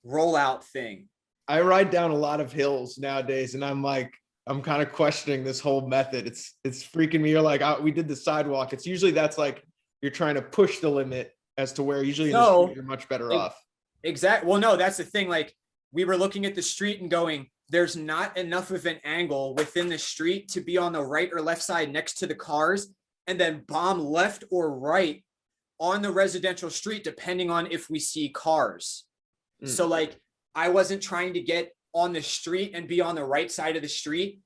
rollout thing. I ride down a lot of hills nowadays and I'm kind of questioning this whole method. It's freaking me. You're like, we did the sidewalk. It's usually that's like, you're trying to push the limit as to where usually in the street, you're much better off. Exactly. Well, no, that's the thing. Like we were looking at the street and going, there's not enough of an angle within the street to be on the right or left side next to the cars and then bomb left or right on the residential street, depending on if we see cars. So like, I wasn't trying to get on the street and be on the right side of the street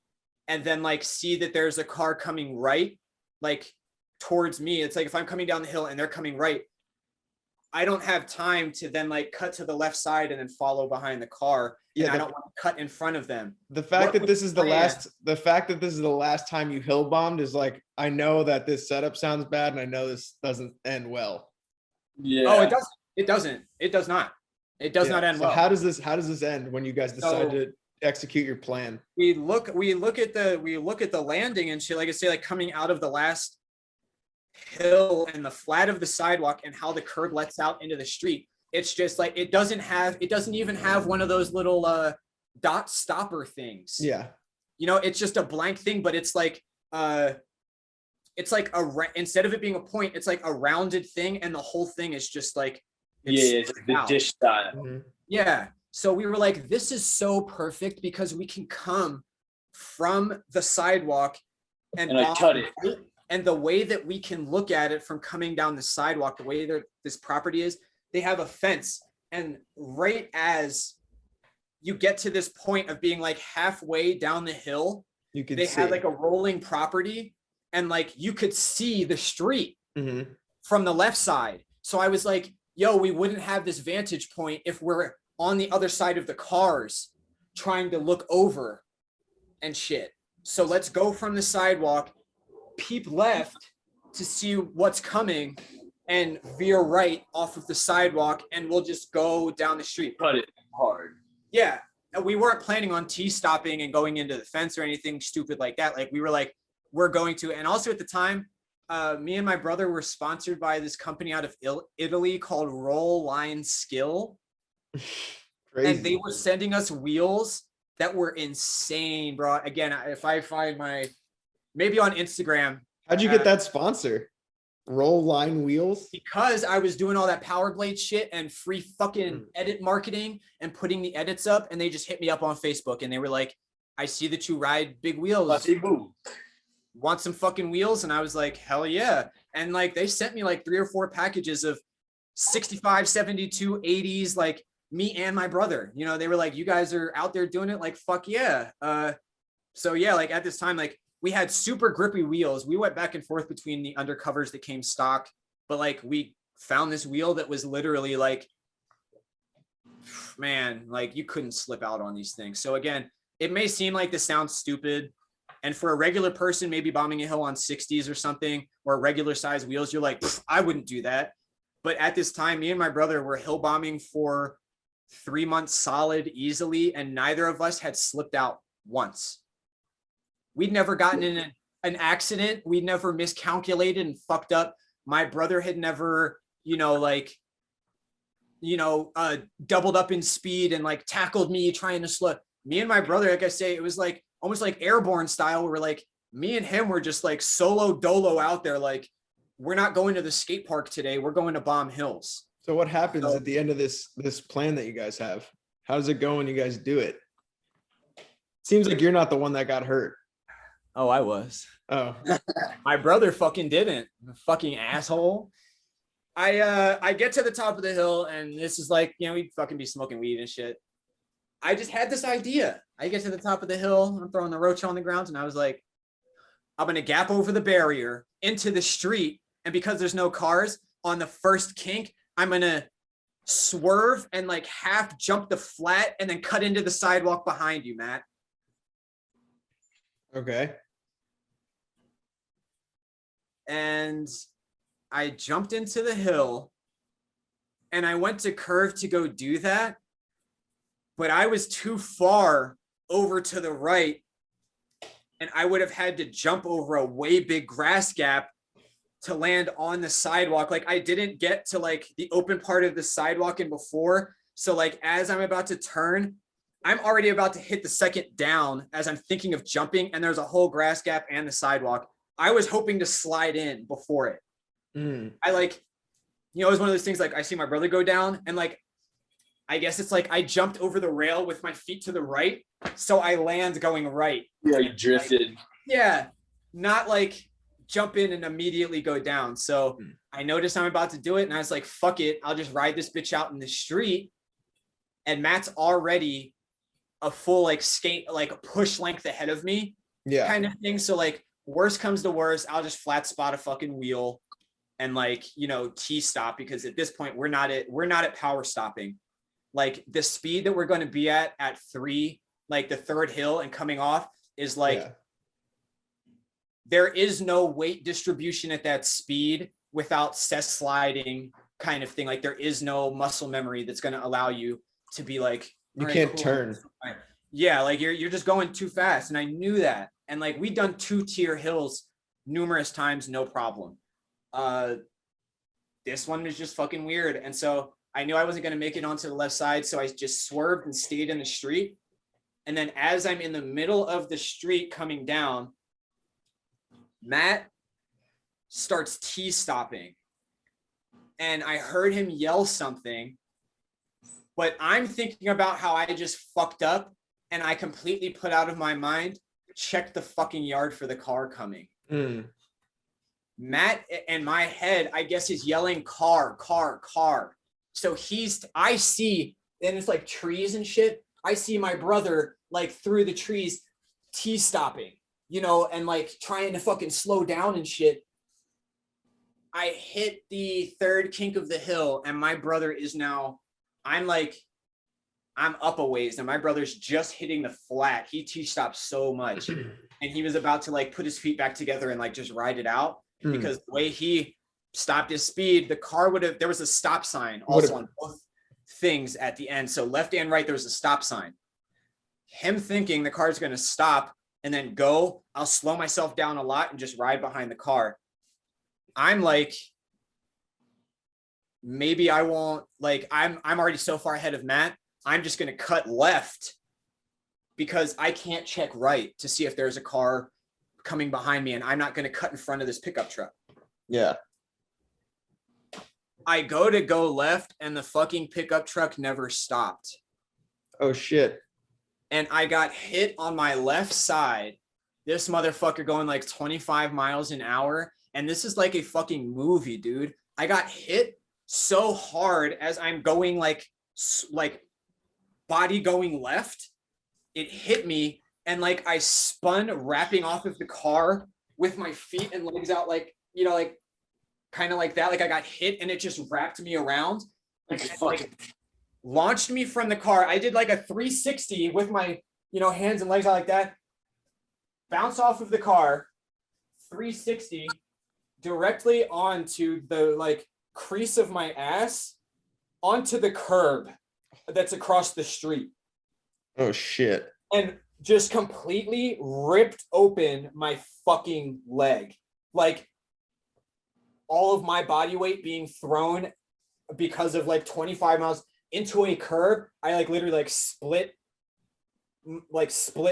and then like see that there's a car coming right, like towards me. It's like, if I'm coming down the hill and they're coming right, I don't have time to then like cut to the left side and then follow behind the car. Yeah, I don't want to cut in front of them. The fact that this is the last time you hill bombed is like, I know that this setup sounds bad and I know this doesn't end well. Yeah. Oh, it doesn't. It doesn't. It does not. It does not end well. How does this end when you guys decide to execute your plan? We look at the landing and shit, like I say, like coming out of the last hill and the flat of the sidewalk and how the curb lets out into the street. It's just like it doesn't even have one of those little dot stopper things. Yeah. You know, it's just a blank thing, but it's like instead of it being a point, it's like a rounded thing, and the whole thing is just like it's the dish style. Mm-hmm. Yeah. So we were like, this is so perfect because we can come from the sidewalk and I cut it. And the way that we can look at it from coming down the sidewalk, the way that this property is, they have a fence. And right as you get to this point of being like halfway down the hill, they had like a rolling property and like you could see the street from the left side. So I was like, yo, we wouldn't have this vantage point if we're on the other side of the cars trying to look over and shit. So let's go from the sidewalk, peep left to see what's coming, and veer right off of the sidewalk, and we'll just go down the street. Cut it hard. Yeah. And we weren't planning on T-stopping and going into the fence or anything stupid like that. Like we were like, we're going to, and also at the time, me and my brother were sponsored by this company out of Italy called Roll Line Skill. And they were sending us wheels that were insane, bro. Again, if I find maybe on Instagram. How'd you get that sponsor? Roll Line Wheels? Because I was doing all that Powerblade shit and free fucking edit marketing and putting the edits up, and they just hit me up on Facebook and they were like, I see that you ride big wheels. Want some fucking wheels? And I was like, hell yeah. And like they sent me like 3 or 4 packages of 65, 72, 80s, like me and my brother. You know, they were like, you guys are out there doing it, like fuck yeah. So yeah, like at this time, like we had super grippy wheels. We went back and forth between the undercovers that came stock, but like we found this wheel that was literally like, man, like you couldn't slip out on these things. So again, it may seem like this sounds stupid, and for a regular person, maybe bombing a hill on 60s or something, or regular size wheels, you're like, I wouldn't do that. But at this time, me and my brother were hill bombing for 3 months solid easily, and neither of us had slipped out once. We'd never gotten in an accident. We'd never miscalculated and fucked up. My brother had never, doubled up in speed and like tackled me trying to slow. Me and my brother, like I say, it was like almost like airborne style. Where like me and him were just like solo dolo out there, like we're not going to the skate park today. We're going to Bomb Hills. So what happens So- at the end of this plan that you guys have? How does it go when you guys do it? Seems like you're not the one that got hurt. Oh, I was. Oh, My brother fucking didn't. Fucking asshole. I get to the top of the hill, and this is like, we'd fucking be smoking weed and shit. I just had this idea. I get to the top of the hill, I'm throwing the roach on the ground, and I was like, I'm gonna gap over the barrier into the street, and because there's no cars, on the first kink, I'm gonna swerve and like half jump the flat and then cut into the sidewalk behind you, Matt. okay. And I jumped into the hill and I went to curve to go do that, but I was too far over to the right and I would have had to jump over a way big grass gap to land on the sidewalk. Like I didn't get to like the open part of the sidewalk and before. So like as I'm about to turn, I'm already about to hit the second down as I'm thinking of jumping, and there's a whole grass gap and the sidewalk. I was hoping to slide in before it. I like, it was one of those things like I see my brother go down and like, I guess it's like I jumped over the rail with my feet to the right. So I land going right. Yeah, you drifted. Like, yeah, not like jump in and immediately go down. So I noticed I'm about to do it and I was like, fuck it. I'll just ride this bitch out in the street. And Matt's already a full like skate, like push length ahead of me. Yeah. Kind of thing. So like worst comes to worst, I'll just flat spot a fucking wheel and like, T-stop, because at this point we're not at power stopping. Like the speed that we're going to be at 3, like the third hill and coming off is like, there is no weight distribution at that speed without cess sliding kind of thing. Like there is no muscle memory that's going to allow you to be like, you can't turn. Yeah. Like you're just going too fast. And I knew that. And like, we'd done 2-tier hills numerous times, no problem. This one was just fucking weird. And so I knew I wasn't going to make it onto the left side. So I just swerved and stayed in the street. And then as I'm in the middle of the street coming down, Matt starts T-stopping. And I heard him yell something, but I'm thinking about how I just fucked up and I completely put out of my mind, check the fucking yard for the car coming. Matt in my head, I guess, is yelling car, car, car. So I see, and it's like trees and shit. I see my brother like through the trees T-stopping, and like trying to fucking slow down and shit. I hit the third kink of the hill and my brother is now, I'm up a ways and my brother's just hitting the flat. He T-stopped so much and he was about to like put his feet back together and like just ride it out. Because the way he stopped his speed, the car there was a stop sign also on both things at the end. So left and right, there was a stop sign. Him thinking the car's going to stop and then go, I'll slow myself down a lot and just ride behind the car. I'm like, maybe I won't, like, I'm already so far ahead of Matt. I'm just going to cut left because I can't check right to see if there's a car coming behind me and I'm not going to cut in front of this pickup truck. Yeah. I go left and the fucking pickup truck never stopped. Oh shit. And I got hit on my left side. This motherfucker going like 25 miles an hour. And this is like a fucking movie, dude. I got hit so hard as I'm going like body going left. It hit me. And like I spun wrapping off of the car with my feet and legs out, like, like kind of like that. Like I got hit and it just wrapped me around. Like launched me from the car. I did like a 360 with my, hands and legs out like that. Bounce off of the car, 360 directly onto the like crease of my ass onto the curb that's across the street. Oh shit. And just completely ripped open my fucking leg. Like all of my body weight being thrown because of like 25 miles into a curb. I like literally like split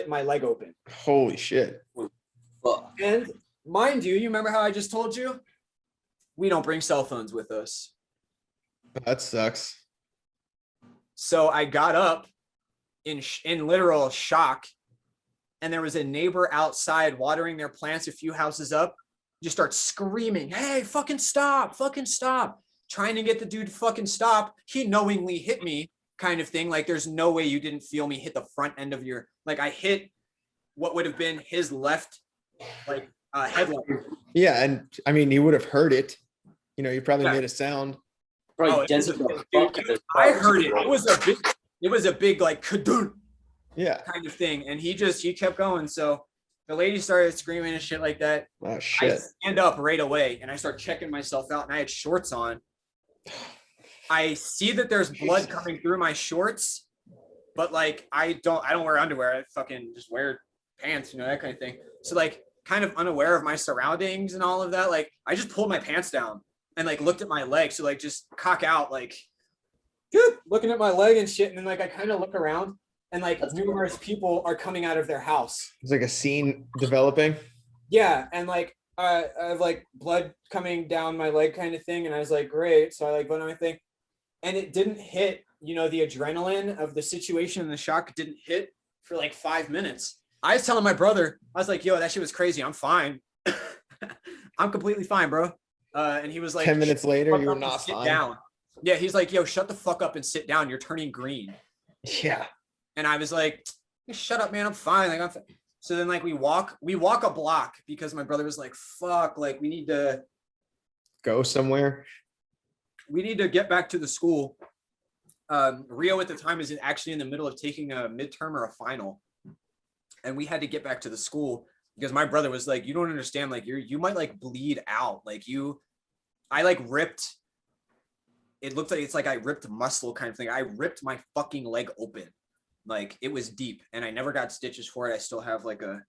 my leg open. Holy shit. And mind you, remember how I just told you? we don't bring cell phones with us. That sucks. So I got up in literal shock, and there was a neighbor outside watering their plants a few houses up. Just start screaming, "Hey, fucking stop, fucking stop." Trying to get the dude to fucking stop. He knowingly hit me, kind of thing. Like, there's no way you didn't feel me hit the front end of your, like, I hit what would have been his left, like, headlight. Yeah, and I mean, he would have heard it. You know, you probably Yeah. made a sound. Probably It was dented a- the dude, fuck out of I this heard it. car. It was a big like kadun Yeah. kind of thing, and he kept going. So the lady started screaming and shit like that. Oh I shit. stand up right away and I start checking myself out, and I had shorts on. I see that there's blood coming through my shorts, but like I don't wear underwear. I fucking just wear pants, you know, that kind of thing. So like, kind of unaware of my surroundings and all of that, like I just pulled my pants down and like looked at my leg. So like just cock out, like looking at my leg and shit. And then like I kind of look around, and like numerous people are coming out of their house. It's like a scene developing. Yeah, and like I have like blood coming down my leg kind of thing, and I was like, great. So I like went on my thing, and it didn't hit. You know, the adrenaline of the situation and the shock didn't hit for like 5 minutes. I was telling my brother, I was like, yo, that shit was crazy. I'm fine. I'm completely fine, bro. And he was like, 10 minutes later, "Shut you were up and not sit fine. down." Yeah, he's like, yo, shut the fuck up and sit down. You're turning green. Yeah. And I was like, shut up, man. I'm fine. Like, so then like we walk a block because my brother was like, fuck, like we need to Go somewhere. get back to the school. Rio at the time is actually in the middle of taking a midterm or a final. And we had to get back to the school because my brother was like, you don't understand, like you might like bleed out. Like I like ripped, it looked like it's like I ripped muscle kind of thing. I ripped my fucking leg open. Like it was deep, and I never got stitches for it. I still have like a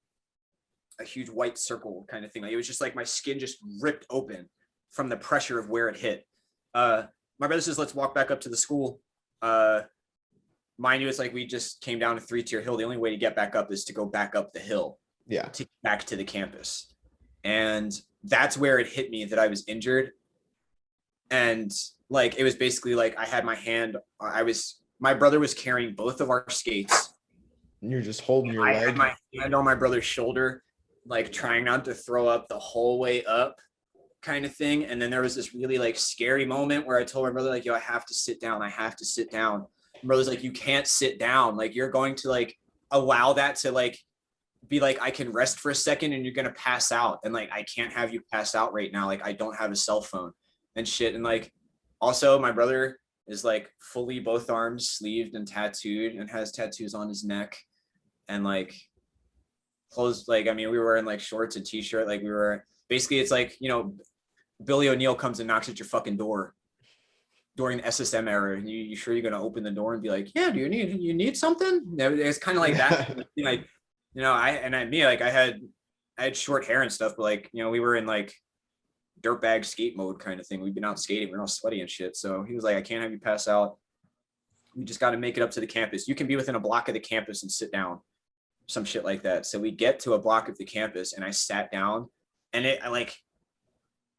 huge white circle kind of thing. Like it was just like my skin just ripped open from the pressure of where it hit. My brother says, let's walk back up to the school. Mind you, it's like we just came down a 3-tier hill. The only way to get back up is to go back up the hill. Yeah. To get back to the campus. And that's where it hit me that I was injured. And like, it was basically like I had my hand, my brother was carrying both of our skates. And you're just holding your I leg. had my hand on my brother's shoulder, like trying not to throw up the whole way up kind of thing. And then there was this really like scary moment where I told my brother, like, yo, I have to sit down. I have to sit down. My brother's like, you can't sit down. Like, you're going to like allow that to like be like, I can rest for a second and you're going to pass out. And like, I can't have you pass out right now. Like, I don't have a cell phone and shit. And like, also my brother is like fully both arms sleeved and tattooed and has tattoos on his neck and like clothes. Like, I mean, we were wearing like shorts and t-shirt. Like we were basically, it's like, you know, Billy O'Neill comes and knocks at your fucking door during the SSM era, and you sure you're gonna open the door and be like, yeah, do you need something? It's kind of like that. Like, you know, I had short hair and stuff, but like, you know, we were in like dirtbag skate mode kind of thing. We've been out skating, we're all sweaty and shit. So he was like, I can't have you pass out. We just got to make it up to the campus. You can be within a block of the campus and sit down, some shit like that. So we get to a block of the campus, and I sat down, and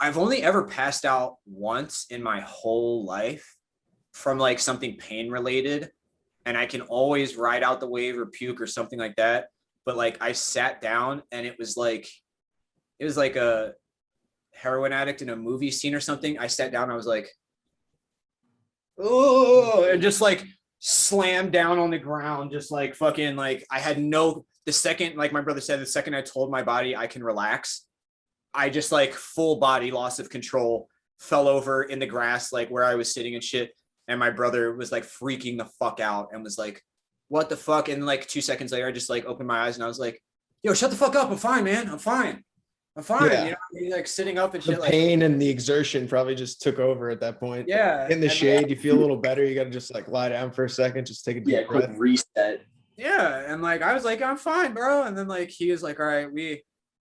I've only ever passed out once in my whole life from like something pain related, and I can always ride out the wave or puke or something like that. But like I sat down, and it was like a heroin addict in a movie scene or something. I sat down, I was like, oh, and just like slammed down on the ground, just like fucking like I had the second, like my brother said, the second I told my body I can relax, I just like full body loss of control, fell over in the grass, like where I was sitting and shit. And my brother was like freaking the fuck out and was like, what the fuck? And like 2 seconds later, I just like opened my eyes and I was like, yo, shut the fuck up. I'm fine, man. I'm fine. Yeah. You know, he's like sitting up and The shit. pain and the exertion probably just took over at that point. Yeah. In the shade, you feel a little better. You got to just like lie down for a second, just take a deep breath. Quick reset. Yeah. And like, I was like, I'm fine, bro. And then like, he was like, all right,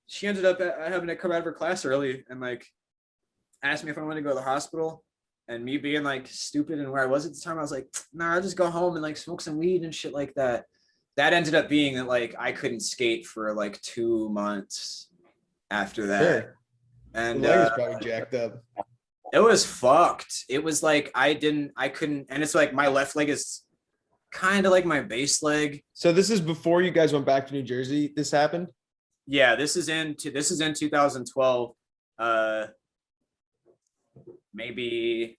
she ended up having to come out of her class early and like asked me if I wanted to go to the hospital. And me being like stupid and where I was at the time, I was like, nah, I'll just go home and like smoke some weed and shit like that. That ended up being that like I couldn't skate for like 2 months after that. Sure. And The leg is probably jacked up. It was fucked. It was like I couldn't, and it's like my left leg is kind of like my base leg. So this is before you guys went back to New Jersey. This happened. Yeah, this is in 2012. Maybe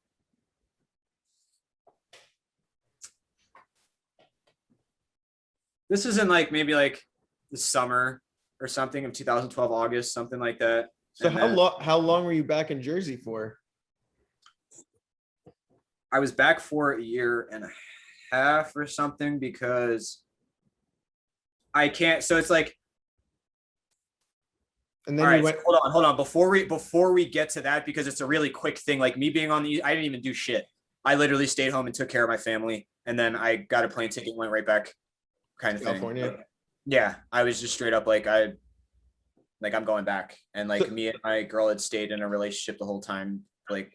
this is in like maybe like the summer or something of 2012, August, something like that. So And how then long? How long were you back in Jersey for? I was back for a year and a half or something because I can't. So it's like, And all then right, you so went. hold on. Before we get to that, because it's a really quick thing. Like me being on the, I didn't even do shit. I literally stayed home and took care of my family, and then I got a plane ticket and went right back, kind of thing. California. Yeah, I was just straight up like I'm going back, and like me and my girl had stayed in a relationship the whole time, like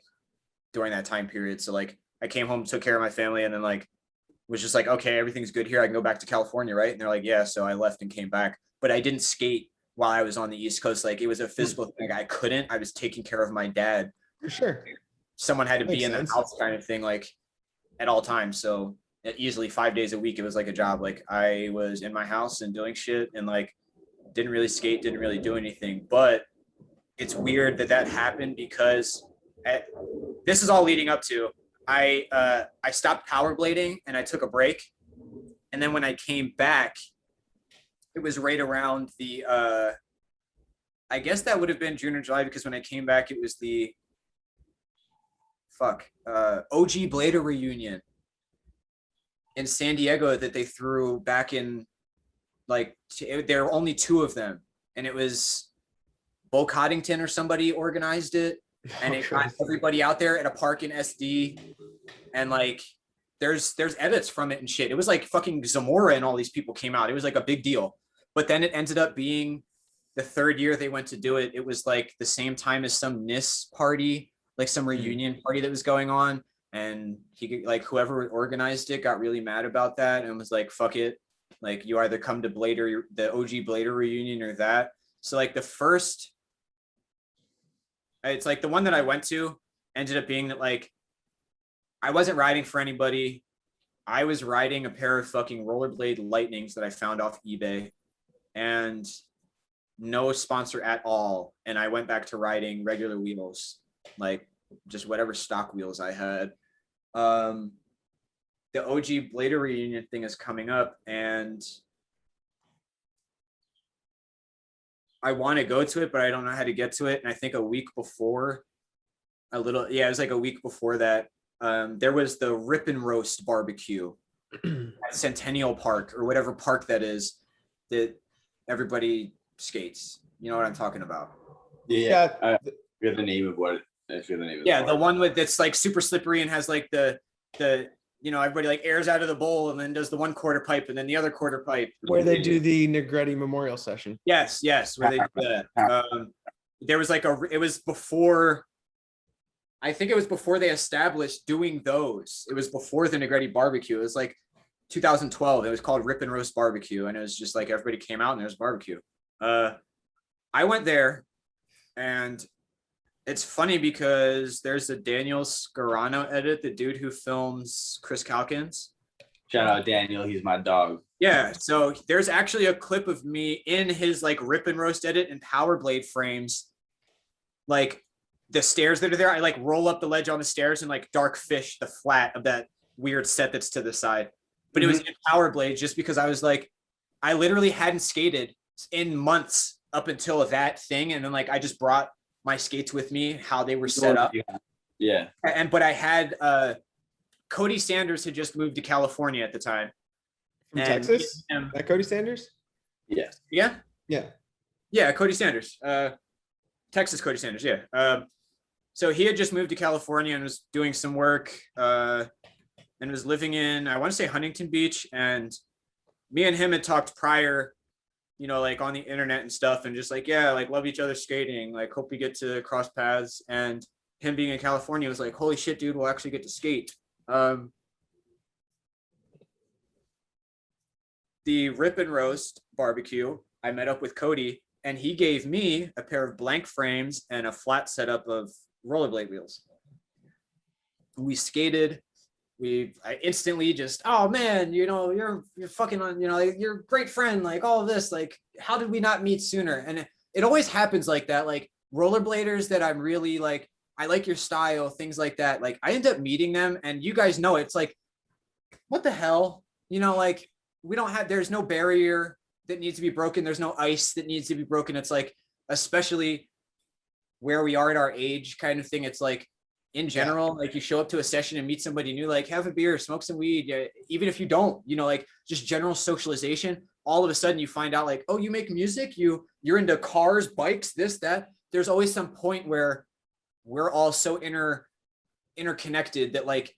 during that time period. So like I came home, took care of my family, and then like was just like, okay, everything's good here. I can go back to California, right? And they're like, yeah. So I left and came back, but I didn't skate while I was on the East Coast. Like it was a physical thing. I couldn't. I was taking care of my dad. For sure. Someone had to Makes be in the sense. house, kind of thing, like at all times. So easily 5 days a week, it was like a job. Like I was in my house and doing shit, and like didn't really skate, didn't really do anything. But it's weird that that happened because this is all leading up to I stopped powerblading and I took a break, and then when I came back, it was right around the I guess that would have been June or July, because when I came back, it was the OG Blader reunion in San Diego that they threw back in, like there were only two of them, and it was Bo Coddington or somebody organized it, and it got everybody out there at a park in SD, and like there's edits from it and shit. It was like fucking Zamora and all these people came out. It was like a big deal. But then it ended up being the third year they went to do it. It was like the same time as some NIS party, like some reunion party that was going on. And he, like whoever organized it, got really mad about that and was like, fuck it. Like you either come to Blader, the OG Blader reunion, or that. So like the first, it's like the one that I went to ended up being that like I wasn't riding for anybody. I was riding a pair of fucking rollerblade Lightnings that I found off eBay, and no sponsor at all. And I went back to riding regular wheels, like just whatever stock wheels I had. The OG Blader reunion thing is coming up, and I want to go to it, but I don't know how to get to it. And I think a week before, it was like a week before that, there was the Rip and Roast barbecue at Centennial Park or whatever park that is, that everybody skates. You know what I'm talking about? Yeah. I forget the name of what. I forget the name of Yeah, the one with that's like super slippery and has like the everybody like airs out of the bowl and then does the 1/4 pipe and then the other quarter pipe. Where they do the Negretti Memorial Session. Yes, where they do that. There was like it was before. I think it was before they established doing those. It was before the Negretti barbecue. It was like 2012. It was called Rip and Roast Barbecue, and it was just like everybody came out and there was barbecue. I went there, and it's funny because there's a Daniel Scarano edit, the dude who films Chris Calkins. Shout out Daniel, he's my dog. Yeah, so there's actually a clip of me in his like Rip and Roast edit and Powerblade frames, like the stairs that are there. I like roll up the ledge on the stairs and like dark fish the flat of that weird set that's to the side. But it was in Powerblade just because I was like, I literally hadn't skated in months up until that thing, and then like I just brought my skates with me, how they were set up. Yeah. But I had Cody Sanders had just moved to California at the time. From Texas? That Cody Sanders? Yes. Yeah. Yeah. Yeah, Cody Sanders. Texas Cody Sanders, yeah. So he had just moved to California and was doing some work and was living in, I want to say Huntington Beach. And me and him had talked prior, like on the internet and stuff, and just like, yeah, like love each other skating, like hope we get to cross paths. And him being in California was like, holy shit, dude, we'll actually get to skate. The Rip and Roast barbecue, I met up with Cody, and he gave me a pair of blank frames and a flat setup of rollerblade wheels. We skated. I instantly just, oh man, you're fucking on, like, you're a great friend, like all of this, like, how did we not meet sooner? And it always happens like that, like rollerbladers that I'm really like, I like your style, things like that. Like I end up meeting them, and you guys know it's like, what the hell, like there's no barrier that needs to be broken. There's no ice that needs to be broken. It's like, especially where we are at our age kind of thing. It's like, in general, like you show up to a session and meet somebody new, like have a beer, smoke some weed. Yeah, even if you don't, like just general socialization. All of a sudden you find out like, oh, you make music, you're into cars, bikes, this, that. There's always some point where we're all so interconnected that like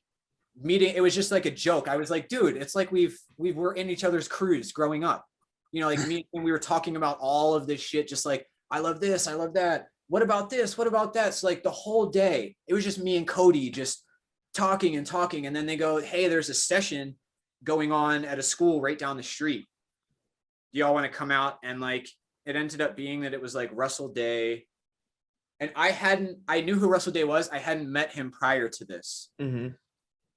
meeting, it was just like a joke. I was like, dude, it's like we were in each other's crews growing up. Like me, and we were talking about all of this shit, just like, I love this, I love that. What about this? What about that? So like the whole day, it was just me and Cody just talking and talking. And then they go, hey, there's a session going on at a school right down the street. Do y'all want to come out? And like, it ended up being that it was like Russell Day. And I knew who Russell Day was. I hadn't met him prior to this. Mm-hmm.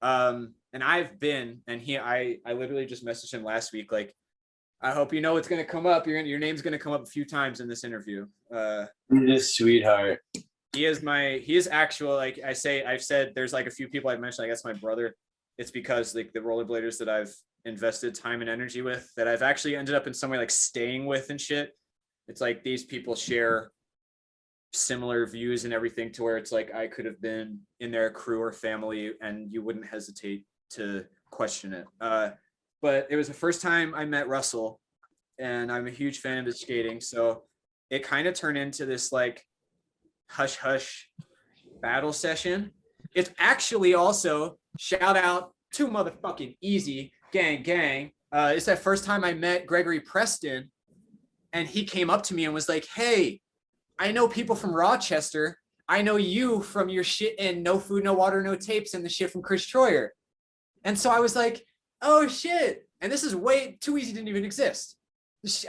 And I've been, and I literally just messaged him last week. Like, I hope you know it's going to come up. Your name's going to come up a few times in this interview. You're a sweetheart. He is actual, like I've said, there's like a few people I've mentioned, I guess my brother. It's because like the rollerbladers that I've invested time and energy with, that I've actually ended up in some way like staying with and shit. It's like these people share similar views and everything, to where it's like I could have been in their crew or family and you wouldn't hesitate to question it. But it was the first time I met Russell, and I'm a huge fan of his skating. So it kind of turned into this like hush hush battle session. It's actually also, shout out to motherfucking Easy gang. It's that first time I met Gregory Preston, and he came up to me and was like, hey, I know people from Rochester. I know you from your shit in No Food, No Water, No Tapes and the shit from Chris Troyer. And so I was like, oh shit. And this is way too easy, didn't even exist.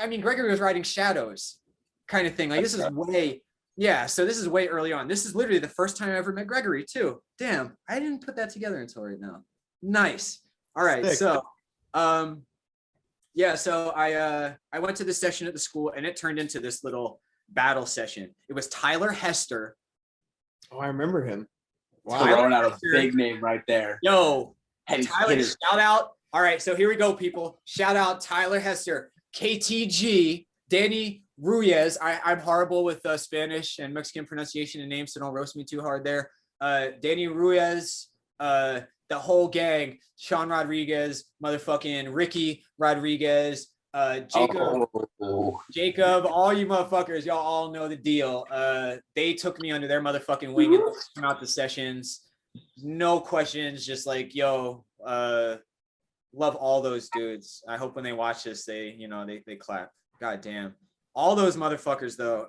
I mean, Gregory was writing Shadows kind of thing. Like this is way, yeah. So this is way early on. This is literally the first time I ever met Gregory too. Damn, I didn't put that together until right now. Nice. All right. Sick. So, yeah, so I went to this session at the school, and it turned into this little battle session. It was Tyler Hester. Oh, I remember him. Wow. Throwing out a big name right there. Yo, Tyler, shout out. All right, so here we go, people. Shout out Tyler Hester, KTG, Danny Ruiz. I'm horrible with Spanish and Mexican pronunciation and names, so don't roast me too hard there. Danny Ruiz, the whole gang, Sean Rodriguez, motherfucking Ricky Rodriguez, Jacob, all you motherfuckers, y'all all know the deal. They took me under their motherfucking wing and came out the sessions. No questions, just like, yo, love all those dudes. I hope when they watch this, they clap. God damn. All those motherfuckers though.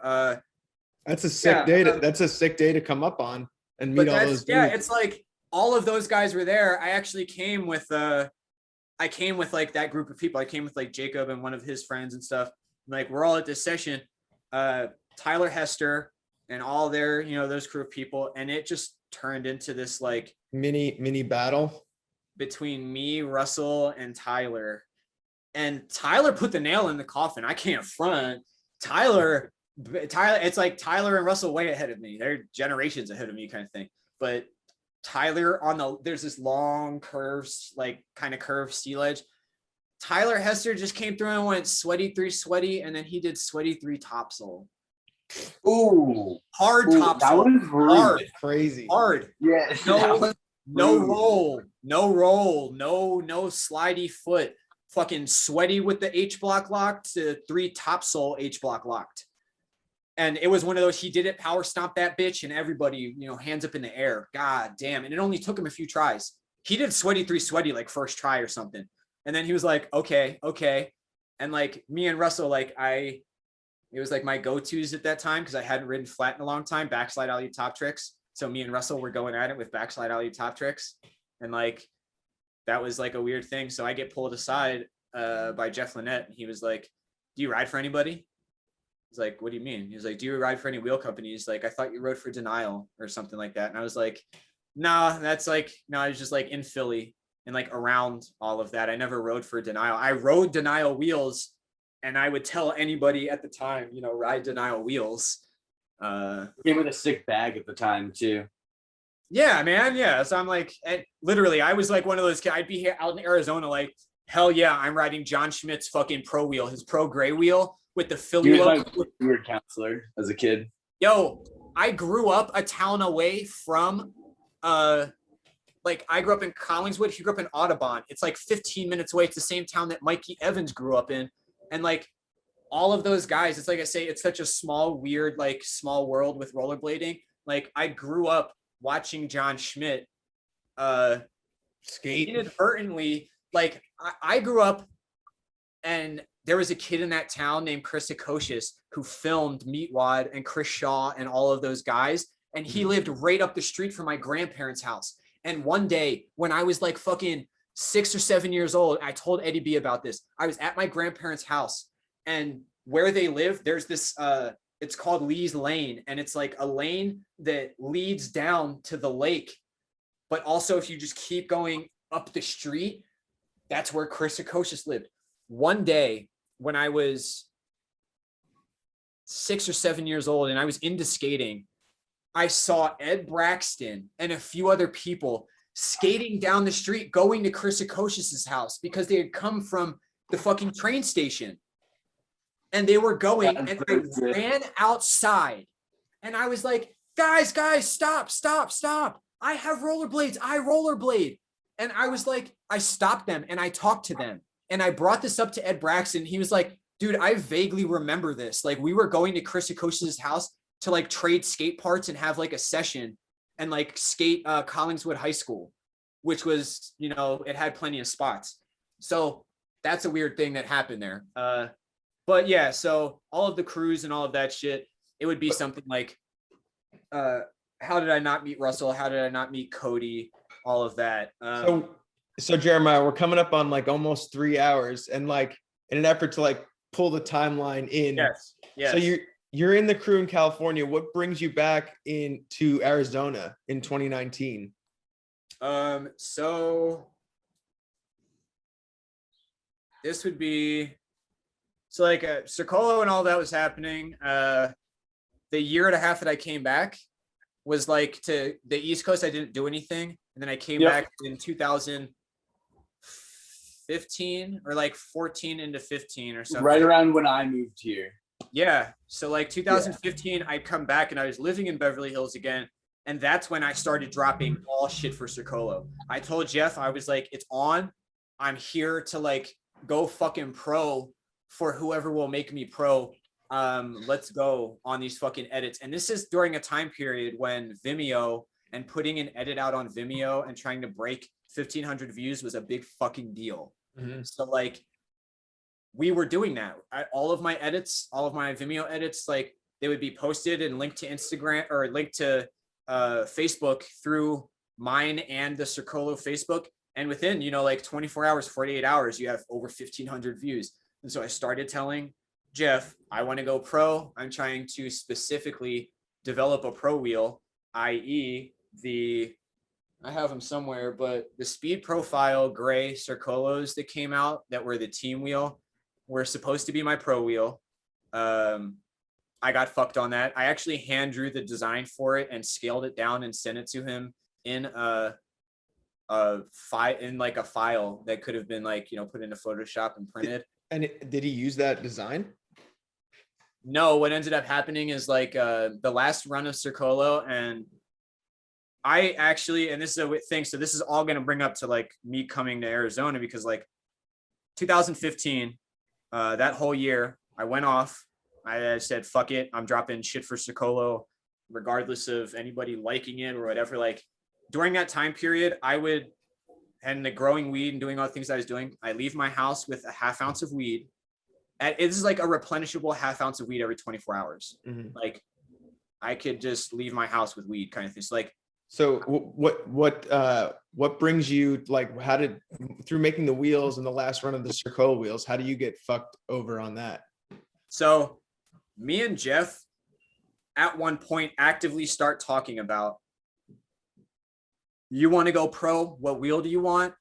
That's a sick day that's a sick day to come up on and meet all those dudes. Yeah, it's like all of those guys were there. I actually came with like that group of people. I came with like Jacob and one of his friends and stuff. Like we're all at this session. Tyler Hester and all their, those crew of people, and it just turned into this like mini battle between me, Russell, and Tyler. And Tyler put the nail in the coffin. I can't front. Tyler, it's like Tyler and Russell way ahead of me. They're generations ahead of me kind of thing. But Tyler there's this long curves, like kind of curved steel edge. Tyler Hester just came through and went sweaty 3 sweaty, and then he did sweaty 3 topsoul. Ooh, hard topsoul. That was hard, crazy, hard. Yeah, no roll, no slidey foot. Fucking sweaty with the H block locked to 3 topsoul H block locked. And it was one of those, he did it, power stomp that bitch, and everybody, hands up in the air. God damn. And it only took him a few tries. He did sweaty 3 sweaty like first try or something. And then he was like, okay. And like me and Russell, like it was like my go-tos at that time, because I hadn't ridden flat in a long time, backslide alley top tricks. So me and Russell were going at it with backslide alley top tricks. And like, that was like a weird thing. So I get pulled aside by Jeff Lynette, and he was like, do you ride for anybody? I was like, what do you mean? He was like, do you ride for any wheel companies? Like, I thought you rode for Denial or something like that. And I was like, Nah, that's like, no, I was just like in Philly and like around all of that. I never rode for Denial. I rode Denial wheels, and I would tell anybody at the time, you know, ride Denial wheels. Came with a sick bag at the time too. Yeah, man. Yeah. So I'm like, and literally, I was like one of those kids. I'd be here out in Arizona, like, hell yeah, I'm riding John Schmidt's fucking pro wheel, his pro gray wheel with the Philly He was logo. my weird counselor as a kid. Yo, I grew up a town away from, like I grew up in Collingswood. He grew up in Audubon. It's like 15 minutes away. It's the same town that Mikey Evans grew up in. And like all of those guys, it's like I say, it's such a small, weird, like small world with rollerblading. Like I grew up watching John Schmidt Skate. inadvertently. Like I grew up, and there was a kid in that town named Chris Akocious who filmed Meatwad and Chris Shaw and all of those guys. And he lived right up the street from my grandparents' house. And one day when I was like fucking 6 or 7 years old, I told Eddie B about this. I was at my grandparents' house, and where they live, there's this, it's called Lee's Lane. And it's like a lane that leads down to the lake. But also if you just keep going up the street, that's where Chris Akocious lived. One day when I was 6 or 7 years old and I was into skating, I saw Ed Braxton and a few other people skating down the street going to Chris Akocious' house because they had come from the fucking train station. And they were going, and I ran outside and I was like, guys, stop. I have rollerblades. I rollerblade. And I was like, I stopped them and I talked to them. And I brought this up to Ed Braxton. He was like, dude, I vaguely remember this. Like we were going to Chris Akocious' house to like trade skate parts and have like a session and like skate Collingswood High School, which was, you know, it had plenty of spots. So that's a weird thing that happened there. But yeah, so all of the crews and all of that shit, it would be something like, how did I not meet Russell? How did I not meet Cody? All of that. So Jeremiah, we're coming up on like almost 3 hours, and like in an effort to like pull the timeline in. Yes. So you're in the crew in California. What brings you back into Arizona in 2019? So this would be, so like Circolo and all that was happening. The year and a half that I came back was like to the East Coast. I didn't do anything. And then I came back in 2015 or like 14 into 15 or something. Right around when I moved here. Yeah. So like 2015, I'd come back and I was living in Beverly Hills again. And that's when I started dropping all shit for Circolo. I told Jeff, I was like, it's on. I'm here to like go fucking pro for whoever will make me pro. Let's go on these fucking edits. And this is during a time period when Vimeo and putting an edit out on Vimeo and trying to break 1,500 views was a big fucking deal. Mm-hmm. So like we were doing that. All of my edits, all of my Vimeo edits, like they would be posted and linked to Instagram or linked to Facebook through mine and the Circolo Facebook. And within, you know, like 24 hours, 48 hours, you have over 1,500 views. And so I started telling Jeff, I want to go pro. I'm trying to specifically develop a pro wheel, i.e. I have them somewhere, but the Speed Profile gray Circolos that came out that were the team wheel were supposed to be my pro wheel. I got fucked on that. I actually hand drew the design for it and scaled it down and sent it to him in a file that could have been like, you know, put into Photoshop and printed. And did he use that design? No, what ended up happening is like the last run of Circolo, and I actually, and this is a thing, so this is all going to bring up to like me coming to Arizona because like 2015, that whole year, I went off. I said, fuck it, I'm dropping shit for Circolo, regardless of anybody liking it or whatever. Like during that time period, and the growing weed and doing all the things I was doing, I leave my house with a half ounce of weed. It is like a replenishable half ounce of weed every 24 hours. Mm-hmm. Like I could just leave my house with weed kind of thing. So what brings you, like, through making the wheels and the last run of the Circolo wheels, how do you get fucked over on that? So me and Jeff at one point actively start talking about you want to go pro, what wheel do you want,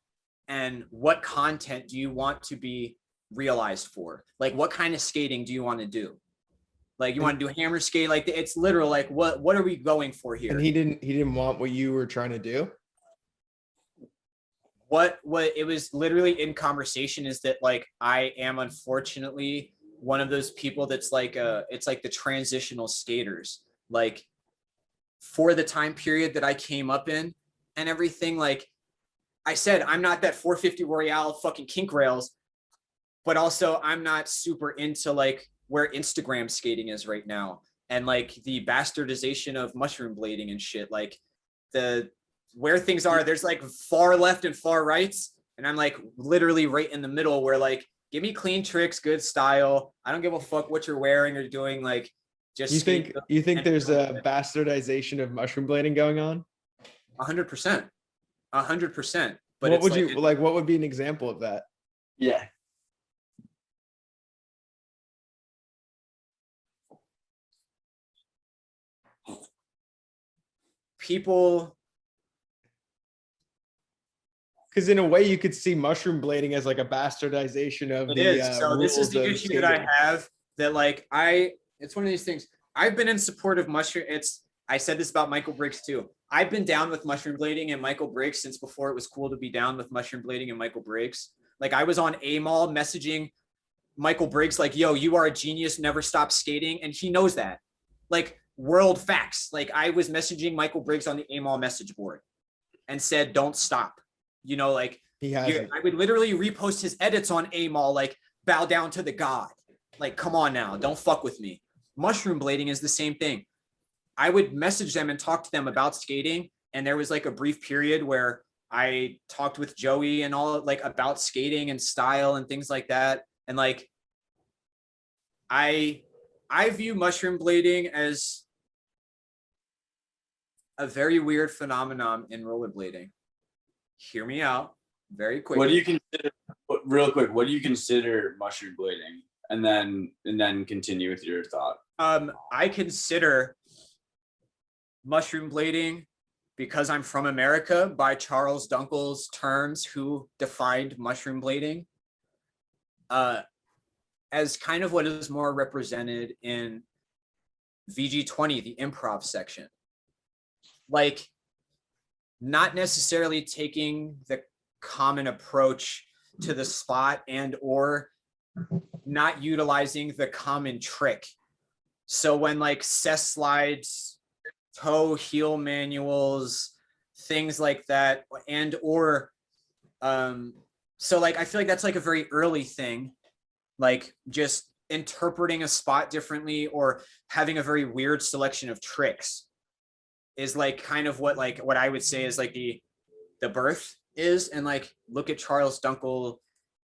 and what content do you want to be realized for? Like, what kind of skating do you want to do? Like, you want to do hammer skate? Like, it's literal. Like, what are we going for here? And he didn't want what you were trying to do. What it was literally in conversation is that, like, I am unfortunately one of those people that's like it's like the transitional skaters. Like, for the time period that I came up in and everything, like I said, I'm not that 450 Royale fucking kink rails, but also I'm not super into like where Instagram skating is right now, and like the bastardization of mushroom blading and shit. Like, the where things are, there's like far left and far rights, and I'm like literally right in the middle, where like, give me clean tricks, good style. I don't give a fuck what you're wearing or doing. Like, just You think there's a bastardization of mushroom blading going on? 100%, 100%. But what would like, you like? What would be an example of that? Yeah. people, Because in a way, you could see mushroom blading as like a bastardization of it the is. So this is rules the of issue that I skating. have, that like it's one of these things. I've been in support of mushroom. I said this about Michael Briggs too. I've been down with mushroom blading and Michael Briggs since before it was cool to be down with mushroom blading and Michael Briggs. Like, I was on A-Mall messaging Michael Briggs like, yo, you are a genius, never stop skating. And he knows that. Like, world facts. Like, I was messaging Michael Briggs on the A-Mall message board and said, don't stop. You know, like, He has. I would literally repost his edits on A-Mall, like, bow down to the god. Like, come on now, don't fuck with me. Mushroom blading is the same thing. I would message them and talk to them about skating. And there was like a brief period where I talked with Joey and all, like, about skating and style and things like that. And like, I view mushroom blading as a very weird phenomenon in rollerblading. Hear me out very quickly. What do you consider, real quick, what do you consider mushroom blading? And then continue with your thought. I consider mushroom blading, because I'm from America, by Charles Dunkel's terms, who defined mushroom blading, as kind of what is more represented in VG20, the improv section. Like, not necessarily taking the common approach to the spot and or not utilizing the common trick. So when like cess slides, toe heel manuals, things like that, and or so like, I feel like that's like a very early thing, like just interpreting a spot differently or having a very weird selection of tricks is like kind of what I would say is like the birth is. And like, look at Charles Dunkel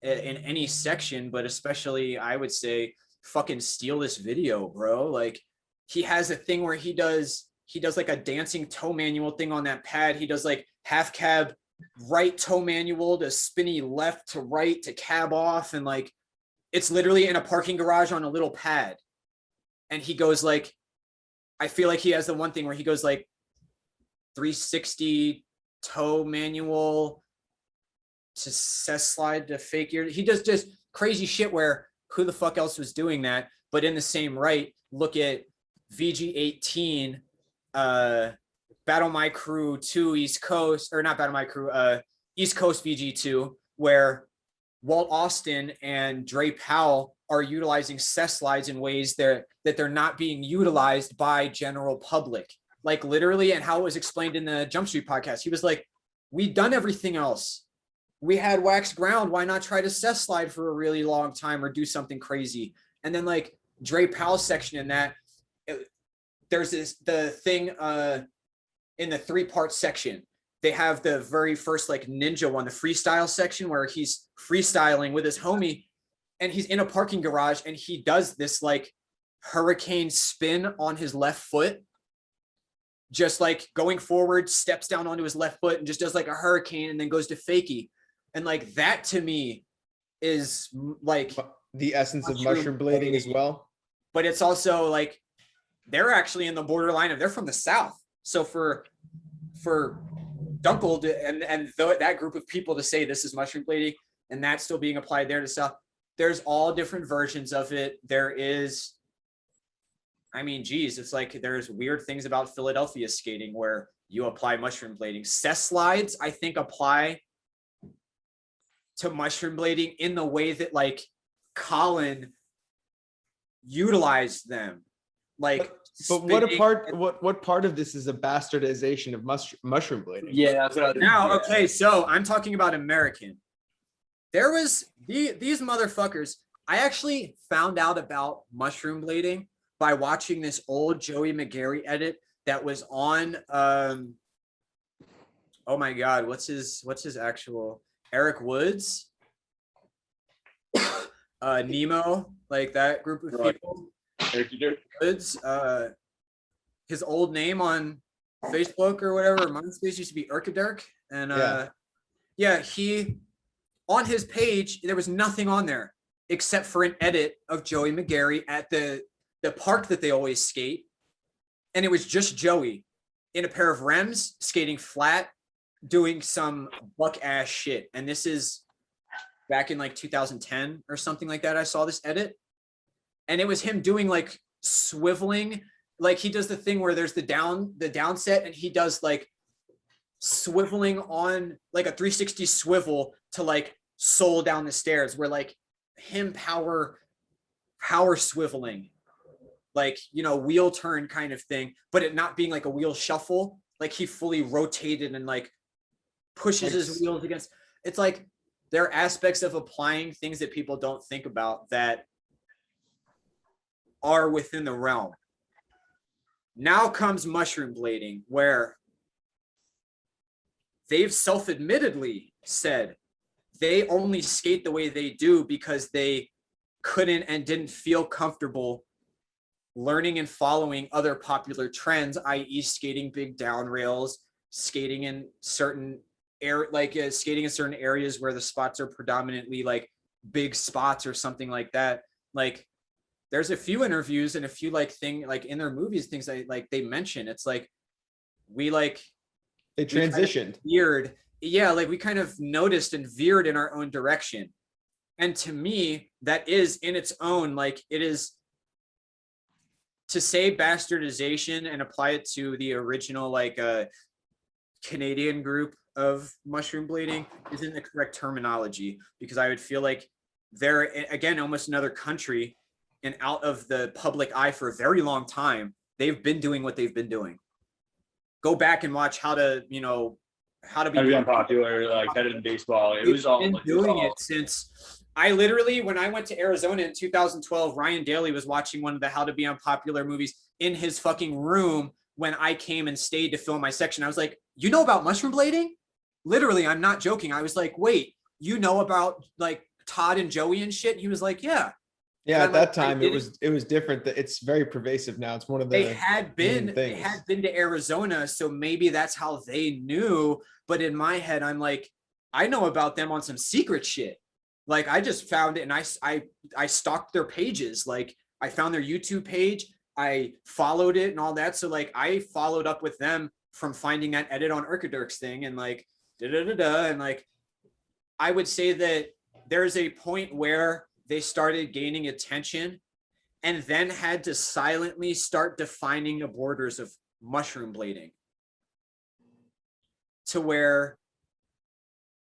in any section, but especially I would say fucking steal this video, bro. Like, he has a thing where he does like a dancing toe manual thing on that pad. He does like half cab right toe manual to spinny left to right to cab off, and like, it's literally in a parking garage on a little pad. And he goes like, I feel like he has the one thing where he goes like 360 toe manual to cess slide to fake ear. He does just crazy shit where who the fuck else was doing that? But in the same right, look at VG18, Battle My Crew 2 East Coast, or not Battle My Crew, East Coast VG2, where Walt Austin and Dre Powell are utilizing cess slides in ways that they're not being utilized by general public. Like, literally, and how it was explained in the Jump Street podcast, he was like, we've done everything else. We had waxed ground. Why not try to cess slide for a really long time or do something crazy? And then like Dre Powell's section in that, there's the thing in the 3-part section. They have the very first like ninja one, the freestyle section, where he's freestyling with his homie and he's in a parking garage and he does this like hurricane spin on his left foot, just like going forward, steps down onto his left foot and just does like a hurricane and then goes to fakie. And like, that to me is like the essence of mushroom blading as well. But it's also like, they're actually in the borderline of, they're from the South. So for Dunkled and that group of people to say this is mushroom blading, and that's still being applied there to stuff. There's all different versions of it. There is, I mean, geez, it's like there's weird things about Philadelphia skating where you apply mushroom blading. Cess slides, I think, apply to mushroom blading in the way that like Colin utilized them. Like, but what part of this is a bastardization of mushroom blading? Yeah, that's what I was now, okay, so I'm talking about American. There was these motherfuckers. I actually found out about mushroom blading by watching this old Joey McGarry edit that was on oh my god, what's his actual Eric Woods? Nemo, like that group of people. Woods, his old name on Facebook or whatever, MySpace used to be Urkadirk. And yeah, he on his page, there was nothing on there except for an edit of Joey McGarry at the park that they always skate. And it was just Joey in a pair of Rems skating flat, doing some buck ass shit. And this is back in like 2010 or something like that. I saw this edit and it was him doing like swiveling. Like he does the thing where there's the down set and he does like swiveling on like a 360 swivel to like soul down the stairs, where like him power swiveling, like, you know, wheel turn kind of thing, but it not being like a wheel shuffle. Like he fully rotated and like pushes his wheels against. It's like there are aspects of applying things that people don't think about that are within the realm. Now comes mushroom blading, where they've self-admittedly said they only skate the way they do because they couldn't and didn't feel comfortable learning and following other popular trends, i.e. skating big down rails, skating in certain skating in certain areas where the spots are predominantly like big spots or something like that. Like there's a few interviews and a few like in their movies, things they mention, it's like they transitioned weird. Yeah, like we kind of noticed and veered in our own direction. And to me, that is in its own, like it is to say bastardization and apply it to the original like Canadian group of mushroom blading isn't the correct terminology, because I would feel like they're again almost another country and out of the public eye for a very long time. They've been doing what they've been doing. Go back and watch how to be unpopular, like better than baseball. It was all been doing it since I literally, when I went to Arizona in 2012, Ryan Daly was watching one of the How to Be Unpopular movies in his fucking room when I came and stayed to film my section. I was like, you know about mushroom blading? Literally, I'm not joking. I was like, wait, you know about like Todd and Joey and shit? He was like, yeah. Yeah, at that time it was different. It's very pervasive now. It's one of the they had been to Arizona, so maybe that's how they knew. But in my head, I'm like, I know about them on some secret shit. Like I just found it and I stalked their pages. Like I found their YouTube page, I followed it and all that. So like I followed up with them from finding that edit on Urkadirk's thing and like and like I would say that there's a point where they started gaining attention and then had to silently start defining the borders of mushroom blading to where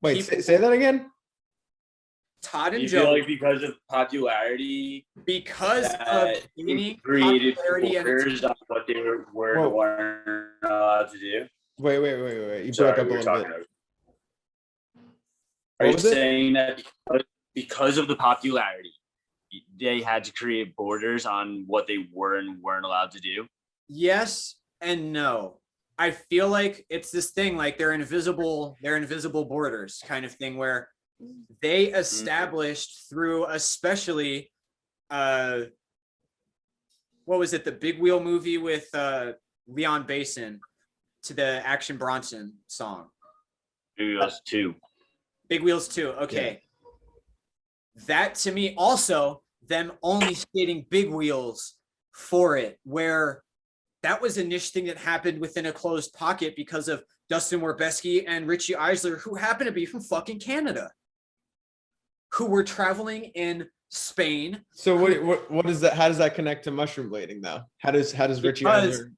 say that again. Todd and you Joe, feel like because of popularity, because of gaining created popularity borders on what they were and weren't allowed to do. Wait. You broke up a little bit. Are you saying that because of the popularity, they had to create borders on what they were and weren't allowed to do? Yes and no. I feel like it's this thing, like they're invisible borders kind of thing, where they established through, especially what was it, the Big Wheel movie with Leon Basin to the Action Bronson song? Big Wheels 2. Big Wheels 2. Okay. Yeah. That to me also, them only skating big wheels for it, where that was a niche thing that happened within a closed pocket because of Dustin Werbeski and Richie Eisler, who happen to be from fucking Canada, who were traveling in Spain. So what is that? How does that connect to mushroom blading though? How does Richie Eisler?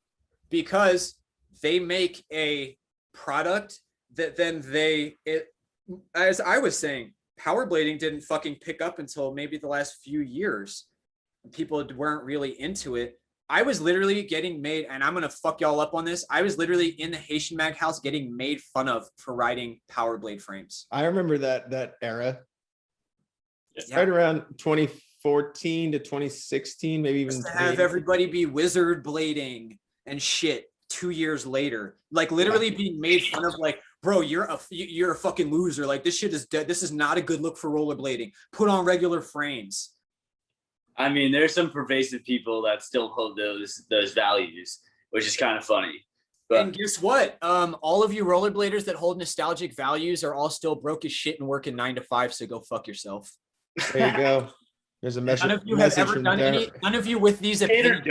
Because they make a product that then as I was saying, power blading didn't fucking pick up until maybe the last few years. People weren't really into it. I was literally getting made, and I'm going to fuck y'all up on this. I was literally in the Haitian Mag house getting made fun of for riding power blade frames. I remember that era. Yeah. Right around 2014 to 2016, maybe even to have everybody be wizard blading and shit 2 years later, like literally being made fun of, like, bro, you're a fucking loser. Like, this shit is dead. This is not a good look for rollerblading. Put on regular frames. I mean, there's some pervasive people that still hold those values, which is kind of funny. But and guess what? All of you rollerbladers that hold nostalgic values are all still broke as shit and working 9 to 5. So go fuck yourself. There you go. There's a message. None of you have ever done any. None of you with these opinions.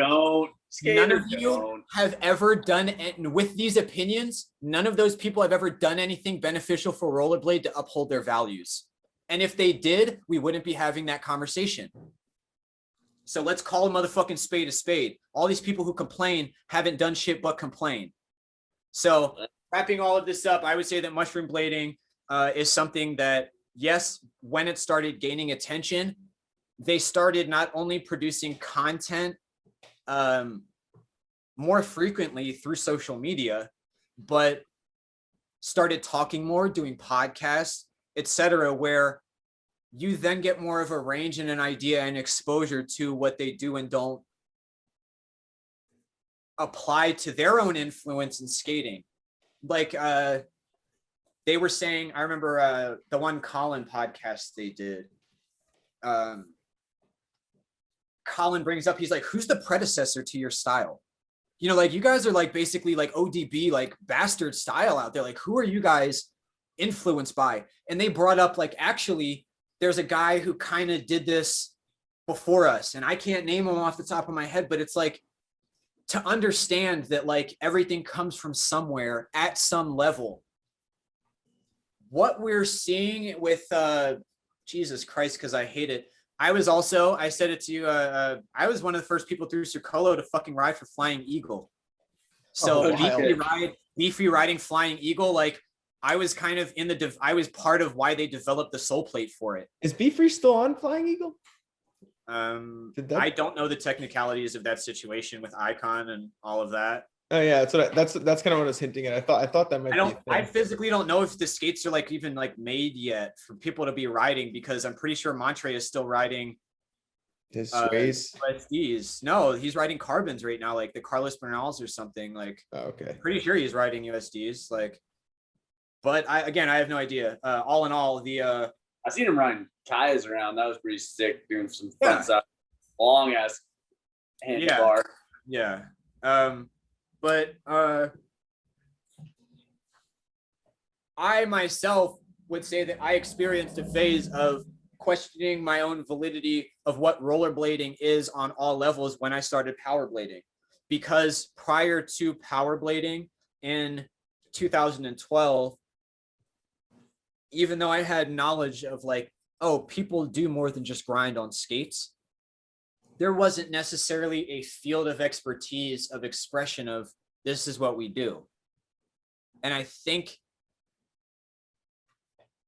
None of you have ever done it with these opinions. None of those people have ever done anything beneficial for rollerblade to uphold their values. And if they did, we wouldn't be having that conversation. So let's call a motherfucking spade a spade. All these people who complain haven't done shit but complain. So wrapping all of this up, I would say that mushroom blading is something that, yes, when it started gaining attention, they started not only producing content more frequently through social media, but started talking more, doing podcasts, etc., where you then get more of a range and an idea and exposure to what they do and don't apply to their own influence in skating. Like they were saying, I remember the one Colin podcast they did. Colin brings up, he's like, who's the predecessor to your style? You know, like, you guys are like basically like ODB, like bastard style out there. Like, who are you guys influenced by? And they brought up, like, actually, there's a guy who kind of did this before us, and I can't name him off the top of my head, but it's like, to understand that, like, everything comes from somewhere at some level. What we're seeing with Jesus Christ, because I hate it. I said it to you, I was one of the first people through Circolo to fucking ride for Flying Eagle. So leafy riding Flying Eagle, like, I was kind of I was part of why they developed the sole plate for it. Is Free still on Flying Eagle? I don't know the technicalities of that situation with Icon and all of that. Oh yeah, that's kind of what I was hinting at. I thought that might be. I physically don't know if the skates are like even like made yet for people to be riding, because I'm pretty sure Montre is still riding his sways. USDs. No, he's riding carbons right now, like the Carlos Bernals or something. Like, okay, pretty sure he's riding USDs. Like, but I have no idea. All in all, I seen him riding Kayas around. That was pretty sick, doing some front side long ass handlebar. Yeah. But I myself would say that I experienced a phase of questioning my own validity of what rollerblading is on all levels when I started powerblading. Because prior to powerblading in 2012, even though I had knowledge of, like, oh, people do more than just grind on skates, there wasn't necessarily a field of expertise of expression of this is what we do. And I think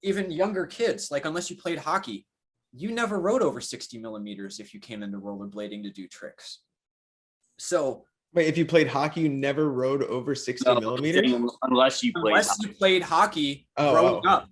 even younger kids, like, unless you played hockey, you never rode over 60 millimeters if you came into rollerblading to do tricks. So wait, if you played hockey, you never rode over 60 millimeters? Unless you played hockey growing up.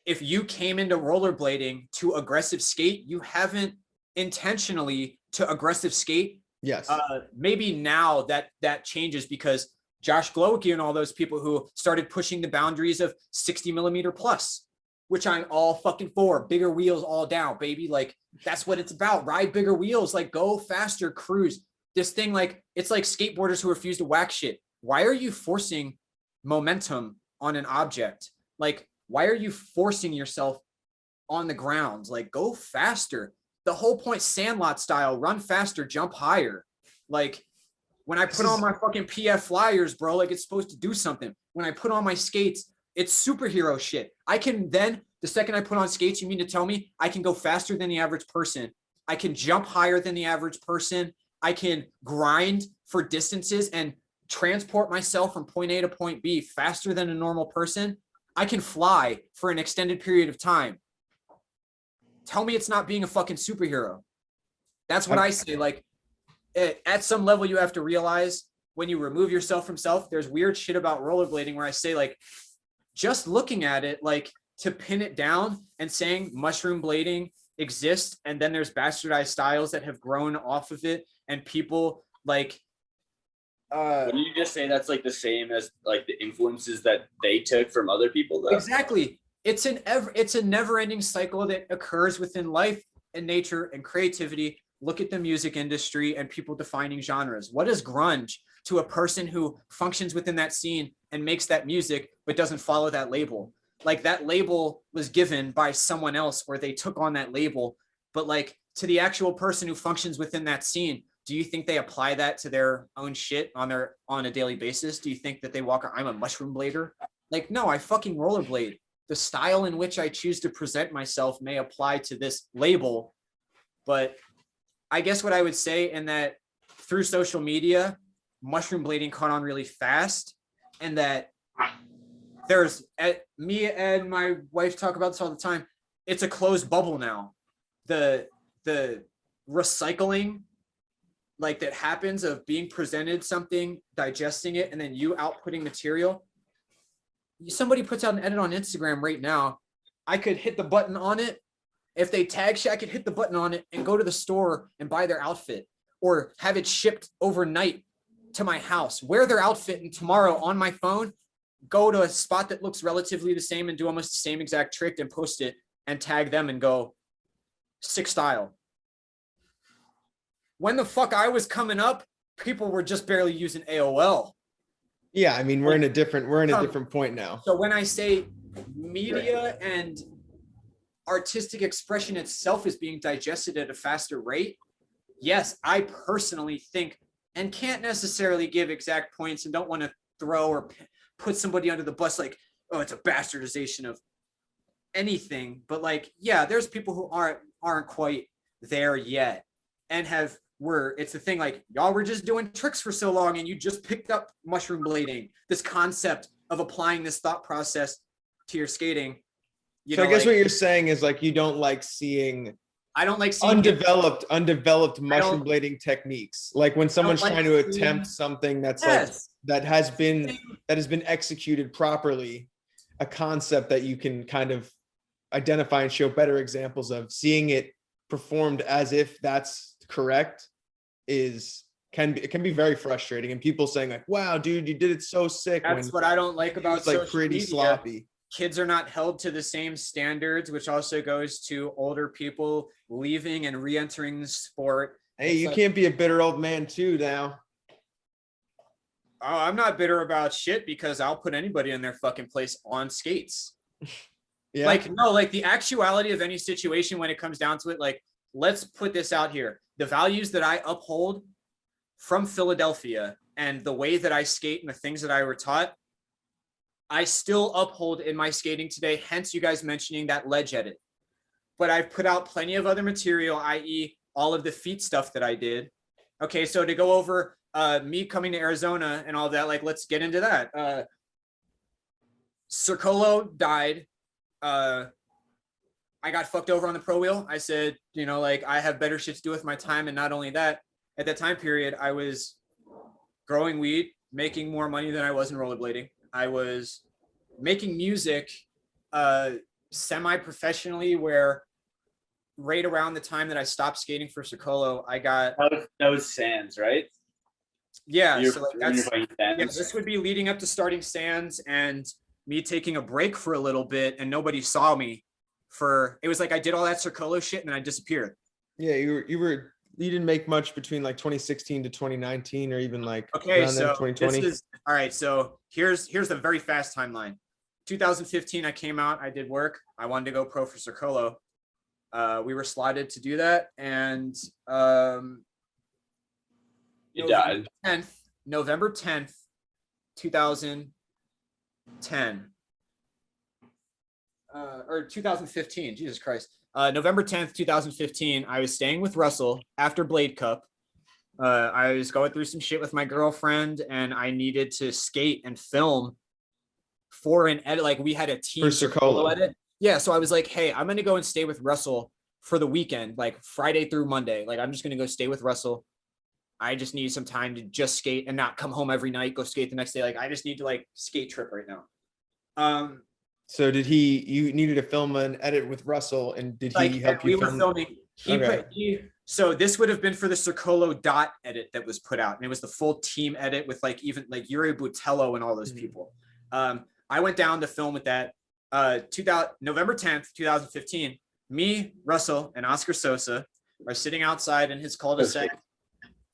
If you came into rollerblading to aggressive skate, you haven't intentionally to aggressive skate. Yes. Maybe now that changes, because Josh Glowacki and all those people who started pushing the boundaries of 60 millimeter plus, which I'm all fucking for. Bigger wheels all down, baby. Like, that's what it's about. Ride bigger wheels, like, go faster, cruise. This thing, like, it's like skateboarders who refuse to whack shit. Why are you forcing momentum on an object? Like, why are you forcing yourself on the ground? Like, go faster. The whole point, Sandlot style, run faster, jump higher. Like, When I put on my fucking PF flyers, bro, like it's supposed to do something. When I put on my skates, it's superhero shit. I can then, the second I put on skates, you mean to tell me I can go faster than the average person? I can jump higher than the average person. I can grind for distances and transport myself from point A to point B faster than a normal person. I can fly for an extended period of time. Tell me it's not being a fucking superhero. That's what I say. Like, at some level, you have to realize when you remove yourself from self, there's weird shit about rollerblading where I say, like, just looking at it, like, to pin it down and saying mushroom blading exists, and then there's bastardized styles that have grown off of it, and people like Wouldn't you just say that's like the same as like the influences that they took from other people though? Exactly. It's a never-ending cycle that occurs within life and nature and creativity. Look at the music industry and people defining genres. What is grunge to a person who functions within that scene and makes that music but doesn't follow that label? Like, that label was given by someone else, or they took on that label. But like, to the actual person who functions within that scene, do you think they apply that to their own shit on a daily basis? Do you think that they walk, I'm a mushroom blader? Like, no, I fucking rollerblade. The style in which I choose to present myself may apply to this label. But I guess what I would say, in that through social media, mushroom blading caught on really fast, and that there's, me and my wife talk about this all the time. It's a closed bubble now. The recycling, like, that happens of being presented something, digesting it, and then you outputting material. Somebody puts out an edit on Instagram right now, I could hit the button on it. If they tag shit, I could hit the button on it and go to the store and buy their outfit, or have it shipped overnight to my house, wear their outfit, and tomorrow on my phone, go to a spot that looks relatively the same and do almost the same exact trick and post it and tag them and go, sick style. When the fuck I was coming up, people were just barely using AOL. Yeah, I mean, we're in a different point now. So when I say media and artistic expression itself is being digested at a faster rate, yes, I personally think, and can't necessarily give exact points and don't want to throw or put somebody under the bus like, oh, it's a bastardization of anything, but like, yeah, there's people who aren't quite there yet, and it's the thing, like, y'all were just doing tricks for so long and you just picked up mushroom blading, this concept of applying this thought process to your skating. So I guess what you're saying is, like, you don't like seeing I don't like seeing undeveloped mushroom blading techniques. Like when someone's trying to attempt something that's like that has been executed properly, a concept that you can kind of identify and show better examples of, seeing it performed as if that's correct can be very frustrating. And people saying like, wow, dude, you did it so sick. That's what I don't like about it's like social pretty media. sloppy. Kids are not held to the same standards, which also goes to older people leaving and re-entering the sport. Hey, you can't be a bitter old man too now. Oh, I'm not bitter about shit, because I'll put anybody in their fucking place on skates. Yeah. Like, no, like, the actuality of any situation when it comes down to it, like, let's put this out here. The values that I uphold from Philadelphia and the way that I skate and the things that I were taught, I still uphold in my skating today, hence you guys mentioning that ledge edit. But I've put out plenty of other material, i.e. all of the feet stuff that I did. Okay, so to go over me coming to Arizona and all that, like, let's get into that. Circolo died. I got fucked over on the pro wheel. I said, like, I have better shit to do with my time. And not only that, at that time period, I was growing weed, making more money than I was in rollerblading. I was making music semi-professionally, where right around the time that I stopped skating for Circolo, I got... That was Sands, right? Yeah, so like this would be leading up to starting Sands and me taking a break for a little bit, and nobody saw me it was like I did all that Circolo shit and then I disappeared. Yeah, you didn't make much between like 2016 to 2019, or even like okay, so 2020. All right, so here's the very fast timeline. 2015, I came out, I did work, I wanted to go pro for Circolo. We were slotted to do that, and You died. November 10th, 2010. Or 2015, Jesus Christ. November 10th, 2015, I was staying with Russell after Blade Cup. I was going through some shit with my girlfriend and I needed to skate and film for an edit. Like we had a team Circolo edit. Yeah. So I was like, hey, I'm going to go and stay with Russell for the weekend, like Friday through Monday. Like I'm just going to go stay with Russell. I just need some time to just skate and not come home every night, go skate the next day. Like I just need to like skate trip right now. So you needed to film an edit with Russell, and did he help you film? Were filming. So this would have been for the Circolo dot edit that was put out, and it was the full team edit with like even like Yuri Butello and all those people. I went down to film with that. November 10th, 2015. Me, Russell, and Oscar Sosa are sitting outside in his cul-de-sac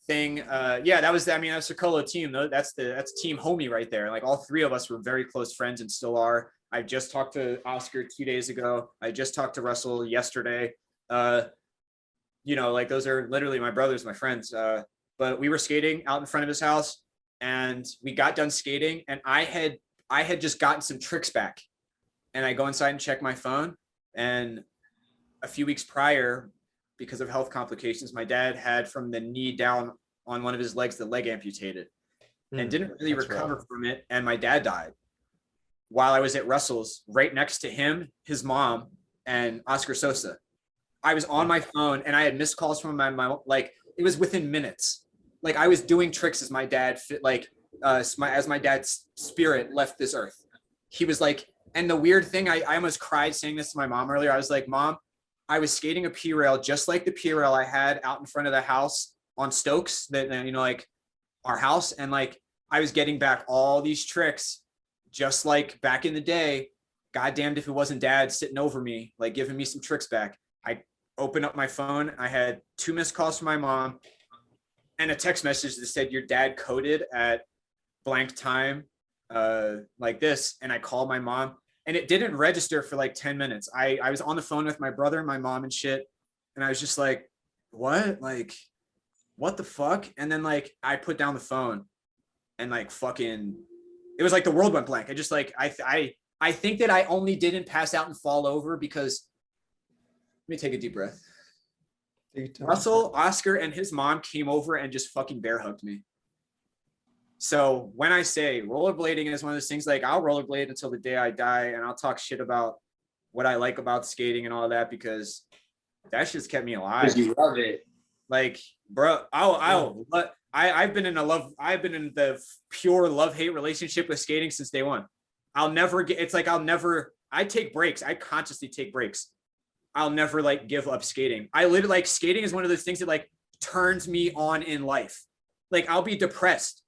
thing. That was Circolo team though. That's team homie right there. Like all three of us were very close friends and still are. I just talked to Oscar 2 days ago. I just talked to Russell yesterday. Like those are literally my brothers, my friends. But we were skating out in front of his house and we got done skating and I had just gotten some tricks back and I go inside and check my phone. And a few weeks prior, because of health complications, my dad had from the knee down on one of his legs, the leg amputated and didn't really recover from it. And my dad died while I was at Russell's. Right next to him, his mom and Oscar Sosa. I was on my phone and I had missed calls from my mom. Like it was within minutes. Like I was doing tricks as my dad as my dad's spirit left this earth. He was like, and the weird thing, I almost cried saying this to my mom earlier. I was like, Mom, I was skating a P rail just like the P rail I had out in front of the house on Stokes, that like our house, and like I was getting back all these tricks just like back in the day. Goddamned if it wasn't Dad sitting over me, like giving me some tricks back. I opened up my phone. I had 2 missed calls from my mom and a text message that said your dad coded at blank time, like this. And I called my mom and it didn't register for like 10 minutes. I was on the phone with my brother and my mom and shit. And I was just like, what? Like, what the fuck? And then like, I put down the phone and like fucking, it was like the world went blank. I just like, I think that I only didn't pass out and fall over because, let me take a deep breath. Russell, Oscar, and his mom came over and just fucking bear hugged me. So when I say rollerblading is one of those things, like I'll rollerblade until the day I die and I'll talk shit about what I like about skating and all that because that shit's kept me alive. Because you love it. Like, bro, I've been in the pure love-hate relationship with skating since day one. I take breaks. I consciously take breaks. I'll never like give up skating. I literally like skating is one of those things that like turns me on in life. Like I'll be depressed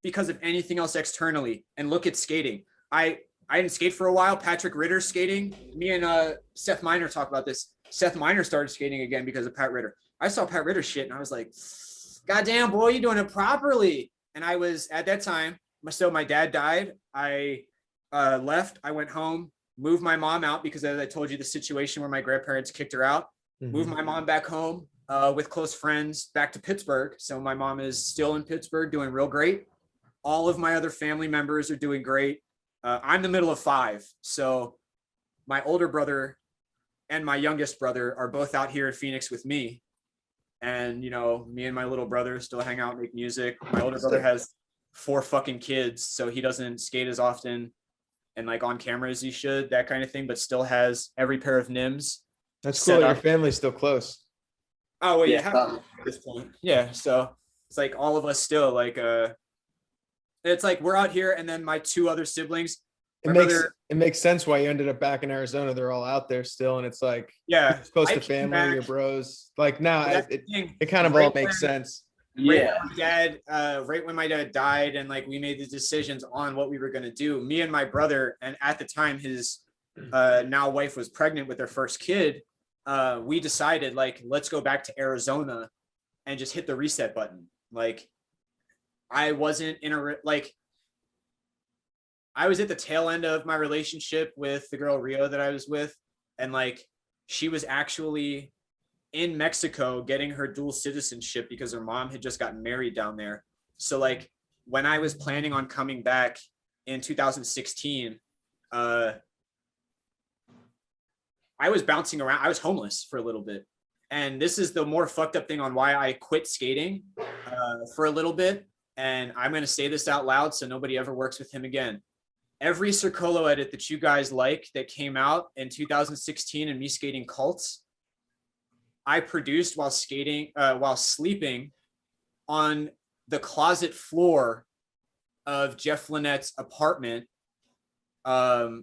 because of anything else externally and look at skating. I didn't skate for a while. Patrick Ritter skating. Me and Seth Miner talk about this. Seth Miner started skating again because of Pat Ritter. I saw Pat Ritter shit and I was like, goddamn boy, you're doing it properly. And I was at that time, so my dad died. I left. I went home, moved my mom out because as I told you, the situation where my grandparents kicked her out, moved my mom back home with close friends back to Pittsburgh. So my mom is still in Pittsburgh doing real great. All of my other family members are doing great. I'm the middle of 5. So my older brother and my youngest brother are both out here in Phoenix with me. And, me and my little brother still hang out, make music. My older brother has 4 fucking kids, so he doesn't skate as often and like on camera as he should, that kind of thing, but still has every pair of NIMS. That's cool. Your family's still close. Oh, well, yeah. At this point. Yeah. So it's like all of us still like, it's like we're out here and then my 2 other siblings. It makes sense why you ended up back in Arizona. They're all out there still. And it's like, yeah, it's close to family, your bros. Like now it kind of all makes sense. Yeah. Right when my dad died and like we made the decisions on what we were going to do, me and my brother, and at the time his now wife was pregnant with their first kid, we decided like, let's go back to Arizona and just hit the reset button. Like I wasn't I was at the tail end of my relationship with the girl Rio that I was with. And like, she was actually in Mexico getting her dual citizenship because her mom had just gotten married down there. So like when I was planning on coming back in 2016, I was bouncing around. I was homeless for a little bit. And this is the more fucked up thing on why I quit skating for a little bit. And I'm going to say this out loud so nobody ever works with him again. Every Circolo edit that you guys like that came out in 2016 and me skating cults, I produced while skating, while sleeping on the closet floor of Jeff Lynette's apartment.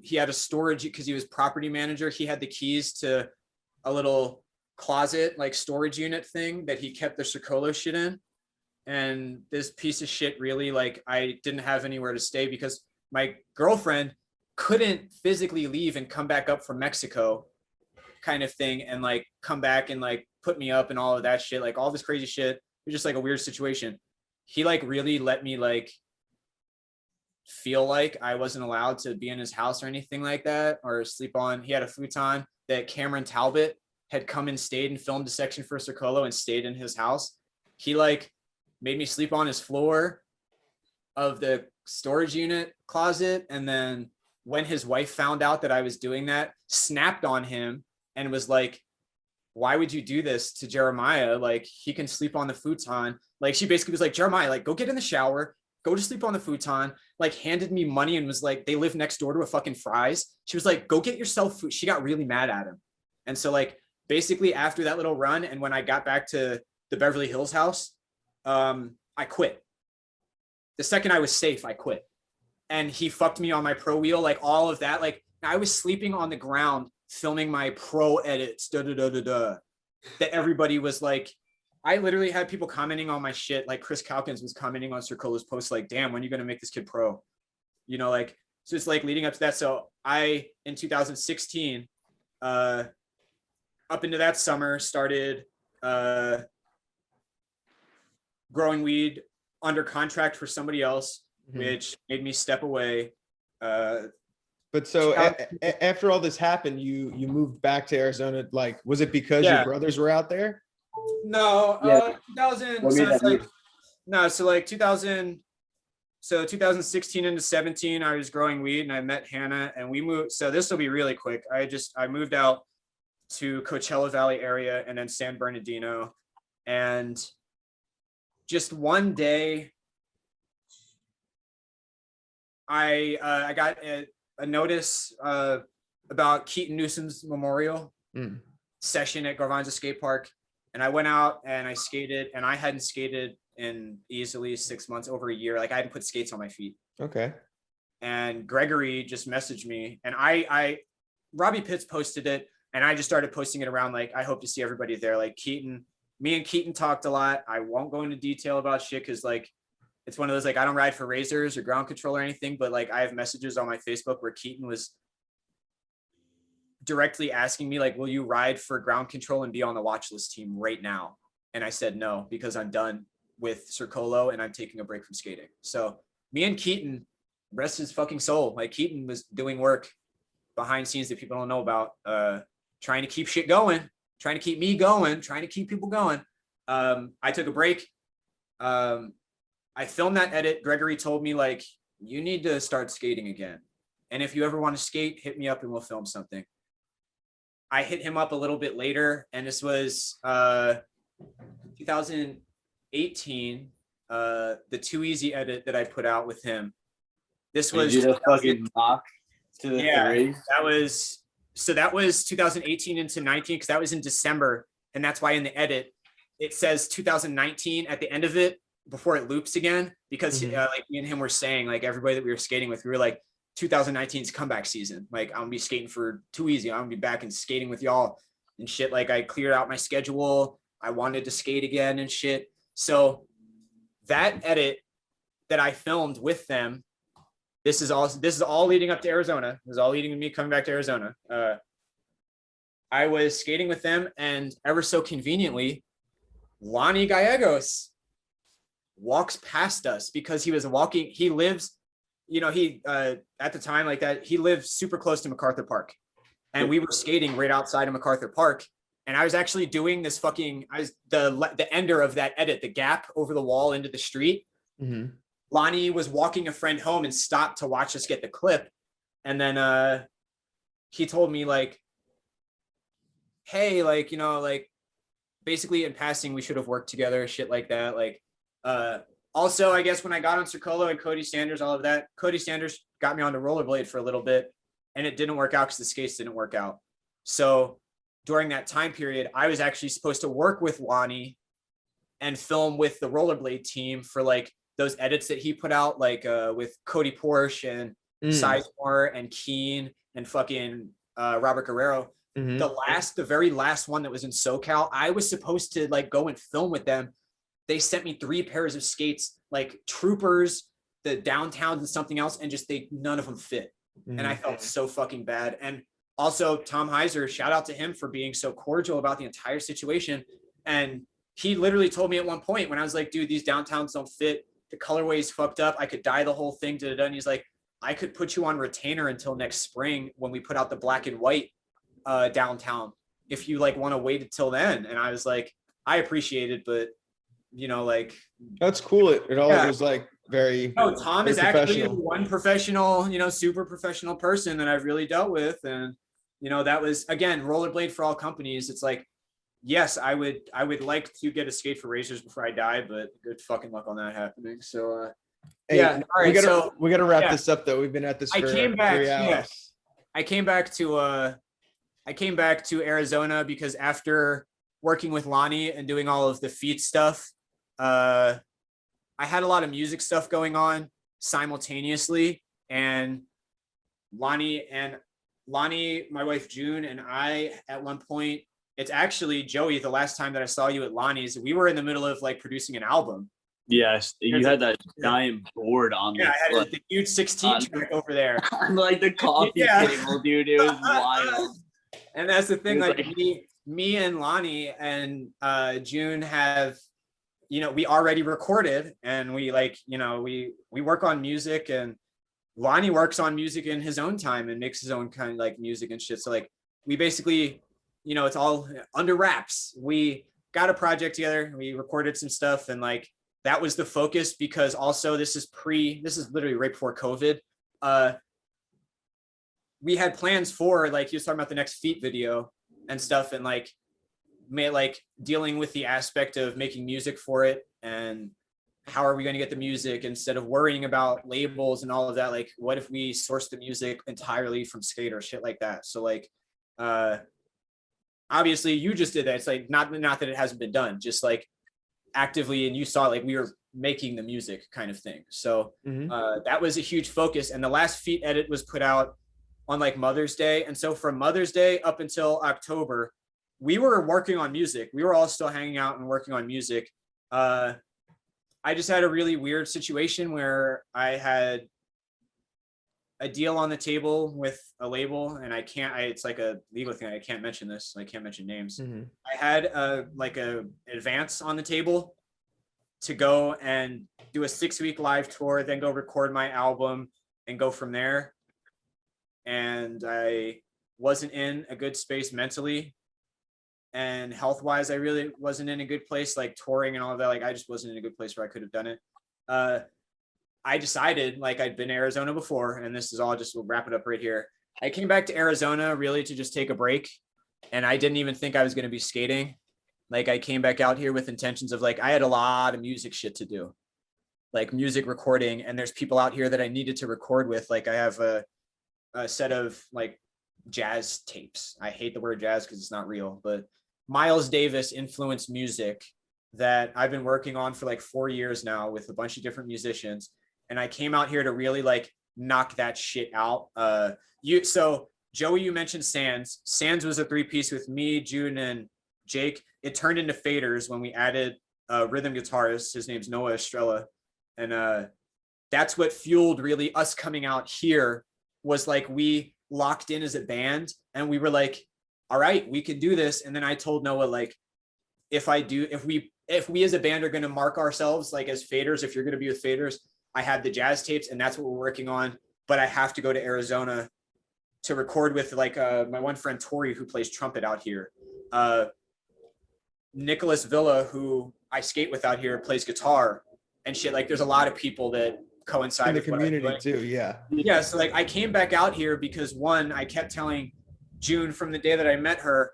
He had a storage because he was property manager. He had the keys to a little closet, like storage unit thing that he kept the Circolo shit in. And this piece of shit really, like, I didn't have anywhere to stay because my girlfriend couldn't physically leave and come back up from Mexico kind of thing and like come back and like put me up and all of that shit, like all this crazy shit. It was just like a weird situation. He like really let me like feel like I wasn't allowed to be in his house or anything like that or sleep on. He had a futon that Cameron Talbot had come and stayed and filmed a section for Circolo and stayed in his house. He like made me sleep on his floor of the storage unit closet. And then when his wife found out that I was doing that, snapped on him and was like, why would you do this to Jeremiah? Like, he can sleep on the futon. Like, she basically was like, Jeremiah, like, go get in the shower, go to sleep on the futon, like handed me money and was like, they live next door to a fucking Fry's. She was like, go get yourself food. She got really mad at him. And so like, basically after that little run, and when I got back to the Beverly Hills house, I quit. The second I was safe, I quit. And he fucked me on my pro wheel, like all of that. Like I was sleeping on the ground filming my pro edits, that everybody was like, I literally had people commenting on my shit. Like Chris Calkins was commenting on Circolo's post, like, damn, when are you going to make this kid pro? You know, like, so it's like leading up to that. So I, in 2016, up into that summer, started growing weed under contract for somebody else, which made me step away. But so after all this happened, you moved back to Arizona. Like, was it because your brothers were out there? No, 2000. So it's like, no, so like 2000. So 2016 into 17, I was growing weed and I met Hannah and we moved. So this will be really quick. I moved out to Coachella Valley area and then San Bernardino. And just one day, I got a notice about Keaton Newsom's memorial session at Garvanza Skate Park. And I went out and I skated, and I hadn't skated in easily 6 months, over a year. Like I hadn't put skates on my feet. Okay. And Gregory just messaged me, and Robbie Pitts posted it, and I just started posting it around. Like, I hope to see everybody there. Like me and Keaton talked a lot. I won't go into detail about shit because like it's one of those, like, I don't ride for razors or ground control or anything, but like I have messages on my Facebook where Keaton was directly asking me like, will you ride for ground control and be on the watch list team right now? And I said no, because I'm done with Circolo and I'm taking a break from skating. So me and Keaton, rest his fucking soul, like Keaton was doing work behind scenes that people don't know about, trying to keep shit going, trying to keep me going, trying to keep people going. I took a break. I filmed that edit. Gregory told me like, you need to start skating again. And if you ever want to skate, hit me up and we'll film something. I hit him up a little bit later, and this was 2018, the Too Easy edit that I put out with him. This was a fucking knock to the three. That was 2018 into 19, because that was in December, and that's why in the edit it says 2019 at the end of it before it loops again, because like me and him were saying, like everybody that we were skating with, we were like, 2019's comeback season. Like I'm gonna be skating for Too Easy. I'm gonna be back and skating with y'all and shit. Like I cleared out my schedule. I wanted to skate again and shit. So that edit that I filmed with them, this is all leading up to Arizona. This is all leading to me coming back to Arizona. I was skating with them, and ever so conveniently, Lonnie Gallegos walks past us because he was walking. He lives, you know, he at the time like that, he lived super close to MacArthur Park, and we were skating right outside of MacArthur Park. And I was actually doing this fucking, I was the ender of that edit, the gap over the wall into the street. Mm-hmm. Lonnie was walking a friend home and stopped to watch us get the clip. And then he told me like, hey, like, you know, like basically in passing, we should have worked together, shit like that. Like, also, I guess when I got on Circolo and Cody Sanders, all of that, Cody Sanders got me on the rollerblade for a little bit, and it didn't work out because the skates didn't work out. So during that time period, I was actually supposed to work with Lonnie and film with the rollerblade team for like those edits that he put out, like with Cody Porsche and Sizemore and Keen and fucking Robert Guerrero. Mm-hmm. The very last one that was in SoCal, I was supposed to like go and film with them. They sent me 3 pairs of skates, like Troopers, the Downtowns, and something else, and just none of them fit. Mm-hmm. And I felt so fucking bad. And also Tom Heiser, shout out to him for being so cordial about the entire situation. And he literally told me at one point when I was like, dude, these Downtowns don't fit. The colorway's fucked up. I could dye the whole thing. And he's like, I could put you on retainer until next spring when we put out the black and white Downtown, if you like want to wait until then. And I was like, I appreciate it, but you know, like that's cool. It all was like very. No, Tom is actually one professional, you know, super professional person that I've really dealt with. And you know, that was again rollerblade for all companies. It's like, yes, I would like to get a skate for Razors before I die, but good fucking luck on that happening. So hey, yeah, all right. We gotta wrap this up though. We've been at this for 3 hours. Yeah. I came back to Arizona because after working with Lonnie and doing all of the feet stuff, I had a lot of music stuff going on simultaneously. And Lonnie, my wife June, and I at one point, it's actually Joey, the last time that I saw you at Lonnie's, we were in the middle of like producing an album. Yes, you had that giant board on. Yeah, I had the huge 16 track over there. On like the coffee table, dude. It was wild. And that's the thing, like me and Lonnie and June have, you know, we already recorded, and we like, you know, we work on music, and Lonnie works on music in his own time and makes his own kind of like music and shit. So like we basically, you know, it's all under wraps. We got a project together, we recorded some stuff, and like that was the focus, because also this is literally right before COVID. We had plans for, like, he was talking about the next feet video and stuff, and like dealing with the aspect of making music for it, and how are we going to get the music instead of worrying about labels and all of that. Like, what if we source the music entirely from skate or shit like that? So like, obviously you just did that. It's like, not that it hasn't been done, just like actively, and you saw like we were making the music kind of thing. So that was a huge focus. And the last feet edit was put out on like Mother's Day. And so from Mother's Day up until October, we were working on music. We were all still hanging out and working on music. I just had a really weird situation where I had a deal on the table with a label, and it's like a legal thing. I can't mention this. I can't mention names. I had a advance on the table to go and do a 6-week live tour, then go record my album and go from there. And I wasn't in a good space mentally and health-wise. I really wasn't in a good place, like touring and all of that. Like, I just wasn't in a good place where I could have done it. I decided, like, I'd been to Arizona before, and this is all just, we'll wrap it up right here. I came back to Arizona really to just take a break, and I didn't even think I was going to be skating. Like, I came back out here with intentions of, like, I had a lot of music shit to do, like music recording, and there's people out here that I needed to record with. Like, I have a set of like jazz tapes. I hate the word jazz because it's not real, but Miles Davis influenced music that I've been working on for like 4 years now with a bunch of different musicians. And I came out here to really like knock that shit out. So Joey, you mentioned Sands. Sands was a 3-piece with me, June, and Jake. It turned into Faders when we added a rhythm guitarist. His name's Noah Estrella. And that's what fueled really us coming out here, was like we locked in as a band, and we were like, all right, we could do this. And then I told Noah, like, if we as a band are going to mark ourselves like as Faders, if you're going to be with Faders, I have the jazz tapes and that's what we're working on, but I have to go to Arizona to record with like my one friend Tori, who plays trumpet out here. Nicholas Villa, who I skate with out here, plays guitar and shit. Like there's a lot of people that coincide In the with what I'm community doing. too, yeah. Yeah, so like I came back out here because one, I kept telling June from the day that I met her,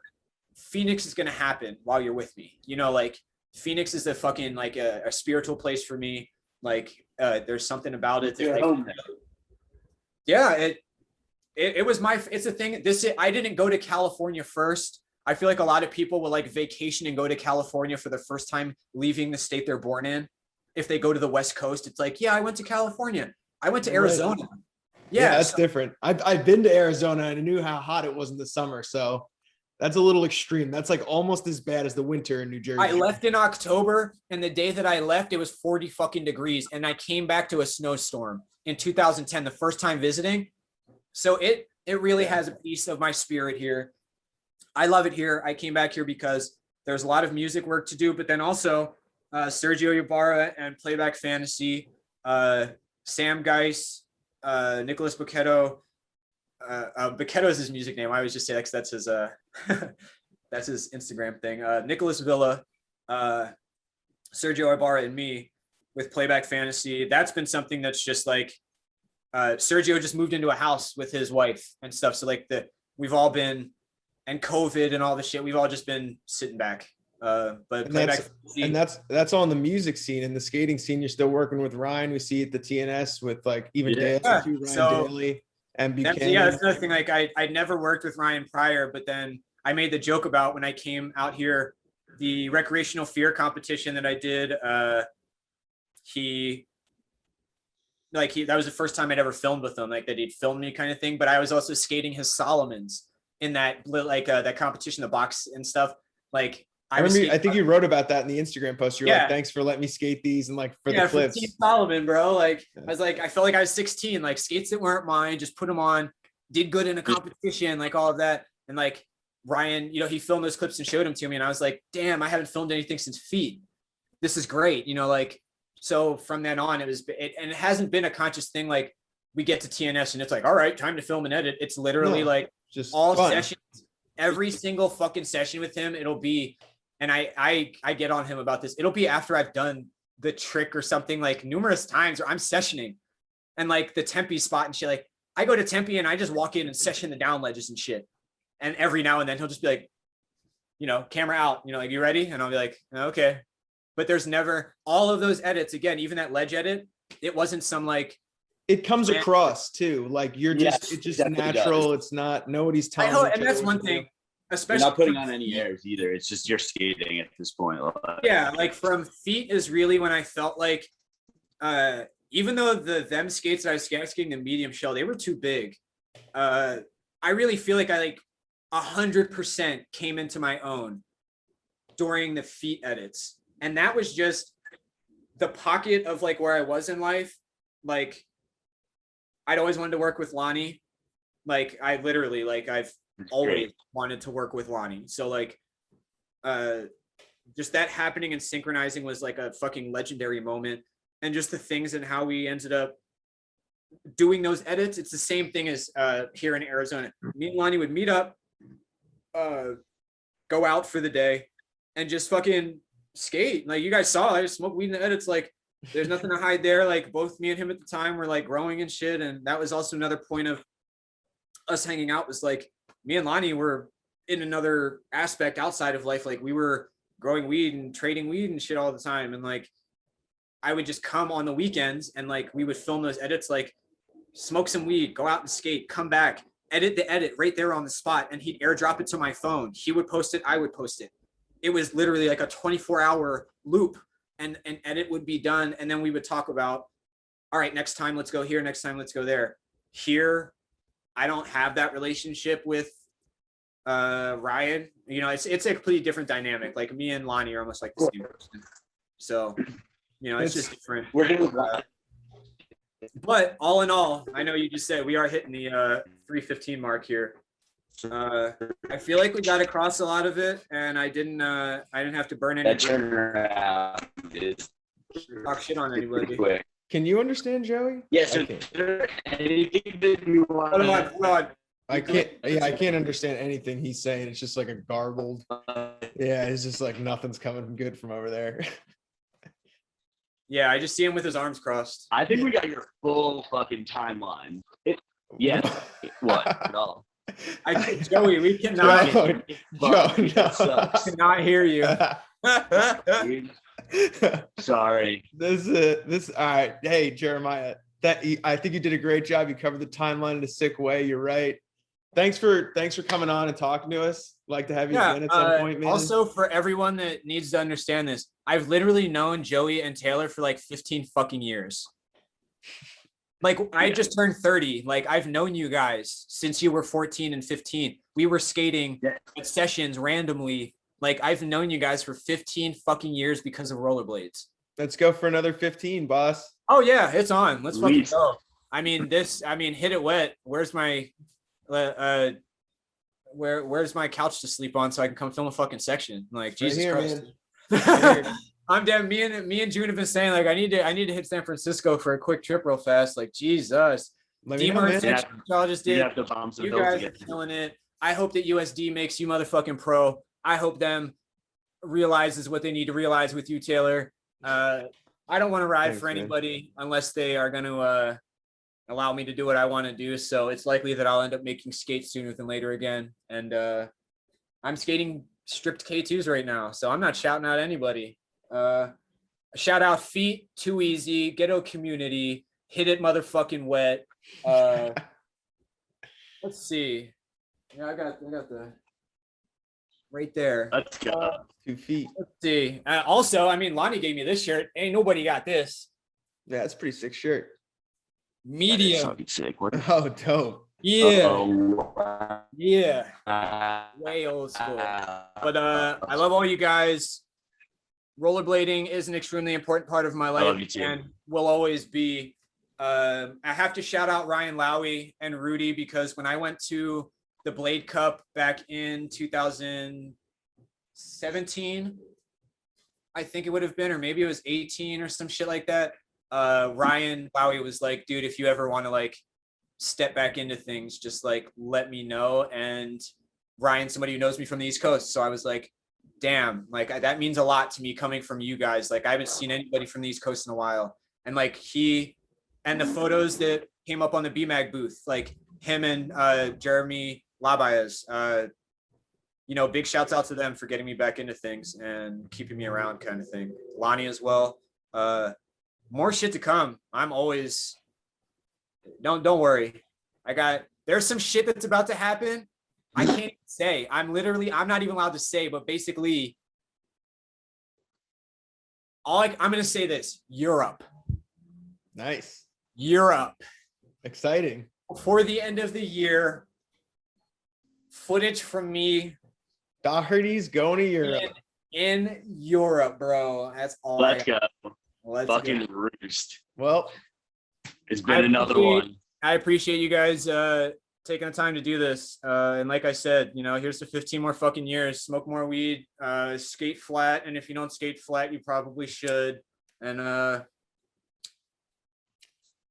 Pheonix is gonna happen while you're with me. You know, like Pheonix is a fucking like a spiritual place for me. Like there's something about it that yeah, it was it's a thing. I didn't go to California first. I feel like a lot of people will like vacation and go to California for the first time leaving the state they're born in. If they go to the West Coast, it's like, yeah, I went to California. I went to Arizona. Yeah, that's different. I've been to Arizona and I knew how hot it was in the summer. So that's a little extreme. That's like almost as bad as the winter in New Jersey. I left in October, and the day that I left, it was 40 fucking degrees, and I came back to a snowstorm in 2010, the first time visiting. So it really has a piece of my spirit here. I love it here. I came back here because there's a lot of music work to do, but then also Sergio Ybarra and Playback Fantasy, Sam Geis, Nicholas Bocchetto. Bocchetto is his music name. I always just say that because that's his that's his Instagram thing. Nicholas Villa, Sergio Ibarra, and me with Playback Fantasy. That's been something that's just like Sergio just moved into a house with his wife and stuff. So like we've all been, and COVID and all the shit, we've all just been sitting back. But that's on the music scene. And the skating scene, you're still working with Ryan. We see at the TNS with like even Dale, Ryan Daly and Buchanan. Yeah, that's another thing. Like I never worked with Ryan prior, but then I made the joke about when I came out here, the recreational fear competition that I did. That was the first time I'd ever filmed with him, like that he'd filmed me kind of thing. But I was also skating his Solomons in that that competition, the box and stuff. Like I think you wrote about that in the Instagram post. You're like, thanks for letting me skate these and like for the clips. For Team Solomon, bro. Like I was like, I felt like I was 16, like skates that weren't mine, just put them on, did good in a competition, like all of that. And like Ryan, he filmed those clips and showed them to me. And I was like, damn, I haven't filmed anything since feet. This is great. Like, so from then on, and it hasn't been a conscious thing. Like we get to TNS and it's like, all right, time to film and edit. It's literally like just all fun. Sessions, every single fucking session with him. It'll be, and I get on him about this. It'll be after I've done the trick or something like numerous times, or I'm sessioning and like the Tempe spot and shit. Like I go to Tempe and I just walk in and session the down ledges and shit. And every now and then he'll just be like, camera out, like, you ready? And I'll be like, okay. But there's never all of those edits. Again, even that ledge edit, it wasn't some like. It comes across too. Like it's just natural. Does. It's not, nobody's telling you. And that's one thing. Especially you're not putting on any airs either. It's just you're skating at this point. Yeah, like from feet is really when I felt like, even though them skates that I was skating the medium shell, they were too big. I really feel like I 100% came into my own during the feet edits, and that was just the pocket of like where I was in life. Like I'd always wanted to work with Lonnie. Like I literally I've always wanted to work with Lonnie. So like just that happening and synchronizing was like a fucking legendary moment. And just the things and how we ended up doing those edits. It's the same thing as here in Arizona. Me and Lonnie would meet up, go out for the day and just fucking skate. Like you guys saw, I just smoked weed in the edits. Like there's nothing to hide there. Like both me and him at the time were like growing and shit. And that was also another point of us hanging out, was like me and Lonnie were in another aspect outside of life. Like we were growing weed and trading weed and shit all the time. And like, I would just come on the weekends and like, we would film those edits, like smoke some weed, go out and skate, come back, edit the edit right there on the spot. And he'd airdrop it to my phone. He would post it. I would post it. It was literally like a 24-hour loop, and an edit would be done. And then we would talk about, all right, next time, let's go here. Next time, let's go there. Here, I don't have that relationship with Ryan. It's a completely different dynamic. Like me and Lonnie are almost like the same person. So, it's just different. We're gonna but all in all, I know you just said we are hitting the 3:15 mark here. I feel like we got across a lot of it, and I didn't have to burn any. That turnaround is talk shit on anybody. Can you understand, Joey? Yes. Yeah, so anything that you want? Hold on. I can't understand anything he's saying. It's just like a garbled. Yeah, it's just like nothing's coming good from over there. Yeah, I just see him with his arms crossed. I think we got your full fucking timeline. Yeah. What? No. Joey, we cannot, Joe, no. cannot hear you. Dude, sorry. This all right. Hey, Jeremiah, I think you did a great job. You covered the timeline in a sick way. You're right. Thanks for coming on and talking to us. Like to have you again at some point, man. Also, for everyone that needs to understand this, I've literally known Joey and Taylor for like 15 fucking years. Like I just turned 30. Like I've known you guys since you were 14 and 15. We were skating at sessions randomly. Like I've known you guys for 15 fucking years because of rollerblades. Let's go for another 15, boss. Oh yeah, it's on. Let's fucking go. I mean, hit it wet. Where's my where's my couch to sleep on so I can come film a fucking section? Like Jesus Christ. I'm dead. Me and June have been saying like I need to hit San Francisco for a quick trip real fast. Like Jesus. Demonetization, y'all just did. You guys are killing it. I hope that USD makes you motherfucking pro. I hope them realizes what they need to realize with you, Taylor. I don't want to ride for anybody unless they are going to allow me to do what I want to do. So it's likely that I'll end up making skates sooner than later again. And I'm skating stripped K2s right now, so I'm not shouting out anybody. Shout out Feet, Too Easy, Ghetto Community, Hit It Motherfucking Wet. Let's see. Yeah, I got the right there. Let's go. 2 feet. Let's see. Also, I mean, Lonnie gave me this shirt. Ain't nobody got this. Yeah, it's a pretty sick shirt. Medium. Sick. Oh, dope. Yeah. Yeah. Way old school. But I love all you guys. Rollerblading is an extremely important part of my life and will always be. I have to shout out Ryan Lowy and Rudy because when I went to the Blade Cup back in 2017, I think it would have been, or maybe it was 18 or some shit like that. Ryan Lowy was like, dude, if you ever want to like step back into things, just like let me know. And Ryan's somebody who knows me from the East Coast. So I was like, damn, like that means a lot to me coming from you guys. Like I haven't seen anybody from the East Coast in a while. And like and the photos that came up on the BMAG booth, like him and Jeremy Labayas, big shouts out to them for getting me back into things and keeping me around kind of thing. Lonnie as well. More shit to come. I'm always, don't worry. There's some shit that's about to happen. I can't even say. I'm not even allowed to say, but basically, I'm going to say this: Europe. Nice. Europe. Exciting. Before the end of the year, footage from me. Dougherty's going to Europe. In Europe, bro. That's all. Let's go. Fucking roost. Well, it's been another one. I appreciate you guys taking the time to do this. And like I said, here's to 15 more fucking years. Smoke more weed. Skate flat. And if you don't skate flat, you probably should. And I'm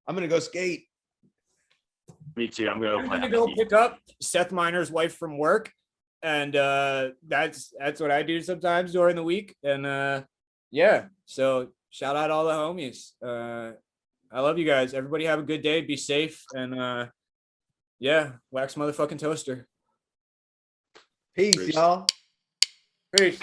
gonna go skate. Me too. I'm gonna go pick up Seth Miner's wife from work. And that's what I do sometimes during the week. And yeah, so shout out all the homies. I love you guys. Everybody have a good day. Be safe. And yeah, wax motherfucking toaster. Peace, y'all. Peace.